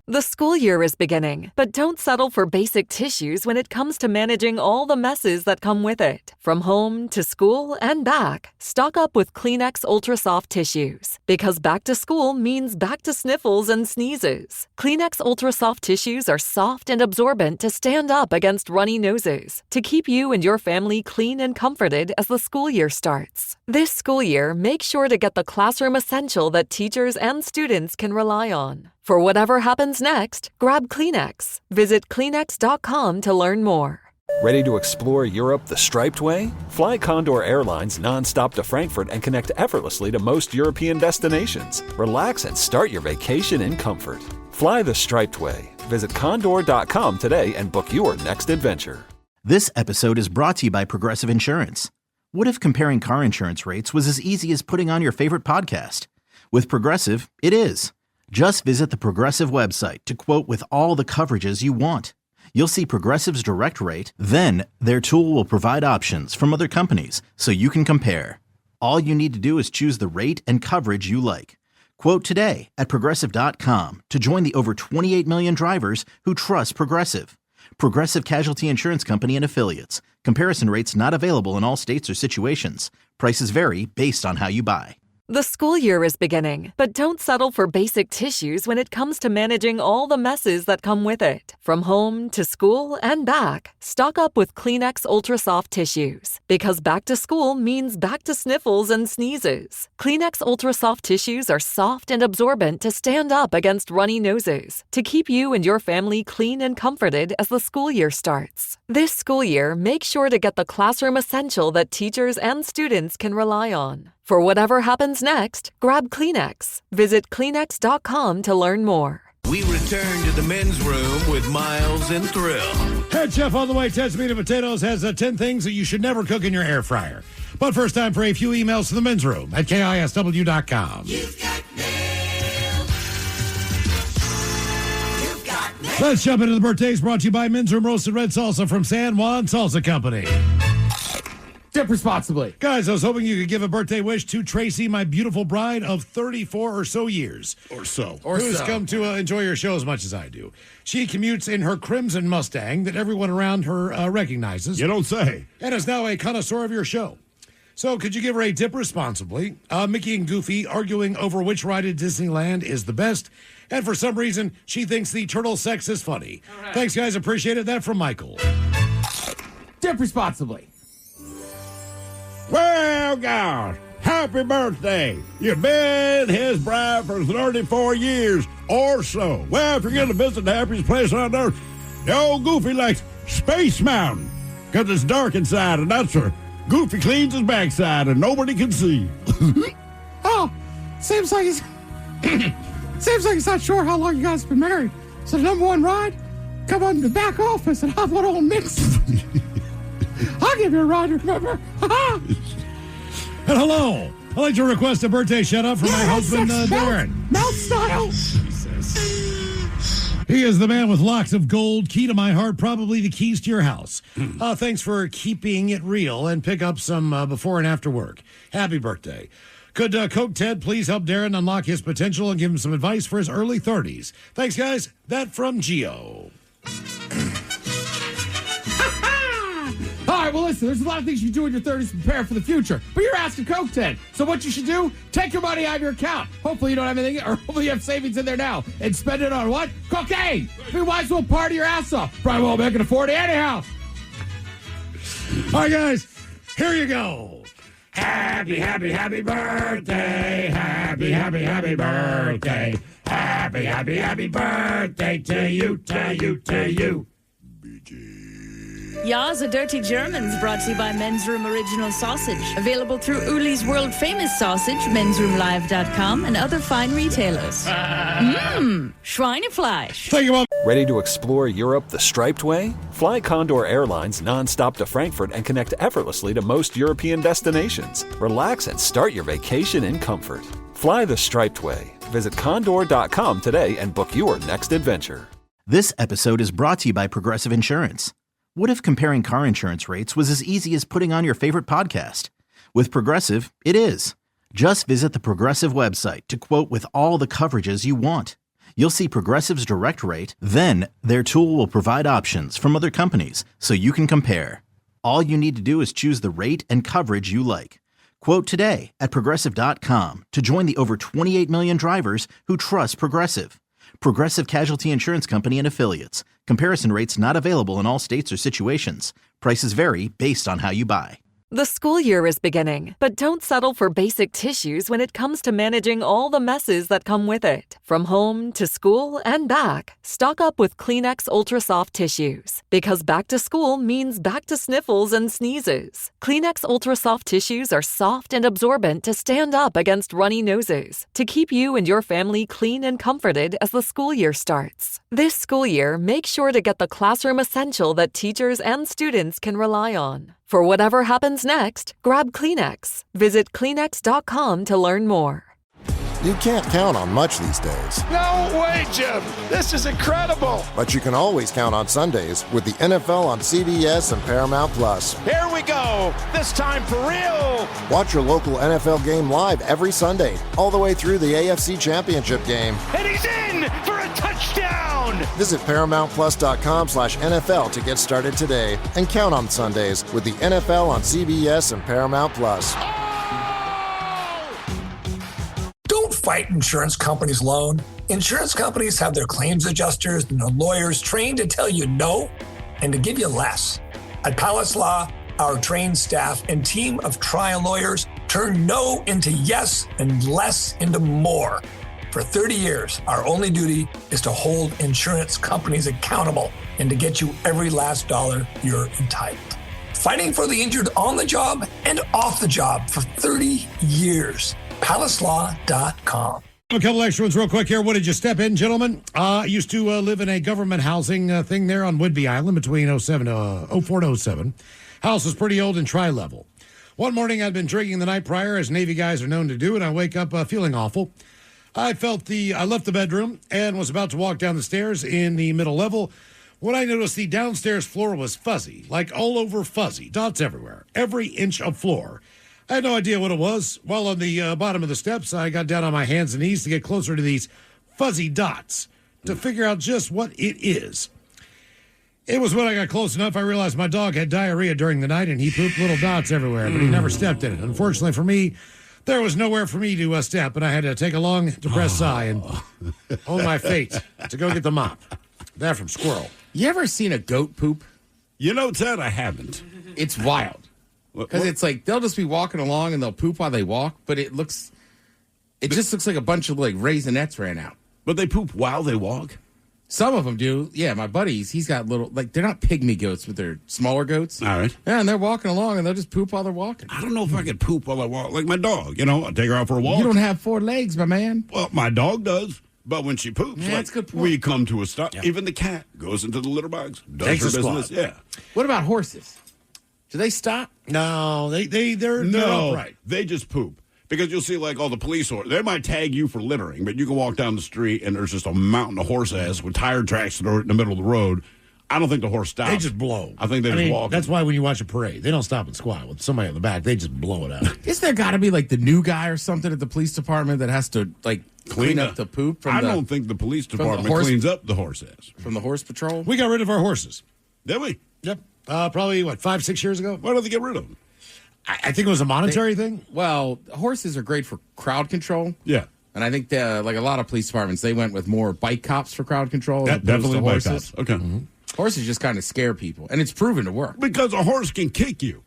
The school year is beginning, but don't settle for basic tissues when it comes to managing all the messes that come with it. From home to school and back, stock up with Kleenex Ultra Soft Tissues. Because back to school means back to sniffles and sneezes. Kleenex Ultra Soft Tissues are soft and absorbent to stand up against runny noses, to keep you and your family clean and comforted as the school year starts. This school year, make sure to get the classroom essential that teachers and students can rely on. For whatever happens next, grab Kleenex. Visit Kleenex.com to learn more. Ready to explore Europe the striped way? Fly Condor Airlines nonstop to Frankfurt and connect effortlessly to most European destinations. Relax and start your vacation in comfort. Fly the striped way. Visit Condor.com today and book your next adventure. This episode is brought to you by Progressive Insurance. What if comparing car insurance rates was as easy as putting on your favorite podcast? With Progressive, it is. Just visit the Progressive website to quote with all the coverages you want. You'll see Progressive's direct rate, then their tool will provide options from other companies so you can compare. All you need to do is choose the rate and coverage you like. Quote today at Progressive.com to join the over 28 million drivers who trust Progressive. Progressive Casualty Insurance Company and Affiliates. Comparison rates not available in all states or situations. Prices vary based on how you buy. The school year is beginning, but don't settle for basic tissues when it comes to managing all the messes that come with it. From home to school and back, stock up with Kleenex Ultra Soft Tissues. Because back to school means back to sniffles and sneezes. Kleenex Ultra Soft Tissues are soft and absorbent to stand up against runny noses, to keep you and your family clean and comforted as the school year starts. This school year, make sure to get the classroom essential that teachers and students can rely on. For whatever happens next, grab Kleenex. Visit Kleenex.com to learn more. We return to the men's room with Miles and Thrill. Head chef on the way, Ted's Meat and Potatoes has 10 things that you should never cook in your air fryer. But first, time for a few emails to the men's room at KISW.com. You've got mail. You've got mail. Let's jump into the birthdays brought to you by Men's Room Roasted Red Salsa from San Juan Salsa Company. Dip responsibly. Guys, I was hoping you could give a birthday wish to Tracy, my beautiful bride of 34 or so years. Who's come to enjoy your show as much as I do. She commutes in her crimson Mustang that everyone around her recognizes. You don't say. And is now a connoisseur of your show. So could you give her a dip responsibly? Mickey and Goofy arguing over which ride at Disneyland is the best. And for some reason, she thinks the turtle sex is funny. Right. Thanks, guys. Appreciate it. That from Michael. Dip responsibly. Well, God, happy birthday. You've been his bride for 34 years or so. Well, if you're going to visit the happiest place on earth, the old Goofy likes Space Mountain because it's dark inside, and that's where Goofy cleans his backside and nobody can see. Oh, seems like he's not sure how long you guys have been married. So the number one ride, come on to the back office and have one old mix. I'll give you a ride, remember? And hello. I'd like to request a birthday shout-out for my husband, Darren. Mouth style. He is the man with locks of gold, key to my heart, probably the keys to your house. Thanks for keeping it real and pick up some before and after work. Happy birthday. Could Coke Ted please help Darren unlock his potential and give him some advice for his early 30s? Thanks, guys. That from Gio. All right, well, listen, there's a lot of things you can do in your 30s to prepare for the future, but you're asking Coke 10. So what you should do, take your money out of your account. Hopefully you don't have anything, or hopefully you have savings in there now, and spend it on what? Cocaine! You might as well party your ass off. Probably won't make it afford it anyhow. All right, guys, here you go. Happy, happy, happy birthday. Happy, happy, happy birthday. Happy, happy, happy birthday to you, to you, to you. Ya's a Dirty Germans brought to you by Men's Room Original Sausage. Available through Uli's World Famous Sausage, mensroomlive.com, and other fine retailers. Schweinefleisch. Ready to explore Europe the striped way? Fly Condor Airlines nonstop to Frankfurt and connect effortlessly to most European destinations. Relax and start your vacation in comfort. Fly the striped way. Visit condor.com today and book your next adventure. This episode is brought to you by Progressive Insurance. What if comparing car insurance rates was as easy as putting on your favorite podcast? With Progressive, it is. Just visit the Progressive website to quote with all the coverages you want. You'll see Progressive's direct rate, then their tool will provide options from other companies so you can compare. All you need to do is choose the rate and coverage you like. Quote today at Progressive.com to join the over 28 million drivers who trust Progressive. Progressive Casualty Insurance Company and Affiliates. Comparison rates not available in all states or situations. Prices vary based on how you buy. The school year is beginning, but don't settle for basic tissues when it comes to managing all the messes that come with it. From home to school and back, stock up with Kleenex Ultra Soft Tissues. Because back to school means back to sniffles and sneezes. Kleenex Ultra Soft Tissues are soft and absorbent to stand up against runny noses, to keep you and your family clean and comforted as the school year starts. This school year, make sure to get the classroom essential that teachers and students can rely on. For whatever happens next, grab Kleenex. Visit Kleenex.com to learn more. You can't count on much these days. No way, Jim. This is incredible. But you can always count on Sundays with the NFL on CBS and Paramount Plus. Here we go. This time for real. Watch your local NFL game live every Sunday, all the way through the AFC Championship game. And he's in for a touchdown. Visit ParamountPlus.com/NFL to get started today and count on Sundays with the NFL on CBS and Paramount Plus. Don't fight insurance companies alone. Insurance companies have their claims adjusters and their lawyers trained to tell you no and to give you less. At Palace Law, our trained staff and team of trial lawyers turn no into yes and less into more. For 30 years, our only duty is to hold insurance companies accountable and to get you every last dollar you're entitled. Fighting for the injured on the job and off the job for 30 years. PalaceLaw.com. A couple extra ones real quick here. What did you step in, gentlemen? I used to live in a government housing thing there on Whidbey Island between 04 to 07. House was pretty old and tri-level. One morning I'd been drinking the night prior, as Navy guys are known to do, and I wake up feeling awful. I left the bedroom and was about to walk down the stairs in the middle level when I noticed the downstairs floor was fuzzy, like all over fuzzy, dots everywhere, every inch of floor. I had no idea what it was. While on the bottom of the steps, I got down on my hands and knees to get closer to these fuzzy dots to figure out just what it is. It was when I got close enough, I realized my dog had diarrhea during the night and he pooped little dots everywhere, but he never stepped in it. Unfortunately for me, there was nowhere for me to step, and I had to take a long, depressed sigh and own my fate to go get the mop. That from Squirrel. You ever seen a goat poop? You know, Ted, I haven't. It's wild. Because it's like they'll just be walking along and they'll poop while they walk, but it just looks like a bunch of like raisinets ran out. But they poop while they walk? Some of them do. Yeah, my buddies, he's got little, like, they're not pygmy goats, but they're smaller goats. All right. Yeah, and they're walking along and they'll just poop while they're walking. I don't know if I could poop while I walk. Like my dog, you know, I take her out for a walk. You don't have 4 legs, my man. Well, my dog does. But when she poops, yeah, that's a good point. We come to a stop. Yeah. Even the cat goes into the litter box, does Takes her a business. squat. Yeah. What about horses? Do they stop? No, they're upright. They just poop. Because you'll see, like, all the police, they might tag you for littering, but you can walk down the street and there's just a mountain of horse ass with tire tracks that are in the middle of the road. I don't think the horse stops. They just blow. I think they just walk. That's why when you watch a parade, they don't stop and squat with somebody in the back. They just blow it out. Isn't there got to be, like, the new guy or something at the police department that has to, like, clean up the poop from I don't think the police department cleans up the horse ass. From the horse patrol? We got rid of our horses. Did we? Yep. Probably, 5-6 years ago? Why did they get rid of them? I think it was a monetary thing. Well, horses are great for crowd control. Yeah. And I think, like a lot of police departments, they went with more bike cops for crowd control. Yeah, as opposed definitely to bike horses. cops. Okay. Mm-hmm. Horses just kind of scare people. And it's proven to work. Because a horse can kick you.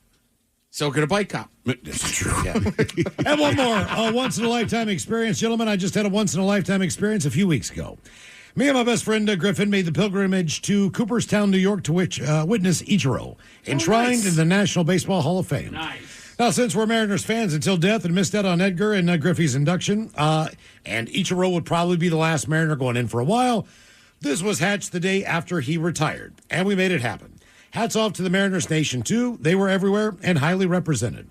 So could a bike cop. That's true. Yeah. And one more. A once-in-a-lifetime experience. Gentlemen, I just had a once-in-a-lifetime experience a few weeks ago. Me and my best friend Griffin made the pilgrimage to Cooperstown, New York to witness Ichiro, enshrined in the National Baseball Hall of Fame. Nice. Now, since we're Mariners fans until death and missed out on Edgar and Griffey's induction, and Ichiro would probably be the last Mariner going in for a while, this was hatched the day after he retired, and we made it happen. Hats off to the Mariners Nation, too. They were everywhere and highly represented.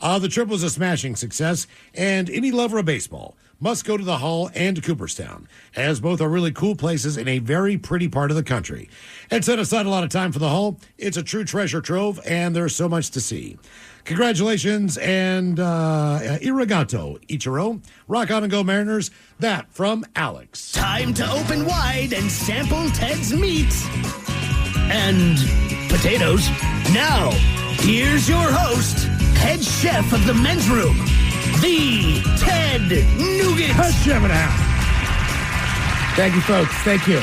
The trip was a smashing success, and any lover of baseball must go to the Hall and to Cooperstown, as both are really cool places in a very pretty part of the country. And set aside a lot of time for the Hall. It's a true treasure trove, and there's so much to see. Congratulations and arigato, Ichiro. Rock on and go, Mariners. That from Alex. Time to open wide and sample Ted's meat and potatoes. Now, here's your host, head chef of the men's room, the Ted Nugent. Head chef and a half. Thank you, folks. Thank you.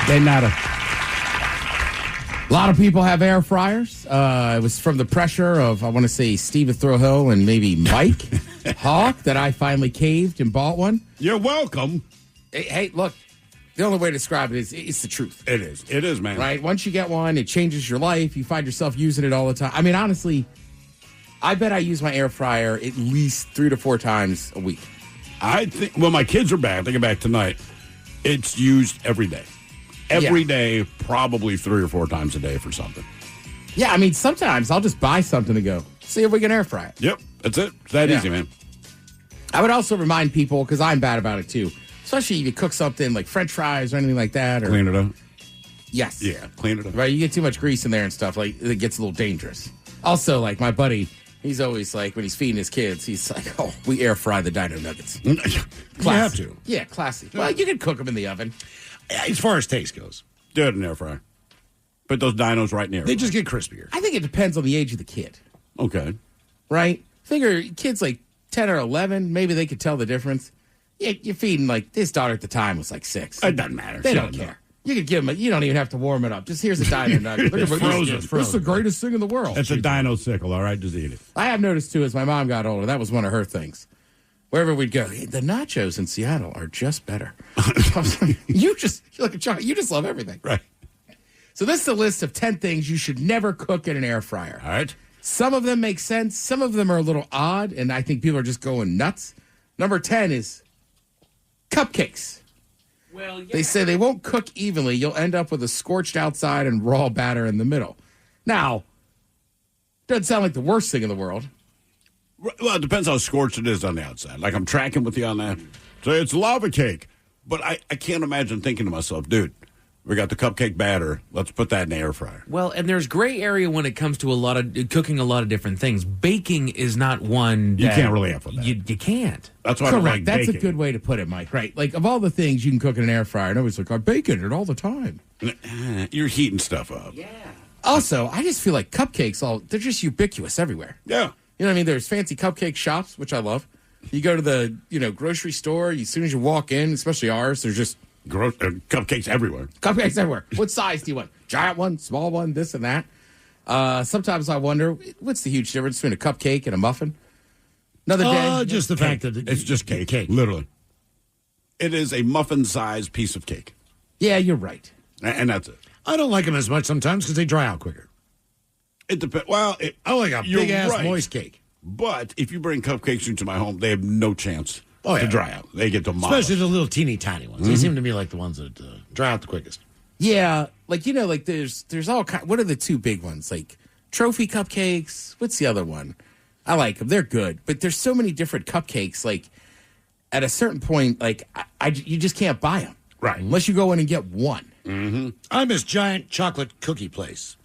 De nada. A lot of people have air fryers. It was from the pressure of, I want to say, Steve Throwhill and maybe Mike Hawk that I finally caved and bought one. You're welcome. Hey, look, the only way to describe it is it's the truth. It is. It is, man. Right? Once you get one, it changes your life. You find yourself using it all the time. I mean, honestly, I bet I use my air fryer at least 3 to 4 times a week. I think, well, my kids are back. They get back tonight. It's used every day. Every day, probably 3 or 4 times a day for something. Yeah, I mean, sometimes I'll just buy something to go, see if we can air fry it. Yep, that's it. It's that easy, man. I would also remind people, because I'm bad about it too, especially if you cook something like French fries or anything like that. Or, clean it up. Yes. Yeah, clean it up. Right, you get too much grease in there and stuff, like it gets a little dangerous. Also, like my buddy, he's always like, when he's feeding his kids, he's like, oh, we air fry the dino nuggets. You have to. Yeah, classy. Well, you can cook them in the oven. As far as taste goes. Do it in air fryer. Put those dinos right in there. They just get crispier. I think it depends on the age of the kid. Okay. Right? Figure kids like 10 or 11, maybe they could tell the difference. You're feeding, like, this daughter at the time was like 6. It doesn't matter. They don't care. You could give them, you don't even have to warm it up. Just here's a dino nugget. It's frozen. This is the greatest thing in the world. It's a dino sickle, all right? Just eat it. I have noticed, too, as my mom got older, that was one of her things. Wherever we'd go, the nachos in Seattle are just better. You're like a child. You just love everything. Right. So this is a list of 10 things you should never cook in an air fryer. All right. Some of them make sense. Some of them are a little odd, and I think people are just going nuts. Number 10 is cupcakes. Well, yeah. They say they won't cook evenly. You'll end up with a scorched outside and raw batter in the middle. Now, doesn't sound like the worst thing in the world. Well, it depends how scorched it is on the outside. Like, I'm tracking with you on that. So it's lava cake. But I can't imagine thinking to myself, dude, we got the cupcake batter. Let's put that in the air fryer. Well, and there's gray area when it comes to cooking a lot of different things. Baking is not one You can't really have with that. You can't. That's why Correct. I don't like That's bacon. a good way to put it, Mike. Right. Like, of all the things you can cook in an air fryer, nobody's like, I bake in it all the time. You're heating stuff up. Yeah. Also, I just feel like cupcakes, they're just ubiquitous everywhere. Yeah. You know what I mean? There's fancy cupcake shops, which I love. You go to the, grocery store, as soon as you walk in, especially ours, there's just cupcakes everywhere. Cupcakes everywhere. What size do you want? Giant one, small one, this and that. Sometimes I wonder, what's the huge difference between a cupcake and a muffin? Another day. Just the fact that it's just cake. Literally. It is a muffin-sized piece of cake. Yeah, you're right. And that's it. I don't like them as much sometimes because they dry out quicker. It depends. Well, I like a big-ass moist cake. But if you bring cupcakes into my home, they have no chance to dry out. They get demolished. Especially the little teeny tiny ones. They seem to be like the ones that dry out the quickest. Yeah, there's all kind. What are the two big ones? Like trophy cupcakes. What's the other one? I like them. They're good. But there's so many different cupcakes. Like at a certain point, you just can't buy them. Right. Unless you go in and get one. Mm-hmm. I miss giant chocolate cookie place.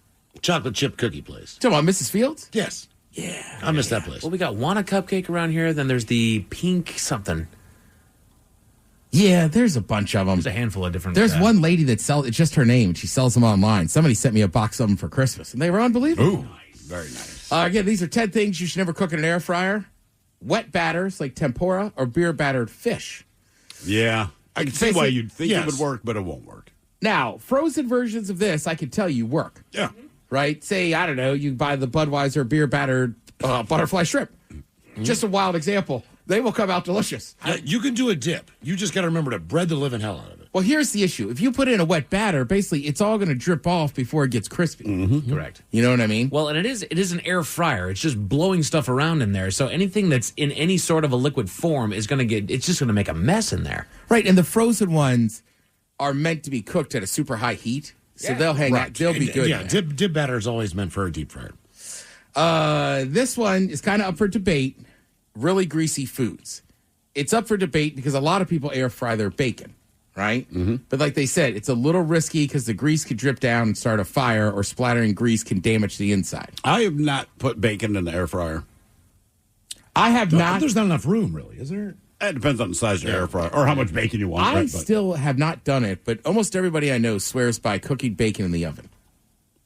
Chocolate chip cookie place. Talking about Mrs. Fields? Yes. Yeah. I miss that place. Well, we got Wana cupcake around here. Then there's the pink something. Yeah, there's a bunch of them. There's a handful of different. There's one lady that sells, it's just her name, and she sells them online. Somebody sent me a box of them for Christmas, and they were unbelievable. Ooh, very nice. Again, these are 10 things you should never cook in an air fryer. Wet batters like tempura or beer battered fish. Yeah. I can see why you'd think it would work, but it won't work. Now, frozen versions of this, I can tell you work. Yeah. Right? Say, I don't know, you buy the Budweiser beer battered butterfly shrimp. Just a wild example. They will come out delicious. Yeah, you can do a dip. You just got to remember to bread the living hell out of it. Well, here's the issue. If you put in a wet batter, basically it's all going to drip off before it gets crispy. Mm-hmm. Correct. You know what I mean? Well, and it is an air fryer. It's just blowing stuff around in there. So anything that's in any sort of a liquid form is going to it's just going to make a mess in there. Right, and the frozen ones are meant to be cooked at a super high heat, so they'll hang out. They'll be good. Yeah, dip batter is always meant for a deep fryer. This one is kind of up for debate. Really greasy foods. It's up for debate because a lot of people air fry their bacon, right? Mm-hmm. But like they said, it's a little risky because the grease could drip down and start a fire, or splattering grease can damage the inside. I have not put bacon in the air fryer. I have not. There's not enough room, really, is there? It depends on the size of your air fryer or how much bacon you want. I still have not done it, but almost everybody I know swears by cooking bacon in the oven.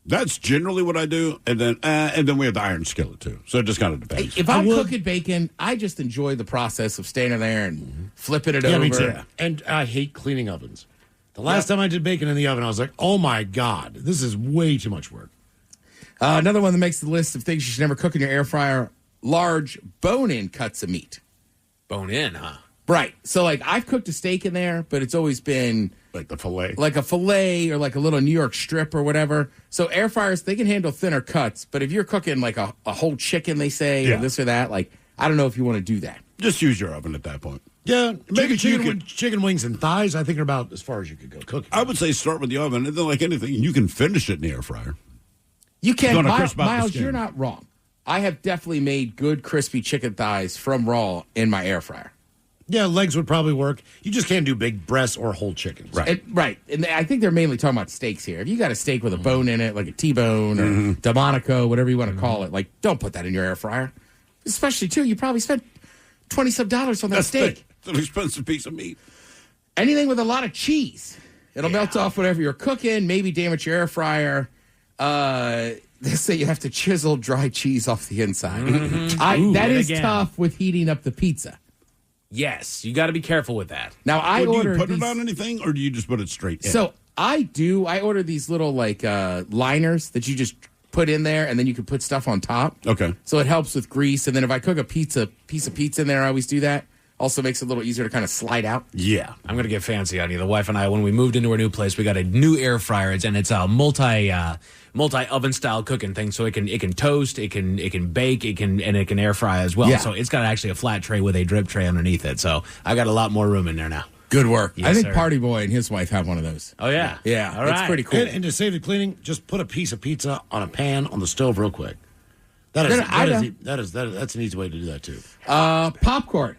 That's generally what I do, and then we have the iron skillet too. So it just kind of depends. If I'm cooking bacon, I just enjoy the process of standing there and flipping it over. Me too. And I hate cleaning ovens. The last time I did bacon in the oven, I was like, "Oh my god, this is way too much work." Another one that makes the list of things you should never cook in your air fryer: large bone-in cuts of meat. Bone in, huh? Right. So, I've cooked a steak in there, but it's always been like the fillet, like a fillet or like a little New York strip or whatever. So air fryers, they can handle thinner cuts, but if you're cooking like a whole chicken, they say, or this or that, I don't know if you want to do that. Just use your oven at that point. Yeah, maybe chicken wings and thighs, I think, are about as far as you could go cooking. I would say start with the oven, and then like anything, you can finish it in the air fryer. You can. Miles, you're not wrong. I have definitely made good crispy chicken thighs from raw in my air fryer. Yeah, legs would probably work. You just can't do big breasts or whole chickens. Right. And I think they're mainly talking about steaks here. If you got a steak with a bone in it, like a T-bone or Delmonico, whatever you want to call it, don't put that in your air fryer. Especially, too, you probably spent $20 on that steak. It's an expensive piece of meat. Anything with a lot of cheese. It'll melt off whatever you're cooking, maybe damage your air fryer. They say you have to chisel dry cheese off the inside. That is tough with heating up the pizza. Yes, you got to be careful with that. Now, do you put it on anything, or do you just put it straight in? So I do. I order these little liners that you just put in there, and then you can put stuff on top. Okay. So it helps with grease. And then if I cook a piece of pizza in there, I always do that. Also makes it a little easier to kind of slide out. Yeah. I'm going to get fancy on you. The wife and I, when we moved into our new place, we got a new air fryer, and it's a multi oven style cooking thing. So it can toast, it can bake, it can air fry as well. Yeah. So it's got actually a flat tray with a drip tray underneath it. So I got a lot more room in there now. Good work. Yes, I think sir. Party Boy and his wife have one of those. Oh yeah, Yeah, All it's right. pretty cool. And to save the cleaning, just put a piece of pizza on a pan on the stove real quick. That's an easy way to do that too. Popcorn.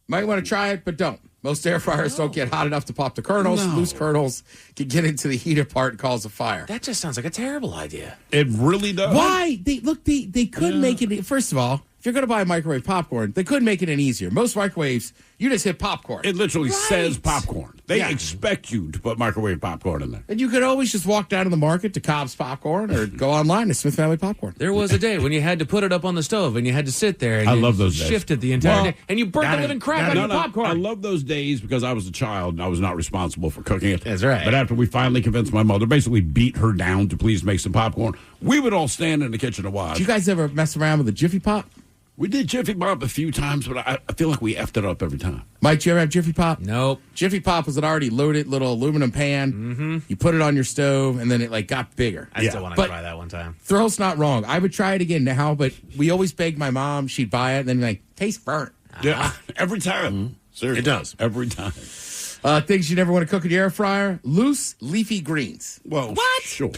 Might want to try it, but don't. Most air fryers don't get hot enough to pop the kernels. No. Loose kernels can get into the heater part and cause a fire. That just sounds like a terrible idea. It really does. Why? They could make it. First of all, if you're going to buy microwave popcorn, they could make it any easier. Most microwaves, you just hit popcorn. It literally says popcorn. They Yeah. expect you to put microwave popcorn in there. And you could always just walk down to the market to Cobb's Popcorn or go online to Smith Family Popcorn. There was a day when you had to put it up on the stove and you had to sit there and I you love those days. shifted the entire day and you burnt the living crap out of your popcorn. I love those days because I was a child and I was not responsible for cooking it. That's right. But after we finally convinced my mother, basically beat her down to please make some popcorn, we would all stand in the kitchen and watch. Did you guys ever mess around with a Jiffy Pop? We did Jiffy Pop a few times, but I feel like we effed it up every time. Mike, did you ever have Jiffy Pop? Nope. Jiffy Pop was an already loaded little aluminum pan. Mm-hmm. You put it on your stove, and then it got bigger. I still want to try that one time. Thrill's not wrong. I would try it again now, but we always begged my mom. She'd buy it, and then tastes burnt. Yeah, every time. Mm-hmm. Seriously. It does. Every time. Things you never want to cook in the air fryer: loose leafy greens. Well, what? Sure.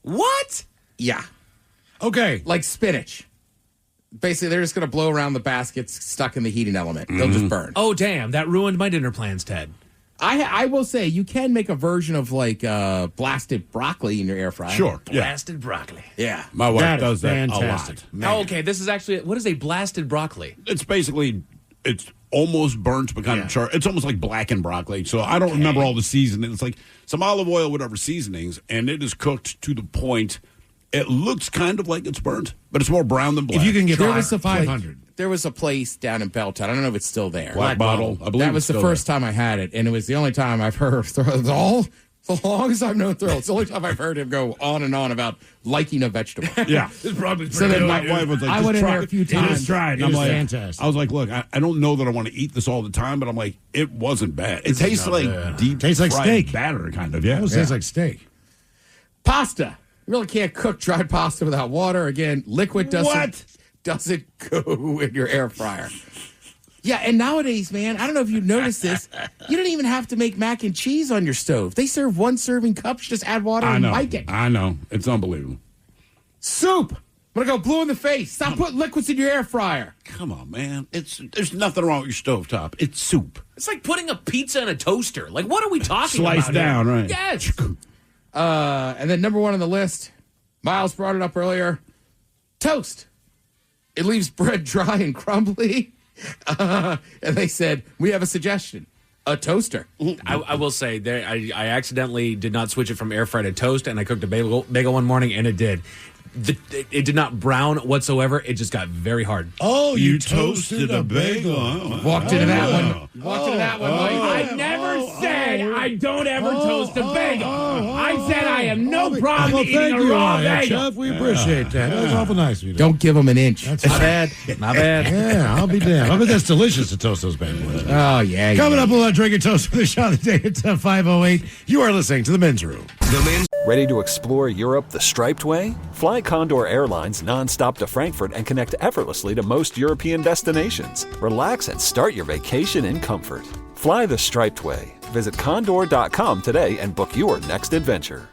What? Yeah. Okay. Like spinach. Basically, they're just going to blow around the baskets stuck in the heating element. They'll just burn. Oh, damn. That ruined my dinner plans, Ted. I will say, you can make a version of blasted broccoli in your air fryer. Sure. Yeah. Blasted broccoli. Yeah. My wife That is does that fantastic. a lot. Oh, okay. This is actually, what is a blasted broccoli? It's basically, it's almost burnt, but kind of charred. It's almost like blackened broccoli. So I don't remember all the seasoning. It's like some olive oil, whatever seasonings, and it is cooked to the point it looks kind of like it's burnt, but it's more brown than black. If you can get There was a 500. There was a place down in Belltown. I don't know if it's still there. Black Bottle. I believe that was the first time I had it, and it was the only time I've heard the longest I've known Thrill. It's the only time I've heard him go on and on about liking a vegetable. Yeah. It's probably So then my wife was like, I went in there a few times. Just try it. And It I'm is like, fantastic. I was like, look, I don't know that I want to eat this all the time, but I'm like, it wasn't bad. It tastes not like bad. deep Tastes like fried steak. batter, kind of. Yeah. Almost tastes like steak. Pasta. You really can't cook dried pasta without water. Again, liquid doesn't go in your air fryer. Yeah, and nowadays, man, I don't know if you've noticed this. You don't even have to make mac and cheese on your stove. They serve one serving cups. Just add water and bake it. I know. It's unbelievable. Soup. I'm going to go blue in the face. Stop putting liquids in your air fryer. Come on, man. There's nothing wrong with your stovetop. It's soup. It's like putting a pizza in a toaster. Like, what are we talking Sliced about? down, here? right. Yes. And then number one on the list, Miles brought it up earlier, toast. It leaves bread dry and crumbly. And they said, we have a suggestion, a toaster. I will say, I accidentally did not switch it from air fry to toast, and I cooked a bagel one morning, and it did. It did not brown whatsoever. It just got very hard. Oh, you toasted a bagel. Walked into that one. Walked into that one. I never said I don't ever toast a bagel. I said I have no problem eating a raw bagel. Jeff, we appreciate that. That was awful nice of you. Don't give them an inch. Not bad. Not bad. Yeah, I'll be damned. I bet that's delicious to toast those bad boys. Oh, yeah. Coming up, we'll drink a toast for the shot of the day at 5:08. You are listening to The Men's Room. The Men's Ready to explore Europe the striped way? Fly Condor Airlines nonstop to Frankfurt and connect effortlessly to most European destinations. Relax and start your vacation in comfort. Fly the striped way. Visit condor.com today and book your next adventure.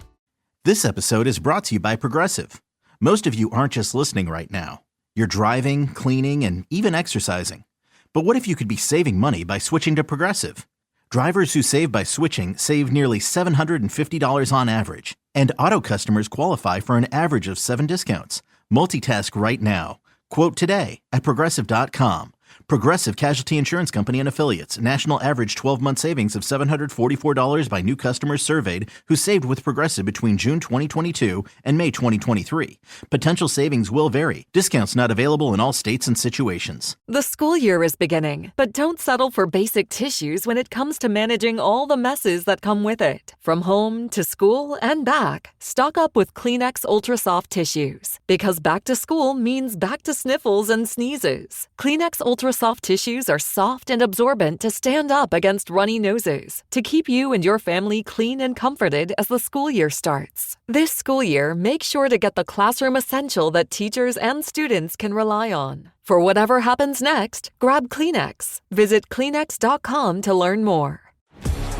This episode is brought to you by Progressive. Most of you aren't just listening right now. You're driving, cleaning, and even exercising. But what if you could be saving money by switching to Progressive? Drivers who save by switching save nearly $750 on average. And auto customers qualify for an average of 7 discounts. Multitask right now. Quote today at Progressive.com. Progressive Casualty Insurance Company and Affiliates. National average 12-month savings of $744 by new customers surveyed who saved with Progressive between June 2022 and May 2023. Potential savings will vary. Discounts not available in all states and situations. The school year is beginning, but don't settle for basic tissues when it comes to managing all the messes that come with it. From home to school and back, stock up with Kleenex Ultra Soft Tissues. Because back to school means back to sniffles and sneezes. Kleenex Ultra Ultra Soft tissues are soft and absorbent to stand up against runny noses, to keep you and your family clean and comforted as the school year starts. This school year, make sure to get the classroom essential that teachers and students can rely on. For whatever happens next, grab Kleenex. Visit Kleenex.com to learn more.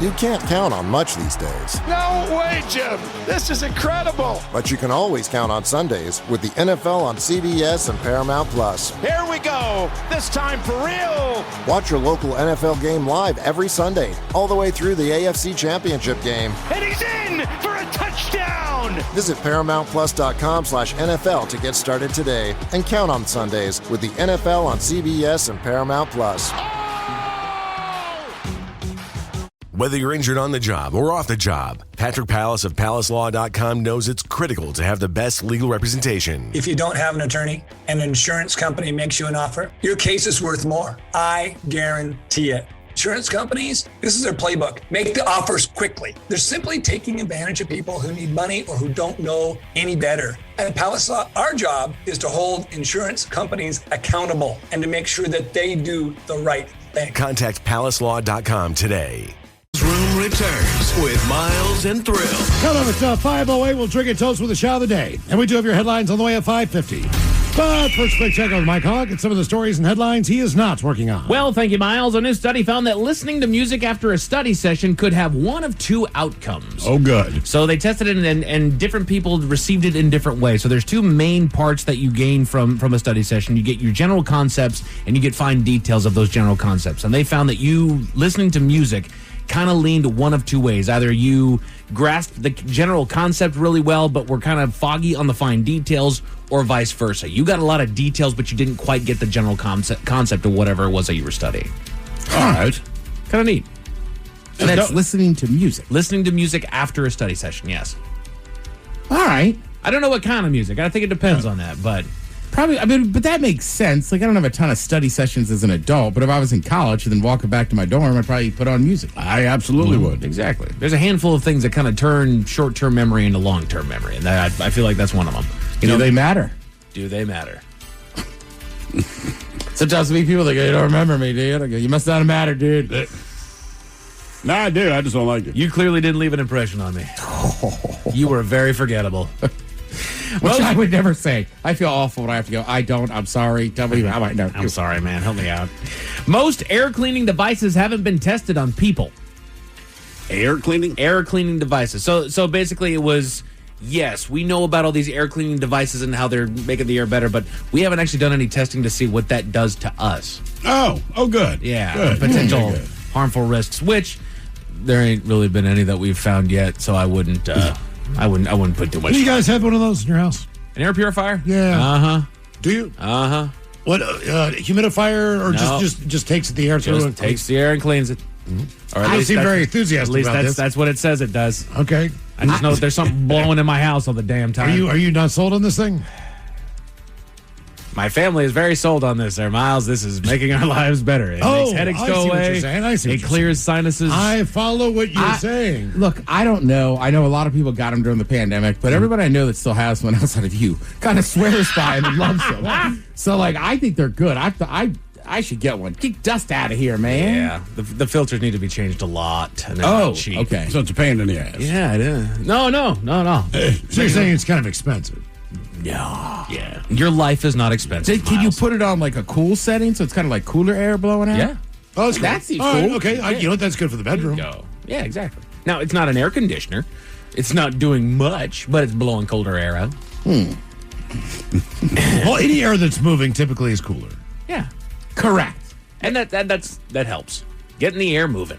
You can't count on much these days. No way, Jim. This is incredible. But you can always count on Sundays with the NFL on CBS and Paramount Plus. Here we go. This time for real. Watch your local NFL game live every Sunday, all the way through the AFC Championship game. And he's in for a touchdown. Visit ParamountPlus.com/NFL to get started today and count on Sundays with the NFL on CBS and Paramount Plus. Whether you're injured on the job or off the job, Patrick Palace of PalaceLaw.com knows it's critical to have the best legal representation. If you don't have an attorney and an insurance company makes you an offer, your case is worth more. I guarantee it. Insurance companies, this is their playbook. Make the offers quickly. They're simply taking advantage of people who need money or who don't know any better. At Palace Law, our job is to hold insurance companies accountable and to make sure that they do the right thing. Contact PalaceLaw.com today. Room returns with Miles and Thrill. Coming up at 5:08, we'll drink a toast with the shot of the day. And we do have your headlines on the way at 5:50. But first, quick check with Mike Hogg and some of the stories and headlines he is not working on. Well, thank you, Miles. A new study found that listening to music after a study session could have one of two outcomes. Oh, good. So they tested it, and different people received it in different ways. So there's two main parts that you gain from a study session. You get your general concepts, and you get fine details of those general concepts. And they found that you listening to music kind of leaned one of two ways. Either you grasped the general concept really well, but were kind of foggy on the fine details, or vice versa. You got a lot of details, but you didn't quite get the general concept of whatever it was that you were studying. All right. Kind of neat. And that's listening to music. Listening to music after a study session, yes. All right. I don't know what kind of music. I think it depends on that, but... Probably, but that makes sense. Like, I don't have a ton of study sessions as an adult, but if I was in college and then walking back to my dorm, I'd probably put on music. I absolutely would. Exactly. There's a handful of things that kind of turn short-term memory into long-term memory, and I feel like that's one of them. Do they matter? Do they matter? Sometimes we people that go, you don't remember me, dude. I go, you must not have mattered, dude. No, I do. I just don't like it. You clearly didn't leave an impression on me. You were very forgettable. Which I would never say. I feel awful when I have to go, I don't, I'm sorry. Tell me how I know. I'm sorry, man. Help me out. Most air cleaning devices haven't been tested on people. Air cleaning? Air cleaning devices. So basically it was, yes, we know about all these air cleaning devices and how they're making the air better, but we haven't actually done any testing to see what that does to us. Oh, good. Yeah, good. Potential harmful risks, which there ain't really been any that we've found yet, so I wouldn't put too much. Do you guys have one of those in your house? An air purifier? Yeah. Uh-huh. Do you? Uh-huh. What, humidifier, or No. just takes the air through? Just takes the air and cleans it. Mm-hmm. Or at least seem very enthusiastic about this. That's what it says it does. Okay. I just know that there's something blowing in my house all the damn time. Are you not sold on this thing? My family is very sold on this, there, Miles. This is making our lives better. It makes headaches go away. It clears sinuses. I follow what you're saying. Look, I don't know. I know a lot of people got them during the pandemic, but everybody I know that still has one outside of you kind of swears by them and loves them. So, like, I think they're good. I should get one. Keep dust out of here, man. Yeah, the filters need to be changed a lot. And they're not cheap. Okay. So it's a pain in the ass. Yeah, it is. No. So you're saying it's kind of expensive? Yeah. Your life is not expensive. Can you put it on like a cool setting so it's kind of like cooler air blowing out? Yeah. Oh, that's cool. That seems All cool. right, okay. You know what? That's good for the bedroom. Go. Yeah, exactly. Now, it's not an air conditioner. It's not doing much, but it's blowing colder air out. Well, any air that's moving typically is cooler. Yeah. Correct. And that helps. Getting the air moving.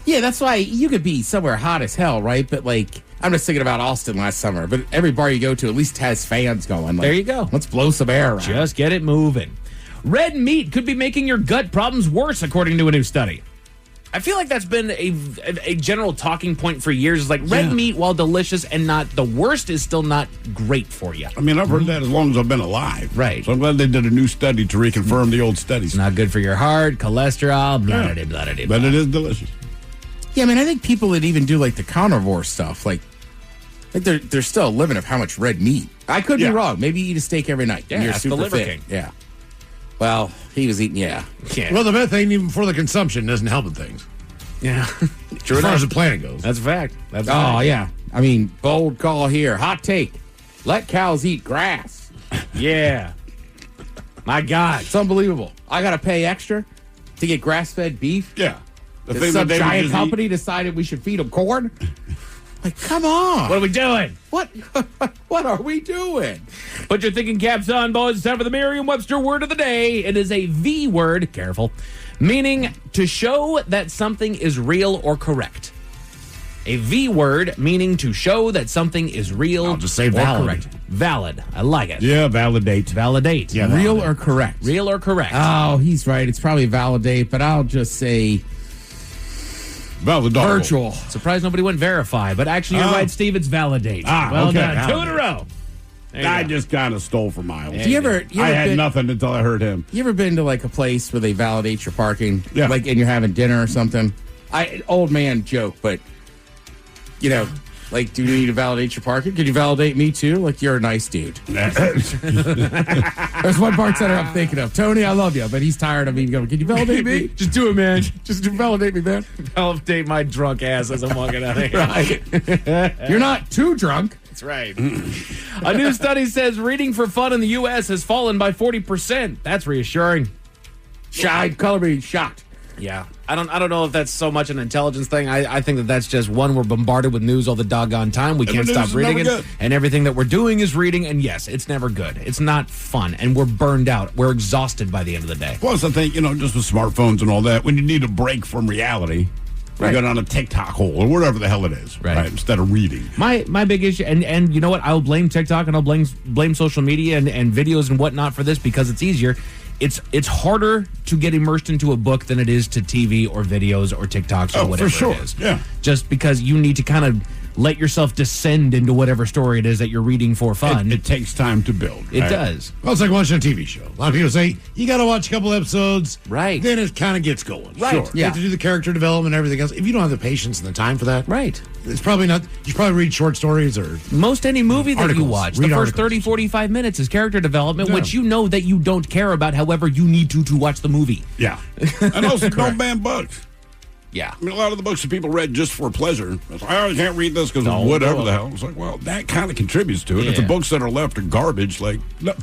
Yeah, that's why you could be somewhere hot as hell, right? But like, I'm just thinking about Austin last summer, but every bar you go to at least has fans going. Like, there you go. Let's blow some air around. Just get it moving. Red meat could be making your gut problems worse, according to a new study. I feel like that's been a general talking point for years. It's like red meat, while delicious and not the worst, is still not great for you. I mean, I've heard that as long as I've been alive. Right. So I'm glad they did a new study to reconfirm the old studies. It's not good for your heart, cholesterol, blah-da-da-blah-da-da. But it is delicious. Yeah, I mean, I think people that even do like the carnivore stuff, like there's still a limit of how much red meat. I could be wrong. Maybe you eat a steak every night. Yeah, and you're that's super the Liver fit. King. Yeah. Well, he was eating, yeah. Well, the methane, even for the consumption, doesn't help in things. Yeah. As far as the planet goes. That's a fact. Yeah. I mean, bold call here. Hot take. Let cows eat grass. Yeah. My God. It's unbelievable. I got to pay extra to get grass-fed beef? Yeah. The thing some giant company decided we should feed them corn? Like, come on. What are we doing? What are we doing? Put your thinking caps on, boys. It's time for the Merriam-Webster word of the day. It is a V word, careful, meaning to show that something is real or correct. A V word meaning to show that something is real I'll just say valid. or correct. Valid. I like it. Yeah, validate. Validate. Yeah, real or correct? Real or correct. Oh, he's right. It's probably validate, but I'll just say validate. Virtual. Surprised nobody went verify, but actually you're right, Steve. It's validate. Well okay. done. Validate. 2 in a row. I just kind of stole from Miles. Do you ever I had nothing until I heard him. You ever been to like a place where they validate your parking? Yeah. Like, and you're having dinner or something? Old man joke, but you know, like, do you need to validate your parking? Could you validate me too? Like, you're a nice dude. There's one bartender I'm thinking of. Tony, I love you, but he's tired of me going, can you validate me? Just do it, man. Just validate me, man. Validate my drunk ass as I'm walking out of here. Right. You're not too drunk. That's right. A new study says reading for fun in the U.S. has fallen by 40%. That's reassuring. Color me shocked. Yeah. I don't know if that's so much an intelligence thing. I think that that's just one, we're bombarded with news all the doggone time. We can't stop reading it. And everything that we're doing is reading. And yes, it's never good. It's not fun. And we're burned out. We're exhausted by the end of the day. Plus, I think, just with smartphones and all that, when you need a break from reality, you go down a TikTok hole or whatever the hell it is, right? Instead of reading. My big issue, and you know what? I'll blame TikTok and I'll blame social media and videos and whatnot for this because it's easier. It's harder to get immersed into a book than it is to TV or videos or TikToks or whatever for sure. it is. Yeah. Just because you need to kind of let yourself descend into whatever story it is that you're reading for fun. It takes time to build. It does. Well, it's like watching a TV show. A lot of people say, you got to watch a couple episodes. Right. Then it kind of gets going. Right. Sure. You have to do the character development and everything else. If you don't have the patience and the time for that. Right. It's probably not. You should probably read short stories or. Most any movie that you watch, the first articles. 30, 45 minutes is character development, Yeah. which you know that you don't care about. However, you need to watch the movie. Yeah. And also, don't ban books. Yeah. I mean, a lot of the books that people read just for pleasure. It's like, I can't read this because whatever the hell. It's like, well, that kind of contributes to it. If the books that are left are garbage,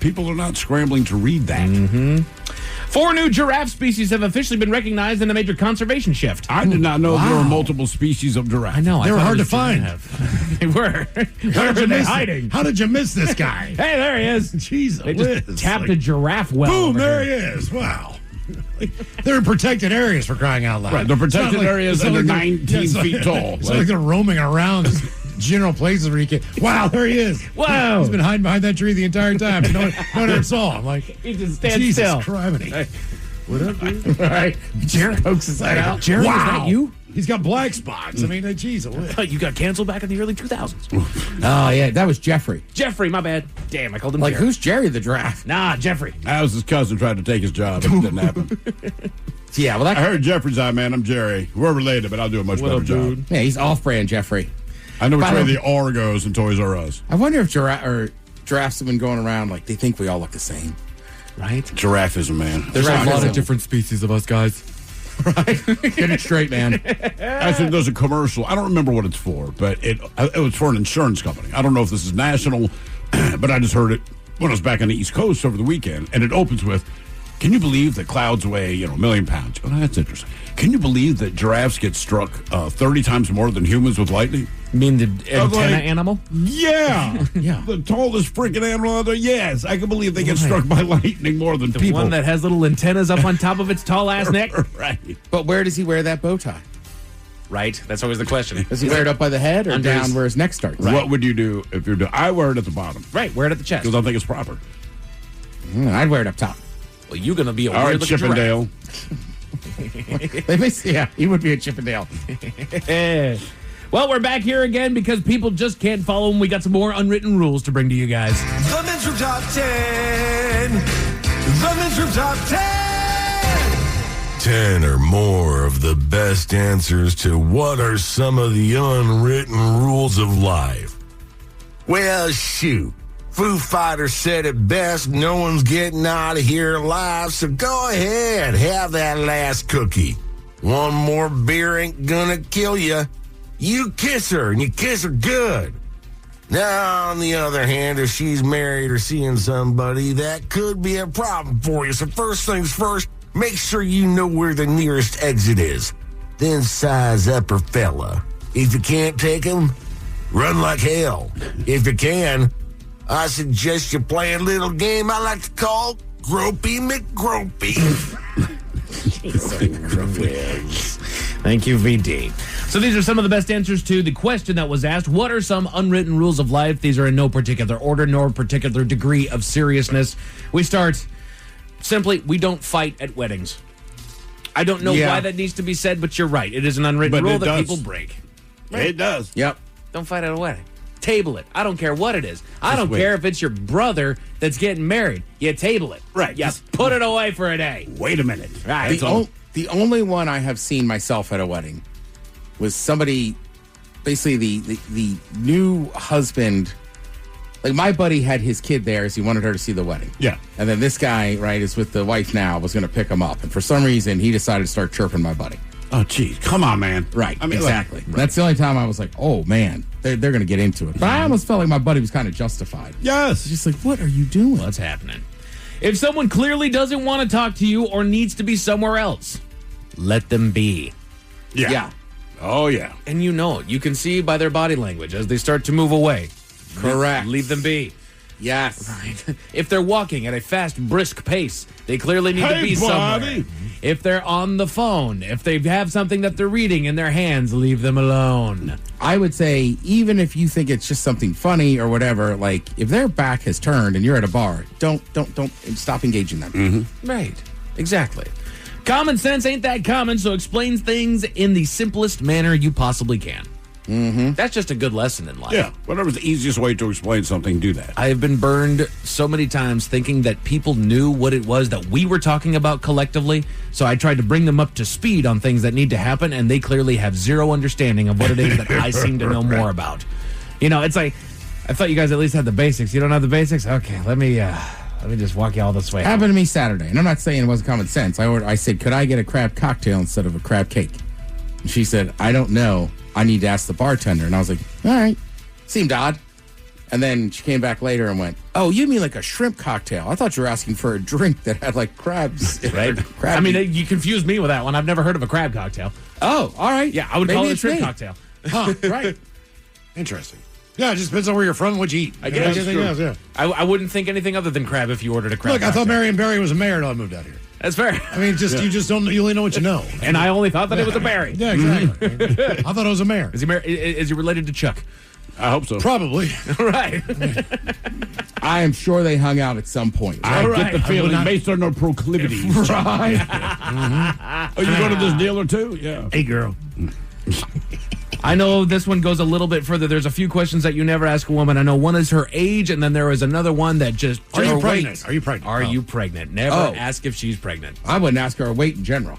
people are not scrambling to read that. Mm-hmm. 4 new giraffe species have officially been recognized in a major conservation shift. I did not know there were multiple species of giraffe. I know. They were hard to find. They were. Where were they hiding? How did you miss this guy? Hey, there he is. Jeez, They just tapped a giraffe well. Boom, over there here. he is. Wow. They're in protected areas for crying out loud. Right, they're protected areas and they're 19 feet tall. It's like they're roaming around general places where you can. Wow, there he is. Wow. He's been hiding behind that tree the entire time. No one ever saw him. Like, He just stands Jesus still. criminy. What up, dude? Right. Jared pokes his head out. Jared, Wow. Is that you? He's got black spots. I mean, geez, You got canceled back in the early 2000s. Oh, yeah, that was Jeffrey. Jeffrey, my bad. Damn, I called him Like, Jared. who's Jerry the giraffe? Nah, Jeffrey. That was his cousin tried to take his job. It didn't happen. Yeah, well, I heard Jeffrey's eye, man. I'm Jerry. We're related, but I'll do a much better job. Yeah, he's off-brand Jeffrey. I know which By way the- the R goes in Toys R Us. I wonder if giraffes have been going around like they think we all look the same. Right? Giraffism, man. There's a lot of different species of us guys. Right? Get it straight, man. Actually, there's a commercial. I don't remember what it's for, but it was for an insurance company. I don't know if this is national, but I just heard it when I was back on the East Coast over the weekend, and it opens with, can you believe that clouds weigh, 1 million pounds? Oh, that's interesting. Can you believe that giraffes get struck 30 times more than humans with lightning? You mean the antenna like, animal? Yeah. Yeah. The tallest freaking animal out there. Yes, I can believe they get struck by lightning more than The people. one that has little antennas up on top of its tall ass neck? Right. But where does he wear that bow tie? Right. That's always the question. Does he wear it up by the head or Under down his- where his neck starts? What would you do if you're doing? I wear it at the bottom Right. Wear it at the chest. because I think it's proper. I'd wear it up top. Well, you're going to be a All right, weird looking Chippendale. Yeah, he would be a Chippendale. giraffe. Well, we're back here again because people just can't follow them. We got some more unwritten rules to bring to you guys. The Men's Room Top 10. The Men's Room Top 10. 10 or more of the best answers to what are some of the unwritten rules of life. Well, shoot. Foo Fighters said it best, no one's getting out of here alive, so go ahead, have that last cookie. One more beer ain't gonna kill you. You kiss her, and you kiss her good. Now, on the other hand, if she's married or seeing somebody, that could be a problem for you. So first things first, make sure you know where the nearest exit is. Then size up her fella. If you can't take him, run like hell. If you can, I suggest you play a little game I like to call Gropey McGropey. Thank you, VD. So these are some of the best answers to the question that was asked. What are some unwritten rules of life? These are in no particular order, nor particular degree of seriousness. We start simply, we don't fight at weddings. I don't know why that needs to be said, but you're right. It is an unwritten rule that people break. Right? It does. Yep. Don't fight at a wedding. Table it. I don't care what it is. I don't care if it's your brother that's getting married. You table it. Right. You put it away for a day. Wait a minute. Right. The only one I have seen myself at a wedding was somebody, basically the new husband. Like, my buddy had his kid there as he wanted her to see the wedding. Yeah. And then this guy, right, is with the wife now, was going to pick him up. And for some reason, he decided to start chirping my buddy. Oh, geez. Come on, man. Right. I mean, exactly. That's the only time I was like, oh, man, they're going to get into it. But I almost felt like my buddy was kind of justified. Yes. Just like, what are you doing? What's happening? If someone clearly doesn't want to talk to you or needs to be somewhere else, let them be. Yeah. Oh, yeah. And you know it. You can see by their body language as they start to move away. Correct. Leave them be. Yes. Right. If they're walking at a fast, brisk pace, they clearly need to be somewhere. If they're on the phone, if they have something that they're reading in their hands, leave them alone. I would say, even if you think it's just something funny or whatever, like, if their back has turned and you're at a bar, don't stop engaging them. Mm-hmm. Right. Exactly. Common sense ain't that common, so explain things in the simplest manner you possibly can. Mm-hmm. That's just a good lesson in life. Yeah, whatever's the easiest way to explain something, do that. I have been burned so many times thinking that people knew what it was that we were talking about collectively, so I tried to bring them up to speed on things that need to happen, and they clearly have zero understanding of what it is that I seem to know more about. You know, it's like, I thought you guys at least had the basics. You don't have the basics? Okay, let me just walk you all this way. Happened to me Saturday, and I'm not saying it wasn't common sense. I said, could I get a crab cocktail instead of a crab cake? And she said, I don't know. I need to ask the bartender. And I was like, all right. Seemed odd. And then she came back later and went, oh, you mean like a shrimp cocktail? I thought you were asking for a drink that had like crabs. Right? I mean, you confused me with that one. I've never heard of a crab cocktail. Oh, all right. Yeah, I would call it a shrimp cocktail. Huh, right. Interesting. Yeah, it just depends on where you're from and what you eat. I guess. Else, yeah. I wouldn't think anything other than crab if you ordered a crab Look, I thought Marion Barry was a mayor until I moved out here. That's fair. I mean, you just don't. You only know what you know. And I only thought that it was a berry. Yeah, exactly. I thought it was a mayor. Is he related to Chuck? I hope so. Probably. Right. I am sure they hung out at some point. I get the feeling based on their proclivities. Right. Mm-hmm. Oh, you go to this dealer too? Yeah. Hey, girl. I know this one goes a little bit further. There's a few questions that you never ask a woman. I know one is her age, and then there is another one that just... Are you pregnant? Are you pregnant? Are you pregnant? Never ask if she's pregnant. I wouldn't ask her her weight in general.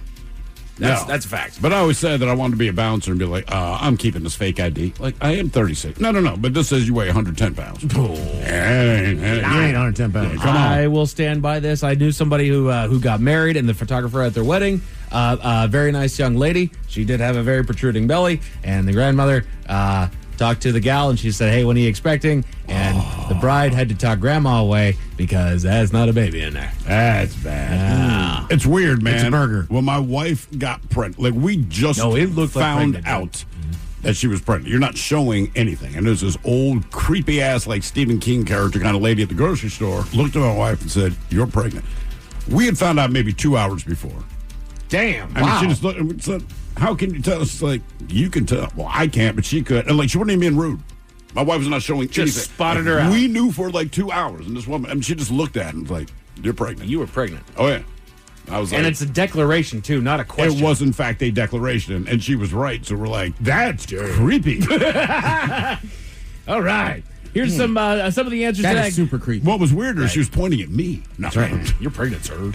That's a fact. But I always said that I wanted to be a bouncer and be like, I'm keeping this fake ID. Like, I am 36. No. But this says you weigh 110 pounds. You ain't 110 pounds. Come on. I will stand by this. I knew somebody who got married, and the photographer at their wedding, a very nice young lady. She did have a very protruding belly, and the grandmother talked to the gal, and she said, hey, when are you expecting? And the bride had to talk grandma away because there's not a baby in there. That's bad. It's weird, man. It's a burger. When my wife got pregnant, like we just found out that she was pregnant. You're not showing anything. And there's this old, creepy-ass, like Stephen King character kind of lady at the grocery store, looked at my wife and said, you're pregnant. We had found out maybe 2 hours before. Damn. I mean, she just looked and said, how can you tell us? Like, you can tell. Well, I can't, but she could. And, like, she wasn't even being rude. My wife was not showing anything. Just spotted her out. We knew for, like, 2 hours. And this woman, I mean, she just looked at it and was like, you're pregnant. You were pregnant. Oh, yeah. I was and like, it's a declaration, too, not a question. It was, in fact, a declaration. And she was right. So we're like, that's creepy. All right. Here's some of the answers That to is super creepy. What was weirder is she was pointing at me. That's right. You're pregnant, sir.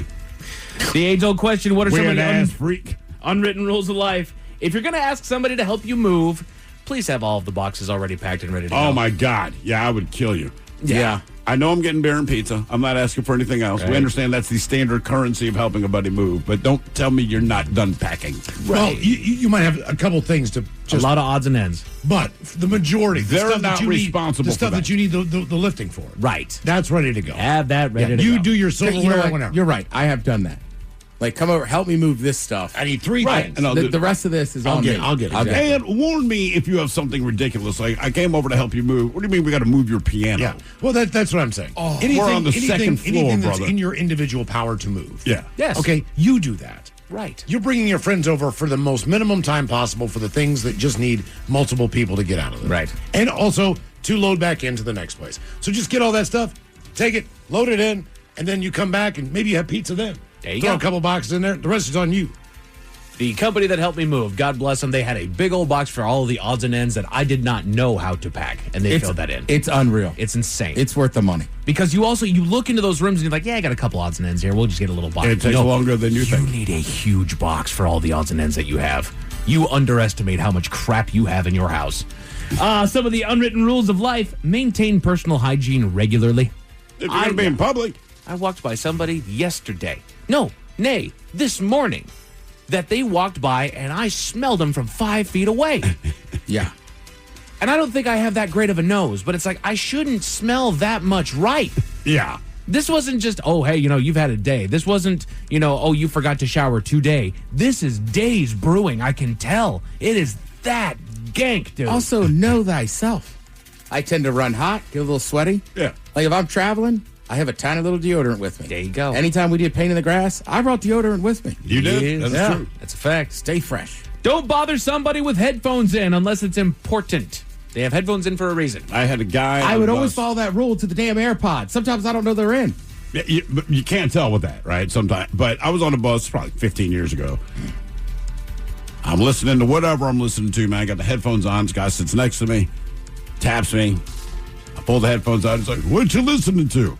The age-old question, what are some of the unwritten rules of life? If you're going to ask somebody to help you move, please have all of the boxes already packed and ready to go. Oh, my God. Yeah, I would kill you. Yeah. I know I'm getting beer and pizza. I'm not asking for anything else. Right. We understand that's the standard currency of helping a buddy move, but don't tell me you're not done packing. Well, you might have a couple things to just... A lot of odds and ends. But the majority, They're not responsible the stuff for that you need the lifting for. Right. That's ready to go. Have that ready to go. You do your silverware, You know what? whenever. You're right. I have done that. Like, come over, help me move this stuff. I need 3 things. And The rest of this is I'll on get me. it. I'll get it. Exactly. And warn me if you have something ridiculous. Like, I came over to help you move. What do you mean we got to move your piano? Yeah. Well, that's what I'm saying. We're on the second floor, anything that's brother. in your individual power to move. Yeah. Yes. Okay, you do that. Right. You're bringing your friends over for the most minimum time possible for the things that just need multiple people to get out of it. Right. And also to load back into the next place. So just get all that stuff, take it, load it in, and then you come back and maybe you have pizza then. There you Throw go. a couple boxes in there. The rest is on you. The company that helped me move, God bless them, they had a big old box for all of the odds and ends that I did not know how to pack, and they filled that in. It's unreal. It's insane. It's worth the money. Because you look into those rooms and you're like, yeah, I got a couple odds and ends here. We'll just get a little box. It takes longer than you think. You need a huge box for all the odds and ends that you have. You underestimate how much crap you have in your house. Some of the unwritten rules of life: maintain personal hygiene regularly. If you're going to be in public. I walked by somebody yesterday. Nay, this morning. That they walked by and I smelled them from 5 feet away. Yeah. And I don't think I have that great of a nose, but it's like I shouldn't smell that much right. Yeah. This wasn't just, oh, hey, you've had a day. This wasn't, oh, you forgot to shower today. This is days brewing. I can tell. It is that gank, dude. Also, know thyself. I tend to run hot, get a little sweaty. Yeah. Like if I'm traveling, I have a tiny little deodorant with me. There you go. Anytime we did Pain in the Grass, I brought deodorant with me. You did? Yes. That's true. That's a fact. Stay fresh. Don't bother somebody with headphones in unless it's important. They have headphones in for a reason. I had a guy. I on would the always bus. follow that rule to the damn AirPods. Sometimes I don't know they're in. Yeah, you can't tell with that, right? Sometimes. But I was on a bus probably 15 years ago. I'm listening to whatever I'm listening to, man. I got the headphones on. This guy sits next to me, taps me. I pull the headphones out. He's like, what you listening to?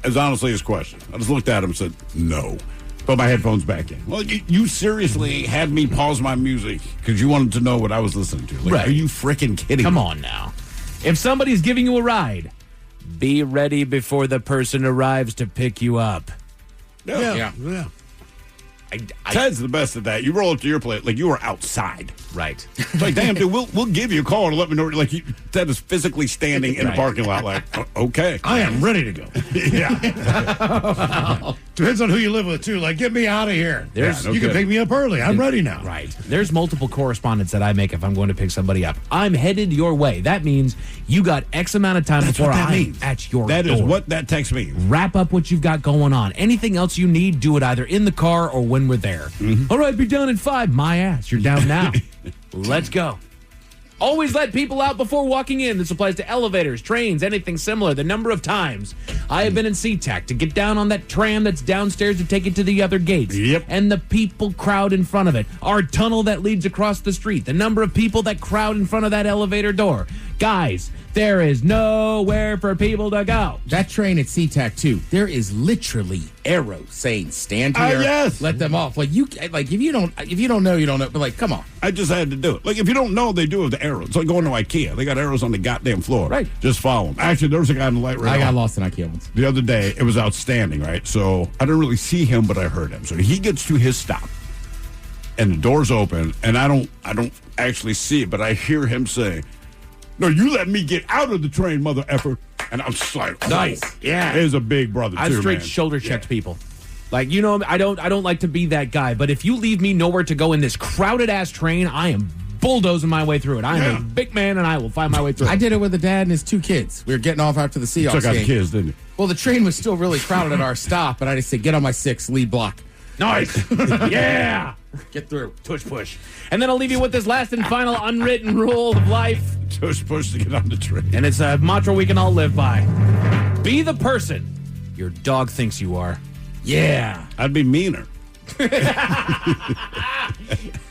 As honestly his question. I just looked at him and said, no. Put my headphones back in. Well, you seriously had me pause my music because you wanted to know what I was listening to. Like, Right. Are you freaking kidding Come me? on now. If somebody's giving you a ride, be ready before the person arrives to pick you up. Yeah. Ted's the best at that. You roll up to your place like you were outside. Right. It's like, damn, dude, we'll give you a call to let me know. Like, Ted is physically standing in a Right. parking lot like, okay. I am ready to go. Yeah. Depends on who you live with, too. Like, get me out of here. There's- You can pick me up early. I'm ready now. Right. There's multiple correspondence that I make if I'm going to pick somebody up. I'm headed your way. That means you got X amount of time before what that I'm means. at your That door. is what that text means. Wrap up what you've got going on. Anything else you need, do it either in the car or when we're there. All right, be done in 5. My ass, you're down now. Let's go. Always let people out before walking in. This applies to elevators, trains, anything similar. The number of times I have been in SeaTac to get down on that tram that's downstairs to take it to the other gates. Yep. And the people crowd in front of it. Our tunnel that leads across the street. The number of people that crowd in front of that elevator door. Guys, there is nowhere for people to go. That train at SeaTac too. There is literally arrows saying stand here. Yes. Let them off. Like if you don't know, you don't know. But like, come on. I just had to do it. Like, if you don't know, they do with the arrows. It's like going to IKEA. They got arrows on the goddamn floor. Right. Just follow them. Actually, there was a guy in the light rail. I got lost in IKEA once. The other day, it was outstanding, right? So I didn't really see him, but I heard him. So he gets to his stop, and the door's open, and I don't actually see it, but I hear him say, "No, you let me get out of the train, mother effer." And I'm just like, Nice. Yeah. He's a big brother, I've too, straight man. shoulder checked people. Like, I don't like to be that guy, but if you leave me nowhere to go in this crowded ass train, I am bulldozing my way through it. I am a big man and I will find my way through it. I did it with a dad and his 2 kids. We were getting off after the Seahawks Took out the game. kids, didn't he? Well, the train was still really crowded at our stop, and I just said, "Get on my 6 lead block." Nice. Yeah. Get through. Tush push. And then I'll leave you with this last and final unwritten rule of life. Tush push to get on the train. And it's a mantra we can all live by. Be the person your dog thinks you are. Yeah. I'd be meaner.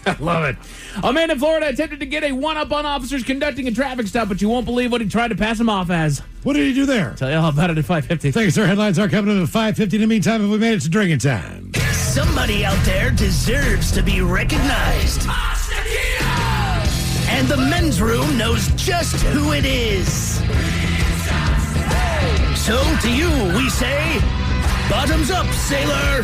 I love it. A man in Florida attempted to get a one-up on officers conducting a traffic stop, but you won't believe what he tried to pass him off as. What did he do there? Tell you all about it at 5:50. Thanks, sir. Headlines are coming up at 5:50. In the meantime, have we made it to drinking time? Somebody out there deserves to be recognized. And the men's room knows just who it is. So to you, we say, bottoms up, sailor.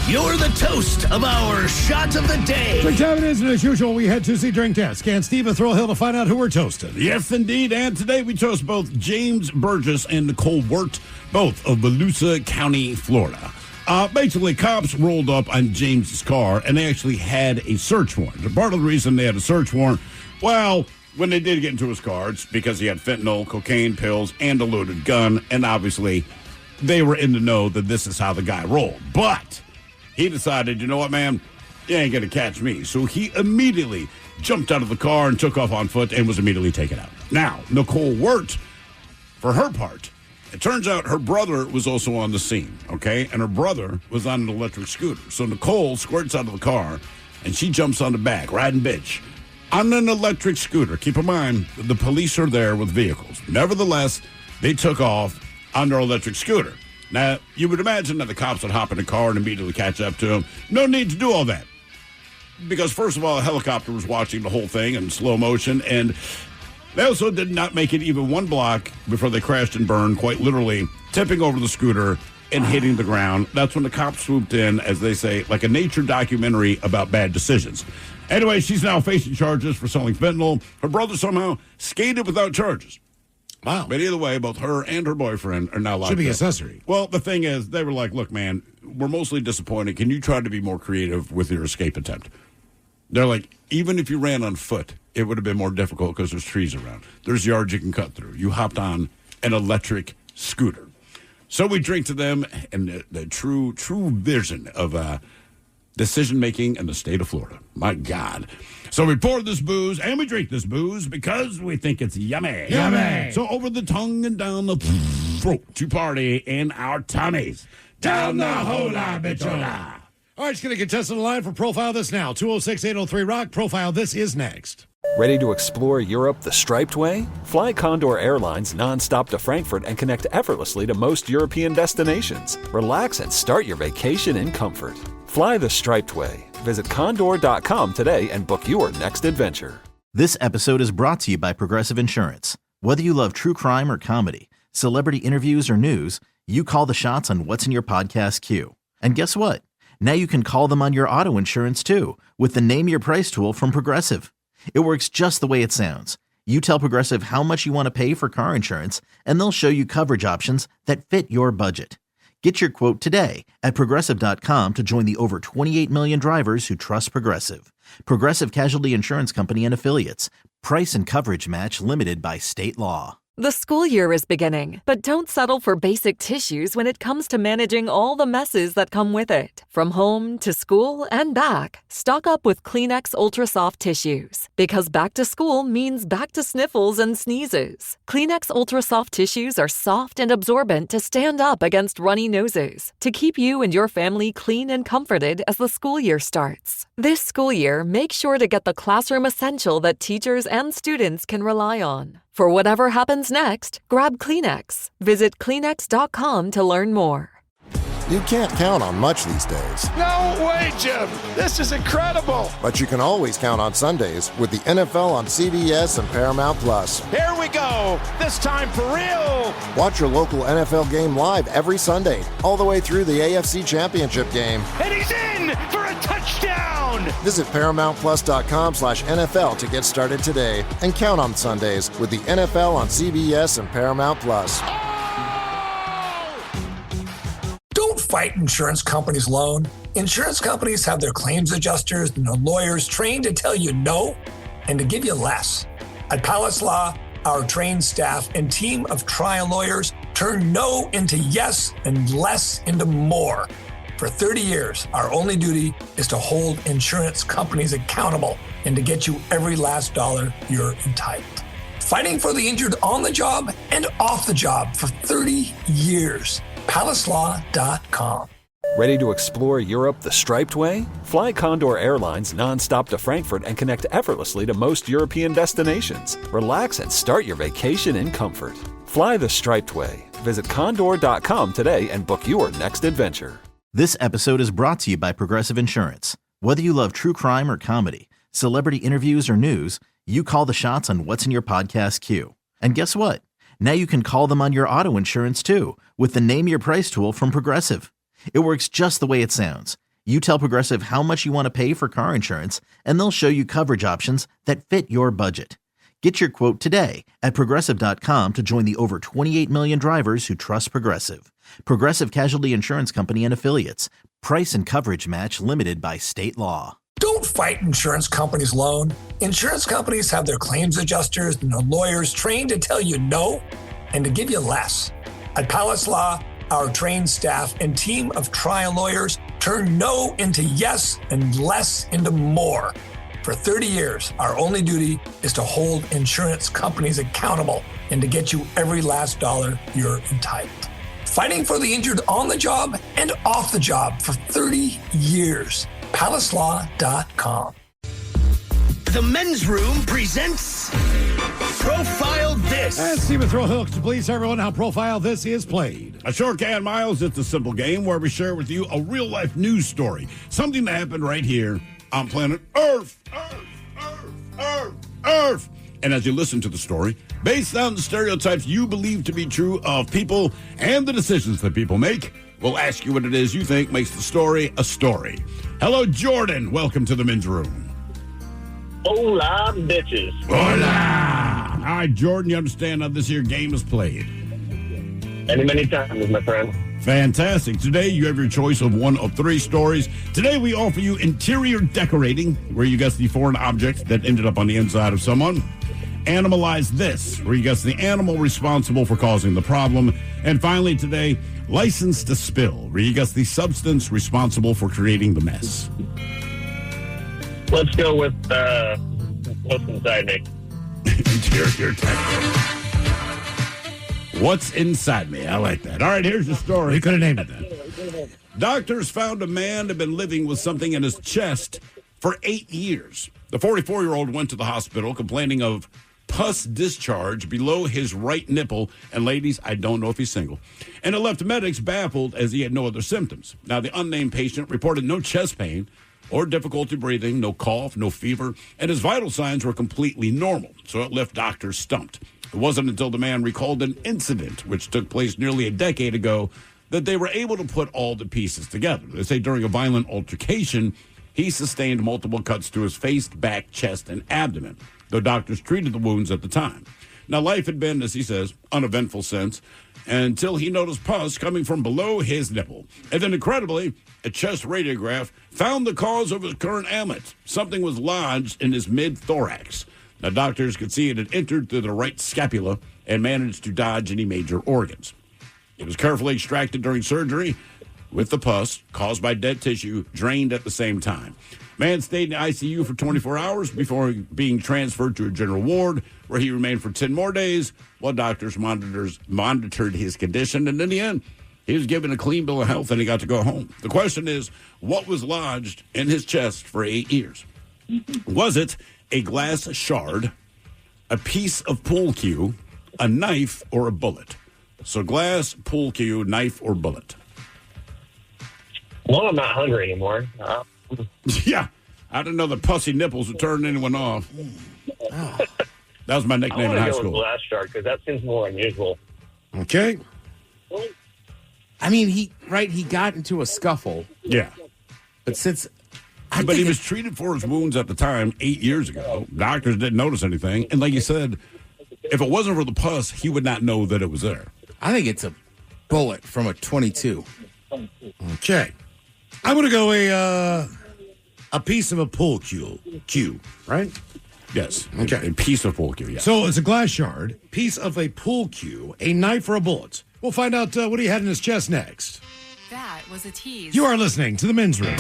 You're the toast of our shot of the day. Drink time it is, and as usual, we head to see Drink Test. Can Steve a Thrill Hill to find out who we're toasting? Yes, indeed. And today we toast both James Burgess and Nicole Wirt, both of Volusia County, Florida. Basically, cops rolled up on James's car, and they actually had a search warrant. And part of the reason they had a search warrant, well, when they did get into his car, it's because he had fentanyl, cocaine, pills, and a loaded gun. And obviously, they were in the know that this is how the guy rolled. But he decided, you know what, man, you ain't going to catch me. So he immediately jumped out of the car and took off on foot and was immediately taken out. Now, Nicole Wirt, for her part, it turns out her brother was also on the scene, okay? And her brother was on an electric scooter. So Nicole squirts out of the car, and she jumps on the back, riding bitch, on an electric scooter. Keep in mind, the police are there with vehicles. Nevertheless, they took off on their electric scooter. Now, you would imagine that the cops would hop in the car and immediately catch up to him. No need to do all that. Because, first of all, a helicopter was watching the whole thing in slow motion, and they also did not make it even one block before they crashed and burned, quite literally tipping over the scooter and hitting the ground. That's when the cops swooped in, as they say, like a nature documentary about bad decisions. Anyway, she's now facing charges for selling fentanyl. Her brother somehow skated without charges. Wow. But either way, both her and her boyfriend are now locked up. Should be accessory. Well, the thing is, they were like, look, man, we're mostly disappointed. Can you try to be more creative with your escape attempt? They're like, even if you ran on foot, it would have been more difficult because there's trees around. There's yards you can cut through. You hopped on an electric scooter. So we drink to them and the true vision of decision-making in the state of Florida. My God. So we pour this booze and we drink this booze because we think it's yummy. Yummy. So over the tongue and down the throat to party in our tummies. Down the hola bichola. All right, let's get a contestant on the line for Profile This Now. 206-803-ROCK. Profile This is next. Ready to explore Europe the striped way? Fly Condor Airlines nonstop to Frankfurt and connect effortlessly to most European destinations. Relax and start your vacation in comfort. Fly the striped way. Visit condor.com today and book your next adventure. This episode is brought to you by Progressive Insurance. Whether you love true crime or comedy, celebrity interviews or news, you call the shots on what's in your podcast queue. And guess what? Now you can call them on your auto insurance too with the Name Your Price tool from Progressive. It works just the way it sounds. You tell Progressive how much you want to pay for car insurance, and they'll show you coverage options that fit your budget. Get your quote today at Progressive.com to join the over 28 million drivers who trust Progressive. Progressive Casualty Insurance Company and Affiliates. Price and coverage match limited by state law. The school year is beginning, but don't settle for basic tissues when it comes to managing all the messes that come with it. From home to school and back, stock up with Kleenex Ultra Soft Tissues. Because back to school means back to sniffles and sneezes. Kleenex Ultra Soft Tissues are soft and absorbent to stand up against runny noses, to keep you and your family clean and comforted as the school year starts. This school year, make sure to get the classroom essential that teachers and students can rely on. For whatever happens next, grab Kleenex. Visit Kleenex.com to learn more. You can't count on much these days. No way, Jim. This is incredible. But you can always count on Sundays with the NFL on CBS and Paramount Plus. Here we go. This time for real. Watch your local NFL game live every Sunday, all the way through the AFC Championship game. And he's in for a touchdown. Visit ParamountPlus.com/NFL to get started today and count on Sundays with the NFL on CBS and Paramount Plus. Don't fight insurance companies alone. Insurance companies have their claims adjusters and their lawyers trained to tell you no and to give you less. At Palace Law, our trained staff and team of trial lawyers turn no into yes and less into more. For 30 years, our only duty is to hold insurance companies accountable and to get you every last dollar you're entitled. Fighting for the injured on the job and off the job for 30 years. PalaceLaw.com. Ready to explore Europe the striped way? Fly Condor Airlines nonstop to Frankfurt and connect effortlessly to most European destinations. Relax and start your vacation in comfort. Fly the striped way. Visit condor.com today and book your next adventure. This episode is brought to you by Progressive Insurance. Whether you love true crime or comedy, celebrity interviews or news, you call the shots on what's in your podcast queue. And guess what? Now you can call them on your auto insurance too with the Name Your Price tool from Progressive. It works just the way it sounds. You tell Progressive how much you want to pay for car insurance, and they'll show you coverage options that fit your budget. Get your quote today at Progressive.com to join the over 28 million drivers who trust Progressive. Progressive Casualty Insurance Company and Affiliates. Price and coverage match limited by state law. Don't fight insurance companies' loan. Insurance companies have their claims adjusters and their lawyers trained to tell you no and to give you less. At Palace Law, our trained staff and team of trial lawyers turn no into yes and less into more. For 30 years, our only duty is to hold insurance companies accountable and to get you every last dollar you're entitled. Fighting for the injured on the job and off the job for 30 years. PalaceLaw.com. The Men's Room presents Profile This. And Steven throw hooks to please everyone how Profile This is played. A short can, Miles. It's a simple game where we share with you a real-life news story. Something that happened right here on planet Earth. Earth. And as you listen to the story, based on the stereotypes you believe to be true of people and the decisions that people make, we'll ask you what it is you think makes the story a story. Hello, Jordan. Welcome to the Men's Room. Hola, bitches. Hola. All right, Jordan, you understand how this here game is played? Many times, my friend. Fantastic. Today, you have your choice of one of three stories. Today, we offer you interior decorating, where you guess the foreign object that ended up on the inside of someone. Animalize This, where you guess the animal responsible for causing the problem. And finally, today, License to Spill, where you guess the substance responsible for creating the mess. Let's go with what's inside me. Interior decorating. What's inside me? I like that. All right, here's the story. You could have named it that. Doctors found a man had been living with something in his chest for 8 years. The 44-year-old went to the hospital complaining of pus discharge below his right nipple. And ladies, I don't know if he's single. And it left medics baffled as he had no other symptoms. Now, the unnamed patient reported no chest pain or difficulty breathing, no cough, no fever, and his vital signs were completely normal. So it left doctors stumped. It wasn't until the man recalled an incident, which took place nearly a decade ago, that they were able to put all the pieces together. They say during a violent altercation, he sustained multiple cuts to his face, back, chest, and abdomen, though doctors treated the wounds at the time. Now, life had been, as he says, uneventful since, until he noticed pus coming from below his nipple. And then, incredibly, a chest radiograph found the cause of his current ailment. Something was lodged in his mid-thorax. Now, doctors could see it had entered through the right scapula and managed to dodge any major organs. It was carefully extracted during surgery, with the pus, caused by dead tissue, drained at the same time. Man stayed in the ICU for 24 hours before being transferred to a general ward, where he remained for 10 more days while doctors monitored his condition. And in the end, he was given a clean bill of health and he got to go home. The question is, what was lodged in his chest for 8 years? Was it a glass shard, a piece of pool cue, a knife, or a bullet? So glass, pool cue, knife, or bullet? Well, I'm not hungry anymore. Yeah. I didn't know the pussy nipples would turn anyone off. That was my nickname in high school. I want to go with glass shark because that seems more unusual. Okay. I mean, he got into a scuffle. Yeah. But since... But he was treated for his wounds at the time 8 years ago. Doctors didn't notice anything. And like you said, if it wasn't for the pus, he would not know that it was there. I think it's a bullet from a .22. Okay. I'm going to go a piece of a pool cue, right? Yes. Okay. A piece of pool cue, yes. So it's a glass shard, piece of a pool cue, a knife, or a bullet. We'll find out what he had in his chest next. That was a tease. You are listening to The Men's Room.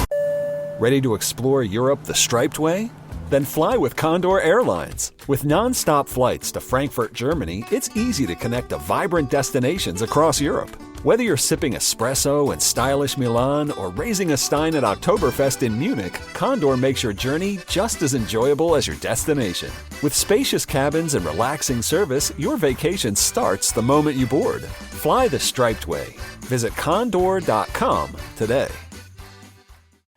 Ready to explore Europe the striped way? Then fly with Condor Airlines. With non-stop flights to Frankfurt, Germany, it's easy to connect to vibrant destinations across Europe. Whether you're sipping espresso in stylish Milan or raising a stein at Oktoberfest in Munich, Condor makes your journey just as enjoyable as your destination. With spacious cabins and relaxing service, your vacation starts the moment you board. Fly the striped way. Visit condor.com today.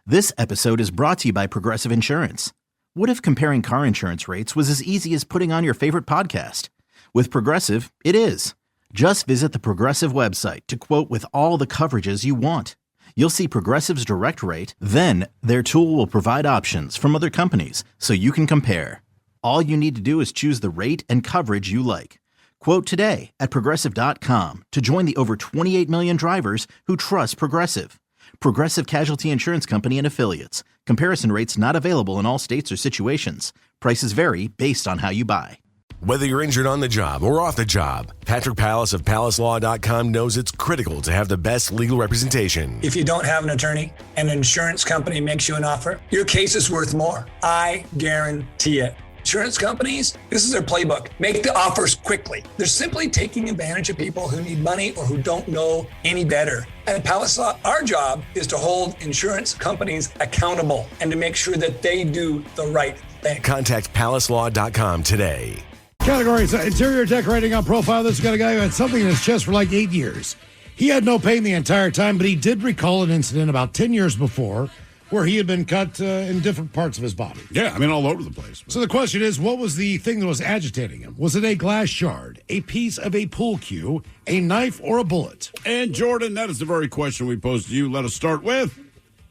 This episode is brought to you by Progressive Insurance. What if comparing car insurance rates was as easy as putting on your favorite podcast? With Progressive, it is. Just visit the Progressive website to quote with all the coverages you want. You'll see Progressive's direct rate, then their tool will provide options from other companies so you can compare. All you need to do is choose the rate and coverage you like. Quote today at Progressive.com to join the over 28 million drivers who trust Progressive. Progressive Casualty Insurance Company and Affiliates. Comparison rates not available in all states or situations. Prices vary based on how you buy. Whether you're injured on the job or off the job, Patrick Pallas of PallasLaw.com knows it's critical to have the best legal representation. If you don't have an attorney and an insurance company makes you an offer, your case is worth more. I guarantee it. Insurance companies, this is their playbook. Make the offers quickly. They're simply taking advantage of people who need money or who don't know any better. At Pallas Law, our job is to hold insurance companies accountable and to make sure that they do the right thing. Contact PallasLaw.com today. Categories: interior decorating on profile. This got a guy who had something in his chest for like 8 years. He had no pain the entire time, but he did recall an incident about 10 years before where he had been cut in different parts of his body. Yeah, I mean, all over the place. So the question is, what was the thing that was agitating him? Was it a glass shard, a piece of a pool cue, a knife, or a bullet? And Jordan, that is the very question we posed to you. Let us start with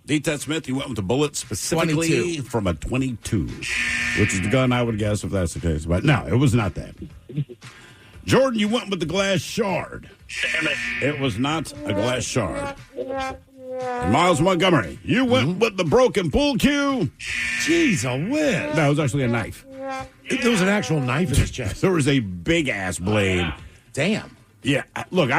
D-Ted Smith. You went with the bullet specifically 22. From a 22, which is the gun I would guess if that's the case. But no, it was not that. Jordan, you went with the glass shard. Damn it. It was not a glass shard. And Miles Montgomery, you went with the broken pool cue. Jeez, a whiz. That was actually a knife. There was an actual knife in his chest. There was a big-ass blade. Damn. Yeah, look,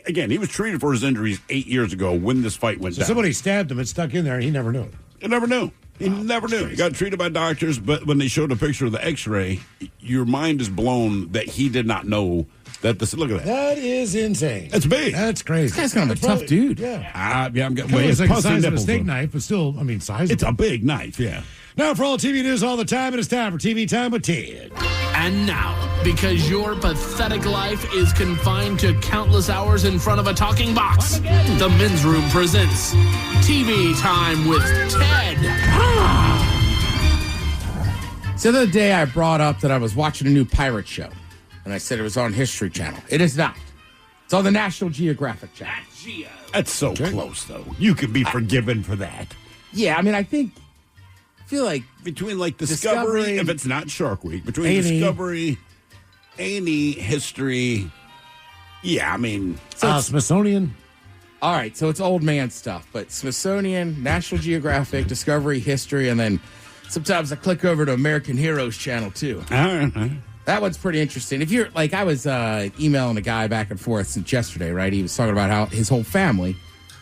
again, he was treated for his injuries 8 years ago when this fight went down. Somebody stabbed him and stuck in there, and he never knew it. He never knew. He never knew. He got treated by doctors, but when they showed a picture of the x-ray, your mind is blown that he did not know that this. Look at that. That is insane. That's big. That's crazy. This guy's kind of a tough dude. Yeah. Yeah, I'm getting It's like the size of a steak knife, but still, I mean, sizable. It's a big knife, yeah. Now, for all TV news all the time, it is time for TV Time with Ted. And now, because your pathetic life is confined to countless hours in front of a talking box, the Men's Room presents TV Time with Ted. So the other day I brought up that I was watching a new pirate show, and I said it was on History Channel. It is not. It's on the National Geographic Channel. That's so close, though. You can be forgiven for that. Yeah, I mean, I feel like between like Discovery, if it's not Shark Week, between A&E. Discovery, A&E, History. Yeah, I mean, so Smithsonian. All right, so it's old man stuff, but Smithsonian, National Geographic, Discovery, History, and then sometimes I click over to American Heroes Channel too. That one's pretty interesting. If you're like, I was emailing a guy back and forth since yesterday, right? He was talking about how his whole family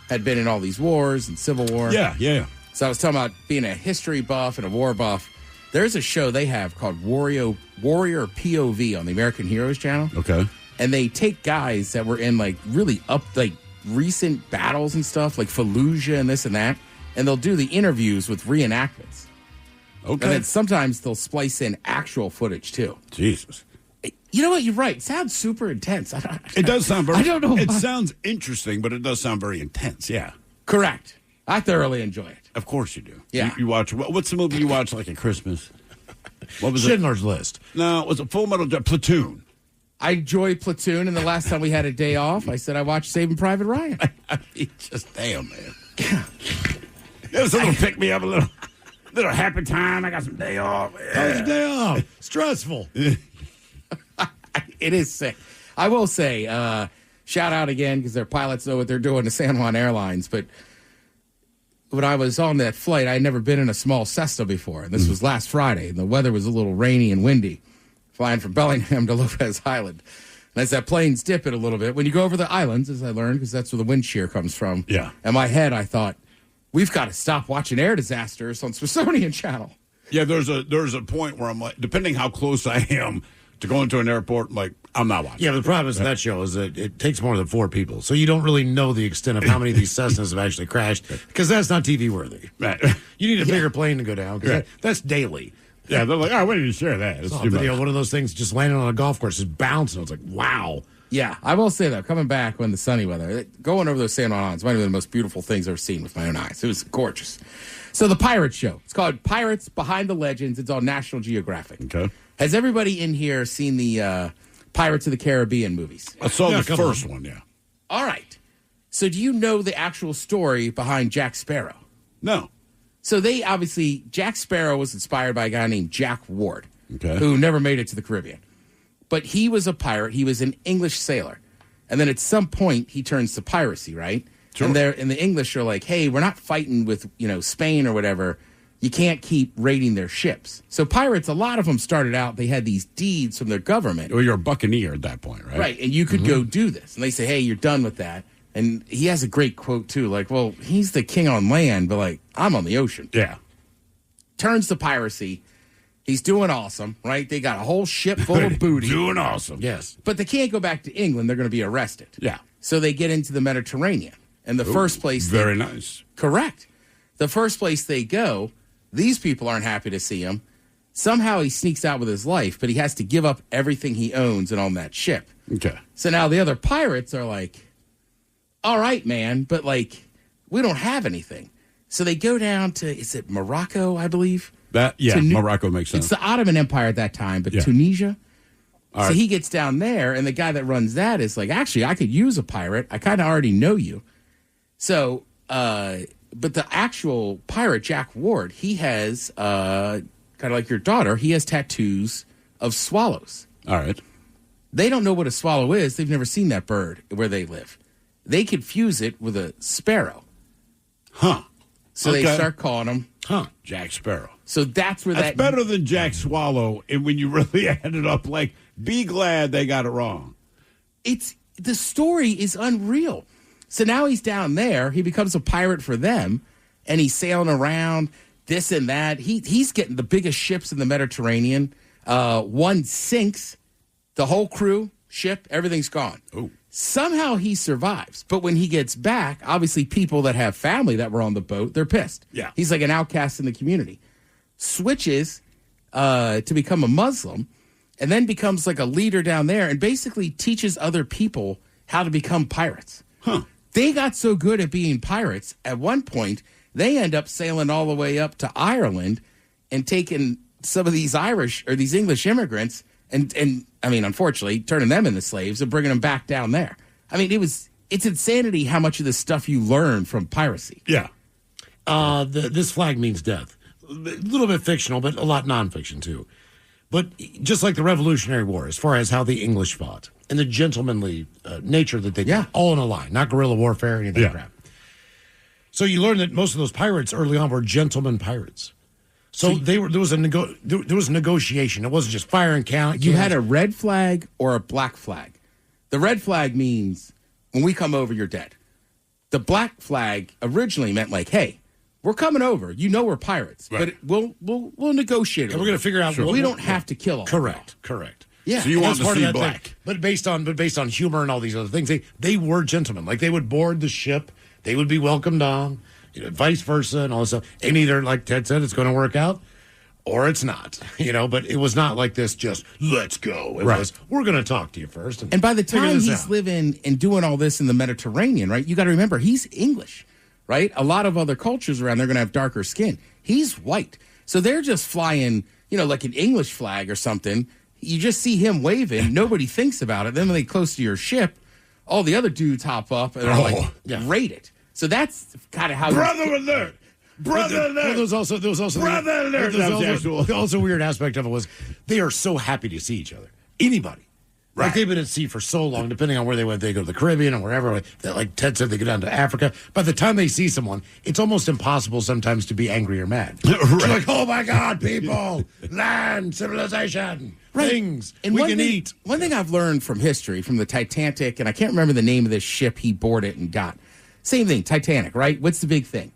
had been in all these wars and Civil War. Yeah. So I was talking about being a history buff and a war buff. There's a show they have called Warrior POV on the American Heroes Channel. Okay. And they take guys that were in like really recent battles and stuff, like Fallujah and this and that, and they'll do the interviews with reenactments. Okay. And then sometimes they'll splice in actual footage too. Jesus. You know what? You're right. It sounds super intense. It does sound very. I don't know. It sounds interesting, but it does sound very intense. Yeah. Correct. I thoroughly enjoy it. Of course you do. Yeah. You watch. What's the movie you watch like at Christmas? What was Schindler's List. No, it was a Full Metal Jacket. Platoon. I enjoy Platoon, and the last time we had a day off, I said I watched Saving Private Ryan. Just damn, man. It was a little pick me up, a little happy time. I got some day off. Yeah. How was your day off? Stressful. It is sick. I will say, shout out again because their pilots know what they're doing to San Juan Airlines. But when I was on that flight, I had never been in a small Cessna before. And this was last Friday. And the weather was a little rainy and windy, flying from Bellingham to Lopez Island. And as that plane's dipping a little bit, when you go over the islands, as I learned, because that's where the wind shear comes from. Yeah. In my head, I thought, we've got to stop watching air disasters on Smithsonian Channel. Yeah, there's a point where I'm like, depending how close I am to going to an airport, I'm like, I'm not watching. Yeah, but the problem is that show is that it takes more than 4 people. So you don't really know the extent of how many of these Cessnas have actually crashed because that's not TV worthy. Right. You need a bigger plane to go down because that's daily. Yeah, they're like, oh, we need to share that. It's video, one of those things just landing on a golf course is bouncing. It's like, wow. Yeah, I will say, though, coming back when the sunny weather, going over those San Juan Islands might have been the most beautiful things I've ever seen with my own eyes. It was gorgeous. So the Pirate Show. It's called Pirates Behind the Legends. It's on National Geographic. Okay. Has everybody in here seen the Pirates of the Caribbean movies. I saw the first one, yeah. All right. So do you know the actual story behind Jack Sparrow? No. So Jack Sparrow was inspired by a guy named Jack Ward, Okay. who never made it to the Caribbean. But he was a pirate. He was an English sailor. And then at some point, he turns to piracy, right? Sure. And the English are like, hey, we're not fighting with, Spain or whatever. You can't keep raiding their ships. So pirates, a lot of them started out, they had these deeds from their government. Well, you're a buccaneer at that point, right? Right, and you could go do this. And they say, hey, you're done with that. And he has a great quote, too. Like, well, he's the king on land, but, like, I'm on the ocean. Yeah. Turns to piracy. He's doing awesome, right? They got a whole ship full of booty. Doing awesome. Yes. But they can't go back to England. They're going to be arrested. Yeah. So they get into the Mediterranean. And the first place... Very nice. Correct. The first place they go, these people aren't happy to see him. Somehow he sneaks out with his life, but he has to give up everything he owns and on that ship. Okay. So now the other pirates are like, all right, man, but, like, we don't have anything. So they go down to, is it Morocco, I believe? Morocco makes sense. It's the Ottoman Empire at that time, but Yeah. Tunisia. All So right. he gets down there, and the guy that runs that is like, actually, I could use a pirate. I kind of already know you. So, but the actual pirate, Jack Ward, he has, kind of like your daughter, he has tattoos of swallows. All right. They don't know what a swallow is. They've never seen that bird where they live. They confuse it with a sparrow. Huh. So they start calling him Jack Sparrow. So that's where That's better than Jack Swallow. And when you really add it up, like, be glad they got it wrong. The story is unreal. So now he's down there. He becomes a pirate for them, and he's sailing around this and that. He's getting the biggest ships in the Mediterranean. One sinks, the whole crew, ship, everything's gone. Oh. Somehow he survives. But when he gets back, obviously people that have family that were on the boat, they're pissed. Yeah. He's like an outcast in the community. Switches to become a Muslim, and then becomes like a leader down there and basically teaches other people how to become pirates. Huh. They got so good at being pirates, at one point, they end up sailing all the way up to Ireland and taking some of these Irish or these English immigrants and I mean, unfortunately, turning them into slaves and bringing them back down there. I mean, it's insanity how much of this stuff you learn from piracy. Yeah. This flag means death. A little bit fictional, but a lot nonfiction, too. But just like the Revolutionary War, as far as how the English fought and the gentlemanly nature that they did, all in a line, not guerrilla warfare, any of that crap. So you learn that most of those pirates early on were gentlemen pirates. So there was a negotiation. It wasn't just fire and count. You had a red flag or a black flag. The red flag means when we come over, you're dead. The black flag originally meant like, hey, we're coming over. You know we're pirates, but we'll negotiate. And we're going to figure out. We don't have to kill them. Correct. Yeah. So you want to see that black, thing. But based on humor and all these other things, they were gentlemen. Like they would board the ship, they would be welcomed on, vice versa, and all this stuff. And either, like Ted said, it's going to work out, or it's not. But it was not like this. Just let's go. It was we're going to talk to you first. And by the figure time this he's out. living and doing all this in the Mediterranean, right? You got to remember he's English, right? A lot of other cultures around they're going to have darker skin. He's white, so they're just flying, like an English flag or something. You just see him waving. Nobody thinks about it. Then when they close to your ship, all the other dudes hop up and are raid it. So that's kind of how Brother alert! Brother alert! There was also Brother alert! The also weird aspect of it was they are so happy to see each other. Anybody. Right. Like they've been at sea for so long, depending on where they went. They go to the Caribbean or wherever. Like Ted said, they go down to Africa. By the time they see someone, it's almost impossible sometimes to be angry or mad. You're like, oh my God, people, land, civilization, things, and we can eat. One thing I've learned from history, from the Titanic, and I can't remember the name of this ship he boarded and got. Same thing, Titanic, right? What's the big thing?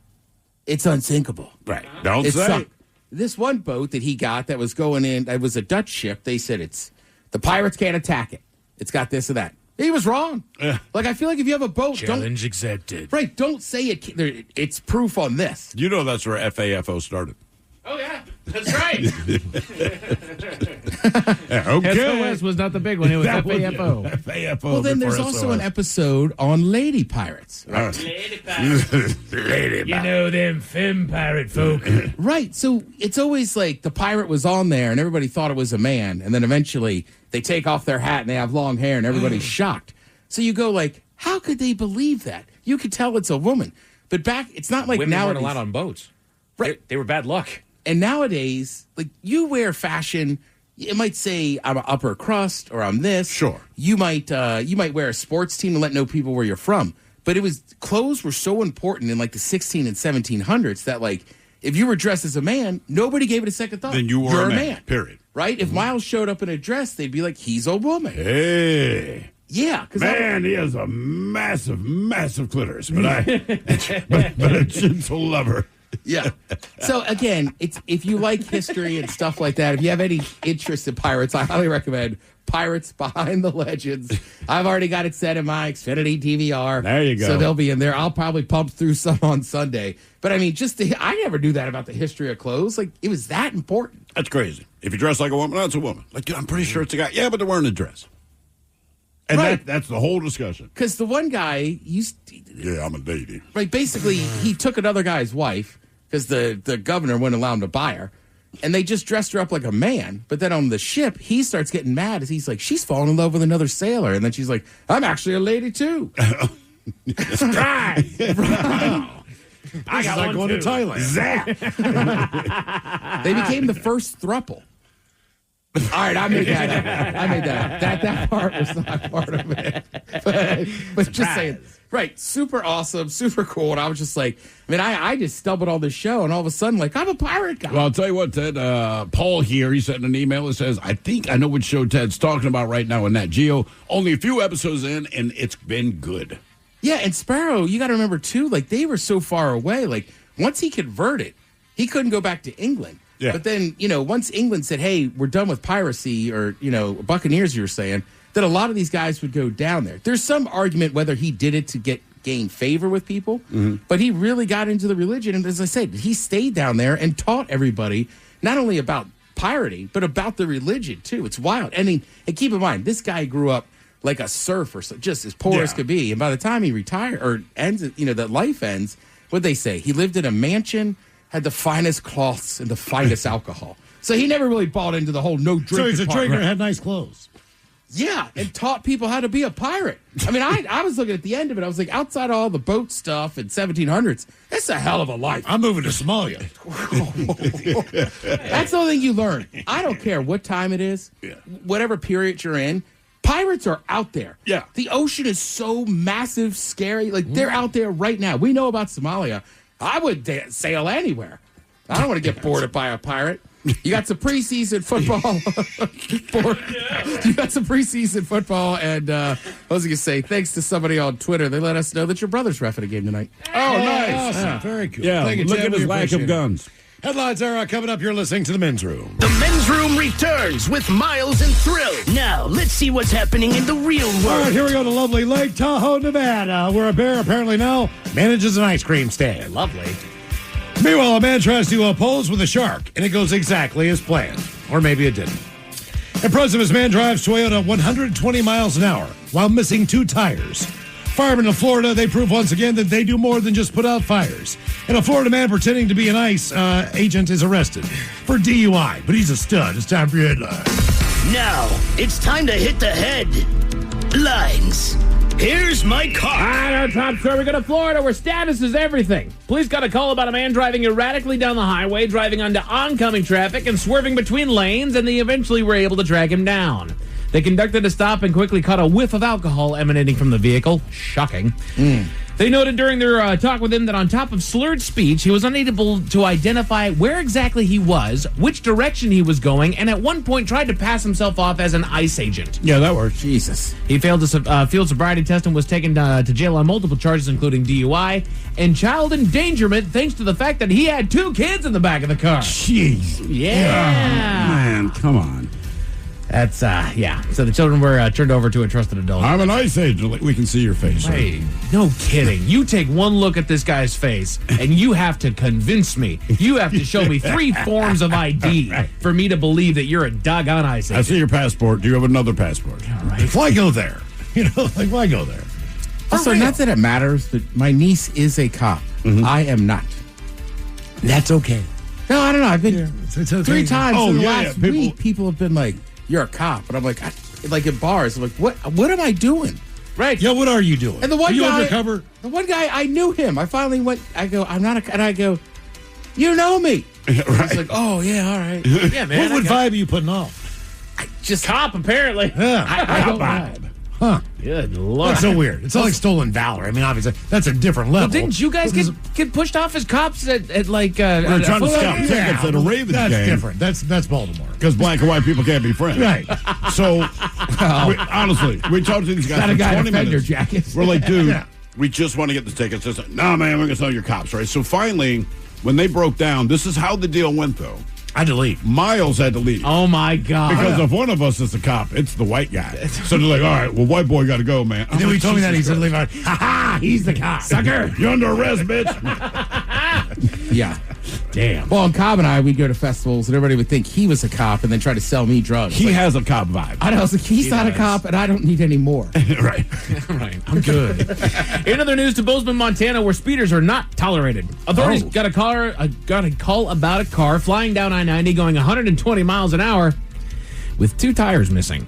It's unsinkable. Right. Don't It say. sunk. This one boat that he got that was going in, it was a Dutch ship. They said the pirates can't attack it. It's got this or that. He was wrong. Like, I feel like if you have a boat, Challenge accepted. Right, don't say it. It's proof on this. You know that's where FAFO started. Oh, yeah. That's right. Okay. SOS was not the big one. It was That was- FAFO. FAFO. Well, then there's before also SOS. an episode on lady pirates. Right? Lady You know them femme pirate folk. Right. So it's always like the pirate was on there and everybody thought it was a man. And then eventually they take off their hat and they have long hair and everybody's shocked. So you go like, how could they believe that? You could tell it's a woman. But back, it's not like women nowadays. weren't allowed on boats. Right. They were bad luck. And nowadays, like you wear fashion, it might say I'm an upper crust or I'm this. Sure. You might wear a sports team to let know people where you're from. But clothes were so important in like the 16 and 1700s that like if you were dressed as a man, nobody gave it a second thought. Then you're a man. Period. Right? If Miles showed up in a dress, they'd be like, he's a woman. Hey. Yeah. Man, he has a massive, massive clitoris, but a gentle lover. Yeah. So again, it's if you like history and stuff like that, if you have any interest in pirates, I highly recommend Pirates Behind the Legends. I've already got it set in my Xfinity DVR. There you go. So they'll be in there. I'll probably pump through some on Sunday. But I mean, I never knew that about the history of clothes. Like it was that important. That's crazy. If you dress like a woman, that's a woman. Like I'm pretty sure it's a guy. Yeah, but they're wearing a dress. And right. that's the whole discussion. Because the one guy yeah, I'm a lady. Right, basically, he took another guy's wife because the governor wouldn't allow him to buy her. And they just dressed her up like a man. But then on the ship, he starts getting mad as he's like, she's falling in love with another sailor. And then she's like, I'm actually a lady too. Right. I got like going to Thailand. Zap. They became the first throuple. All right, I made that up. That part was not part of it. But just saying. Right, super awesome, super cool. And I was just like, I mean, I just stumbled on this show, and all of a sudden, like, I'm a pirate guy. Well, I'll tell you what, Ted, Paul here, he sent an email that says, I think I know what show Ted's talking about right now in Nat Geo. Only a few episodes in, and it's been good. Yeah, and Sparrow, you got to remember, too, like, they were so far away. Like, once he converted, he couldn't go back to England. Yeah. But then, once England said, hey, we're done with piracy, or, Buccaneers, you were saying, that a lot of these guys would go down there. There's some argument whether he did it to gain favor with people, but he really got into the religion. And as I said, he stayed down there and taught everybody not only about pirating, but about the religion, too. It's wild. I mean, and keep in mind, this guy grew up like a surfer, so just as poor as could be. And by the time he retired or ends, that life ends, what'd they say? He lived in a mansion, had the finest cloths and the finest alcohol. So he never really bought into the whole no drinking. So he's a part, drinker right? and had nice clothes. Yeah, and taught people how to be a pirate. I mean, I was looking at the end of it. I was like, outside all the boat stuff in 1700s, it's a hell of a life. I'm moving to Somalia. That's the only thing you learn. I don't care what time it is, whatever period you're in. Pirates are out there. Yeah. The ocean is so massive, scary. Like, they're out there right now. We know about Somalia. I would sail anywhere. I don't want to get boarded by a pirate. You got some preseason football. You got some preseason football, and what was I going to say? Thanks to somebody on Twitter, they let us know that your brother's reffing a game tonight. Oh, nice. Awesome. Very cool. Yeah, Thank you, look Ted. at his We lack appreciate of it. guns. Headlines are coming up. You're listening to The Men's Room. The Men's Room returns with Miles and Thrill. Now, let's see what's happening in the real world. All right, here we go to lovely Lake Tahoe, Nevada, where a bear apparently now manages an ice cream stand. Lovely. Meanwhile, a man tries to pose with a shark, and it goes exactly as planned. Or maybe it didn't. Impressive as man drives Toyota 120 miles an hour while missing 2 tires. Firemen in Florida, they prove once again that they do more than just put out fires. And a Florida man pretending to be an ICE agent is arrested for DUI. But he's a stud. It's time for your headlines. Now, it's time to hit the headlines. Here's my car. All right, our top story. We go to Florida, where status is everything. Police got a call about a man driving erratically down the highway, driving onto oncoming traffic and swerving between lanes, and they eventually were able to track him down. They conducted a stop and quickly caught a whiff of alcohol emanating from the vehicle. Shocking. They noted during their talk with him that on top of slurred speech, he was unable to identify where exactly he was, which direction he was going, and at one point tried to pass himself off as an ICE agent. Yeah, that works. Jesus. He failed to field sobriety test and was taken to jail on multiple charges, including DUI and child endangerment, thanks to the fact that he had 2 kids in the back of the car. Jeez. Yeah. Oh, man, come on. That's, yeah. So the children were turned over to a trusted adult. I'm an ICE agent. We can see your face. Hey, no kidding. You take one look at this guy's face, and you have to convince me. You have to show me 3 forms of ID for me to believe that you're a doggone ICE agent. I see your passport. Do you have another passport? All right. Why go there? Why go there? Also, not that it matters, but my niece is a cop. I am not. That's okay. No, I don't know. I've been It's okay. 3 times in the yeah, last week. People have been like, you're a cop. And I'm like, like at bars. I'm like, what am I doing? Right. Yeah, what are you doing? And the one are you guy, undercover? The one guy, I knew him. I finally went. I go, I'm not a. And I go, you know me. Right. He's like, oh yeah, all right. Yeah, man. What vibe are you putting off? Just cop, apparently. Yeah, I don't vibe. know. Huh? Good Lord. That's so weird. It's not like stolen valor. I mean, obviously, that's a different level. Well, didn't you guys get pushed off as cops at like? We were trying to scout tickets at a Ravens that's game. Different. That's Baltimore. Because black and white people can't be friends. Right. So, honestly, we talked to these guys Got a for guy in 20 a Fender minutes. jacket. We're like, dude, Yeah. we just want to get the tickets. They're like, nah, man, we're going to sell your cops, right? So finally, when they broke down, this is how the deal went, though. I had to leave. Miles had to leave. Oh, my God. Because if one of us is a cop, it's the white guy. So they're like, all right, well, white boy got to go, man. And then we told me that he said, leave out. Ha ha, he's the cop. Sucker, you're under arrest, bitch. Yeah. Damn. Well, and Cobb and I, we'd go to festivals, and everybody would think he was a cop, and then try to sell me drugs. He has a cop vibe. I know. I was like, he's not a cop, and I don't need any more. Right. Right. I'm good. In other news, to Bozeman, Montana, where speeders are not tolerated. Authorities got a call about a car flying down I-90 going 120 miles an hour with 2 tires missing.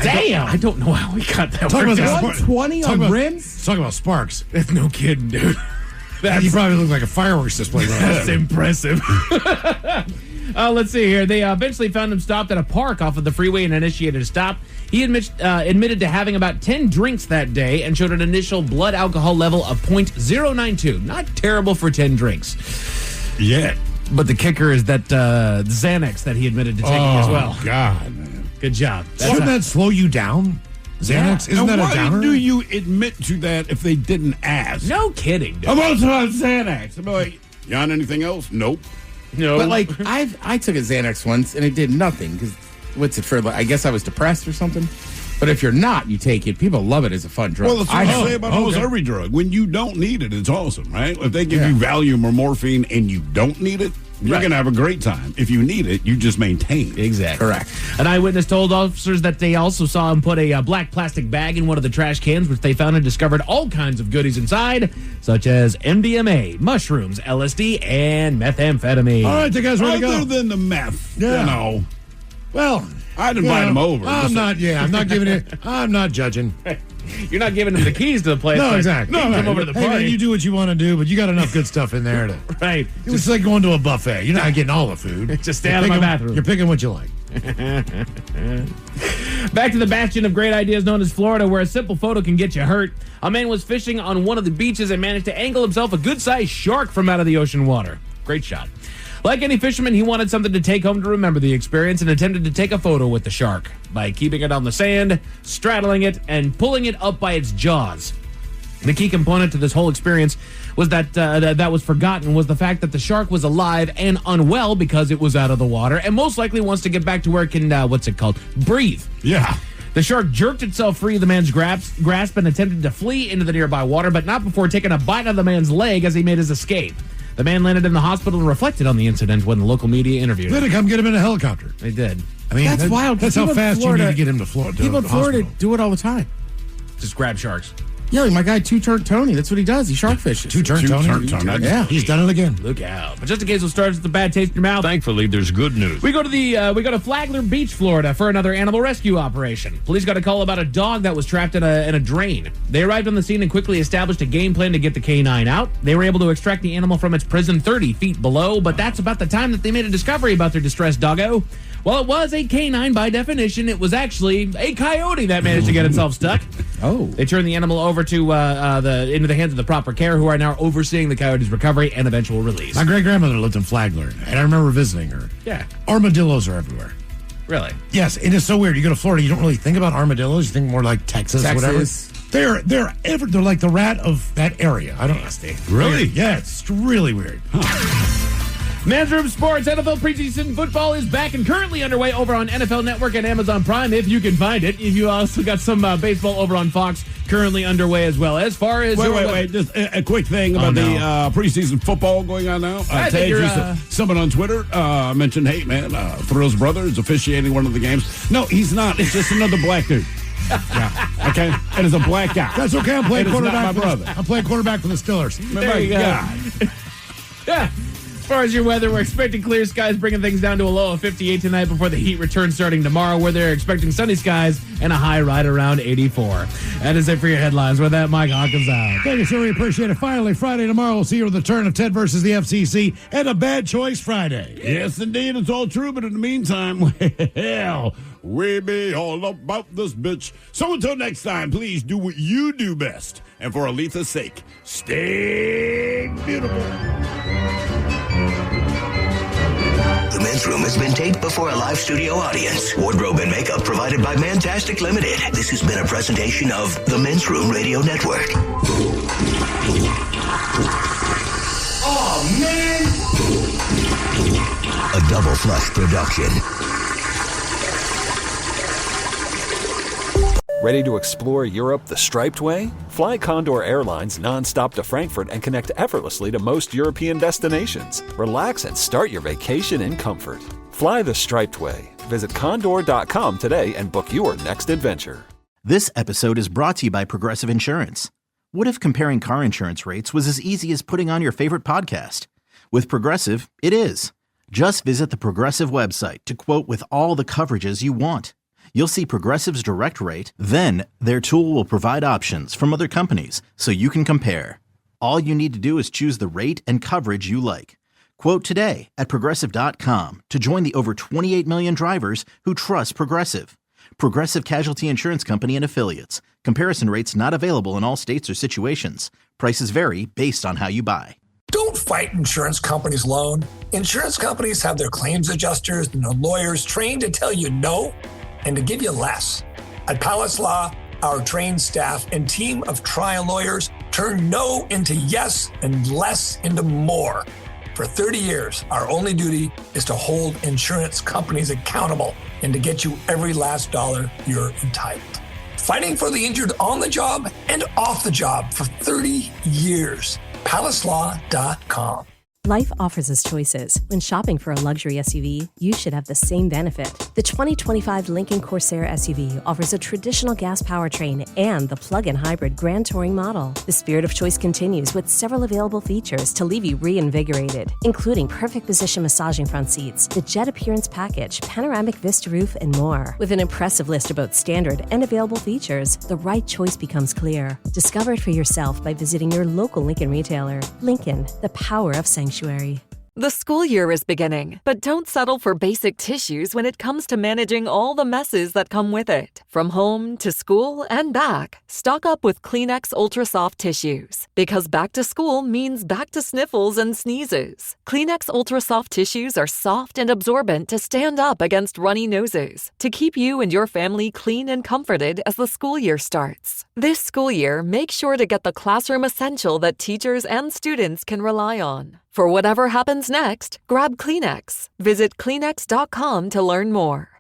Damn. I don't know how we got that. Talk about worked out. 120 on rims? Talk about sparks. That's no kidding, dude. You probably look like a fireworks display. That's impressive. Let's see here. They eventually found him stopped at a park off of the freeway and initiated a stop. He admitted to having about 10 drinks that day and showed an initial blood alcohol level of .092. Not terrible for 10 drinks. Yeah. But the kicker is that Xanax that he admitted to taking as well. Oh, God, man. Good job. Shouldn't that slow you down? Xanax? Isn't that a downer? Why do you admit to that if they didn't ask? No kidding, dude. I'm also on Xanax. I'm like, you on anything else? Nope. No. But like, I took a Xanax once, and it did nothing. Because what's it for? Like, I guess I was depressed or something. But if you're not, you take it. People love it as a fun drug. Well, that's what I say about almost every drug. When you don't need it, it's awesome, right? If they give you Valium or morphine and you don't need it, you're going to have a great time. If you need it, you just maintain it. Exactly. Correct. An eyewitness told officers that they also saw him put a black plastic bag in one of the trash cans, which they found and discovered all kinds of goodies inside, such as MDMA, mushrooms, LSD, and methamphetamine. All right, you guys ready to go? Other than the meth, you know. Well, I'd invite him over. I'm not giving it. I'm not judging. You're not giving him the keys to the place. No, like, exactly. Come over to the party. Hey, man, you do what you want to do, but you got enough good stuff in there to. Right. It's like going to a buffet. You're not getting all the food. Just stay out of my bathroom. You're picking what you like. Back to the bastion of great ideas known as Florida, where a simple photo can get you hurt. A man was fishing on one of the beaches and managed to angle himself a good-sized shark from out of the ocean water. Great shot. Like any fisherman, he wanted something to take home to remember the experience and attempted to take a photo with the shark by keeping it on the sand, straddling it, and pulling it up by its jaws. The key component to this whole experience was that was forgotten was the fact that the shark was alive and unwell because it was out of the water and most likely wants to get back to where it can, breathe. Yeah. The shark jerked itself free of the man's grasp and attempted to flee into the nearby water, but not before taking a bite of the man's leg as he made his escape. The man landed in the hospital and reflected on the incident when the local media interviewed They him. had to come get him in a helicopter. They did. I mean, That's wild. That's how People in fast Florida- you need to get him to Florida. People in Florida do it all the time. Just grab sharks. Yeah, like my guy Two-Turn Tony. That's what he does. He shark fishes. Two-turn Tony. Yeah. He's done it again. Look out. But just in case it starts with a bad taste in your mouth, Thankfully, there's good news. we go to Flagler Beach, Florida for another animal rescue operation. Police got a call about a dog that was trapped in a drain. They arrived on the scene and quickly established a game plan to get the canine out. They were able to extract the animal from its prison 30 feet below, but that's about the time that they made a discovery about their distressed doggo. While it was a canine by definition, it was actually a coyote that managed to get itself stuck. Oh. They turned the animal over to into the hands of the proper care, who are now overseeing the coyote's recovery and eventual release. My great grandmother lived in Flagler, and I remember visiting her. Yeah. Armadillos are everywhere. Really? Yes, it is so weird. You go to Florida, you don't really think about armadillos. You think more like Texas. Whatever. They're like the rat of that area. I don't know. Really? Yeah, it's really weird. Men's Room Sports, NFL preseason football is back and currently underway over on NFL Network and Amazon Prime, if you can find it. If you also got some baseball over on Fox, currently underway as well. As far as... Wait. Just a quick thing about the preseason football going on now. Someone on Twitter mentioned, hey, man, Thrill's brother is officiating one of the games. No, he's not. It's just another black dude. Yeah. Okay? It is a black guy. That's okay. I'm playing quarterback. My brother. I'm playing quarterback for the Steelers. There you go. Yeah. far as your weather, we're expecting clear skies, bringing things down to a low of 58 tonight before the heat returns starting tomorrow, where they're expecting sunny skies and a high right around 84. That is it for your headlines. With that, Mike Hawkins out. Thank you, sir. We appreciate it. Finally, Friday tomorrow, we'll see you with the turn of Ted versus the FCC and a Bad Choice Friday. Yes, indeed. It's all true. But in the meantime, well, we be all about this bitch. So until next time, please do what you do best. And for Aletha's sake, stay beautiful. The Men's Room has been taped before a live studio audience. Wardrobe and makeup provided by Mantastic Limited. This has been a presentation of the Men's Room Radio Network. Oh, man! A Double Flush production. Ready to explore Europe the striped way? Fly Condor Airlines nonstop to Frankfurt and connect effortlessly to most European destinations. Relax and start your vacation in comfort. Fly the striped way. Visit condor.com today and book your next adventure. This episode is brought to you by Progressive Insurance. What if comparing car insurance rates was as easy as putting on your favorite podcast? With Progressive, it is. Just visit the Progressive website to quote with all the coverages you want. You'll see Progressive's direct rate, then their tool will provide options from other companies so you can compare. All you need to do is choose the rate and coverage you like. Quote today at Progressive.com to join the over 28 million drivers who trust Progressive. Progressive Casualty Insurance Company and Affiliates. Comparison rates not available in all states or situations. Prices vary based on how you buy. Don't fight insurance companies alone. Insurance companies have their claims adjusters and their lawyers trained to tell you no and to give you less. At Palace Law, our trained staff and team of trial lawyers turn no into yes and less into more. For 30 years, our only duty is to hold insurance companies accountable and to get you every last dollar you're entitled. Fighting for the injured on the job and off the job for 30 years. PalaceLaw.com. Life offers us choices. When shopping for a luxury SUV, you should have the same benefit. The 2025 Lincoln Corsair SUV offers a traditional gas powertrain and the plug-in hybrid Grand Touring model. The spirit of choice continues with several available features to leave you reinvigorated, including perfect position massaging front seats, the jet appearance package, panoramic vista roof, and more. With an impressive list of both standard and available features, the right choice becomes clear. Discover it for yourself by visiting your local Lincoln retailer. Lincoln, the power of sanctuary. The school year is beginning, but don't settle for basic tissues when it comes to managing all the messes that come with it. From home to school and back, stock up with Kleenex Ultra Soft Tissues. Because back to school means back to sniffles and sneezes. Kleenex Ultra Soft Tissues are soft and absorbent to stand up against runny noses, to keep you and your family clean and comforted as the school year starts. This school year, make sure to get the classroom essential that teachers and students can rely on. For whatever happens next, grab Kleenex. Visit Kleenex.com to learn more.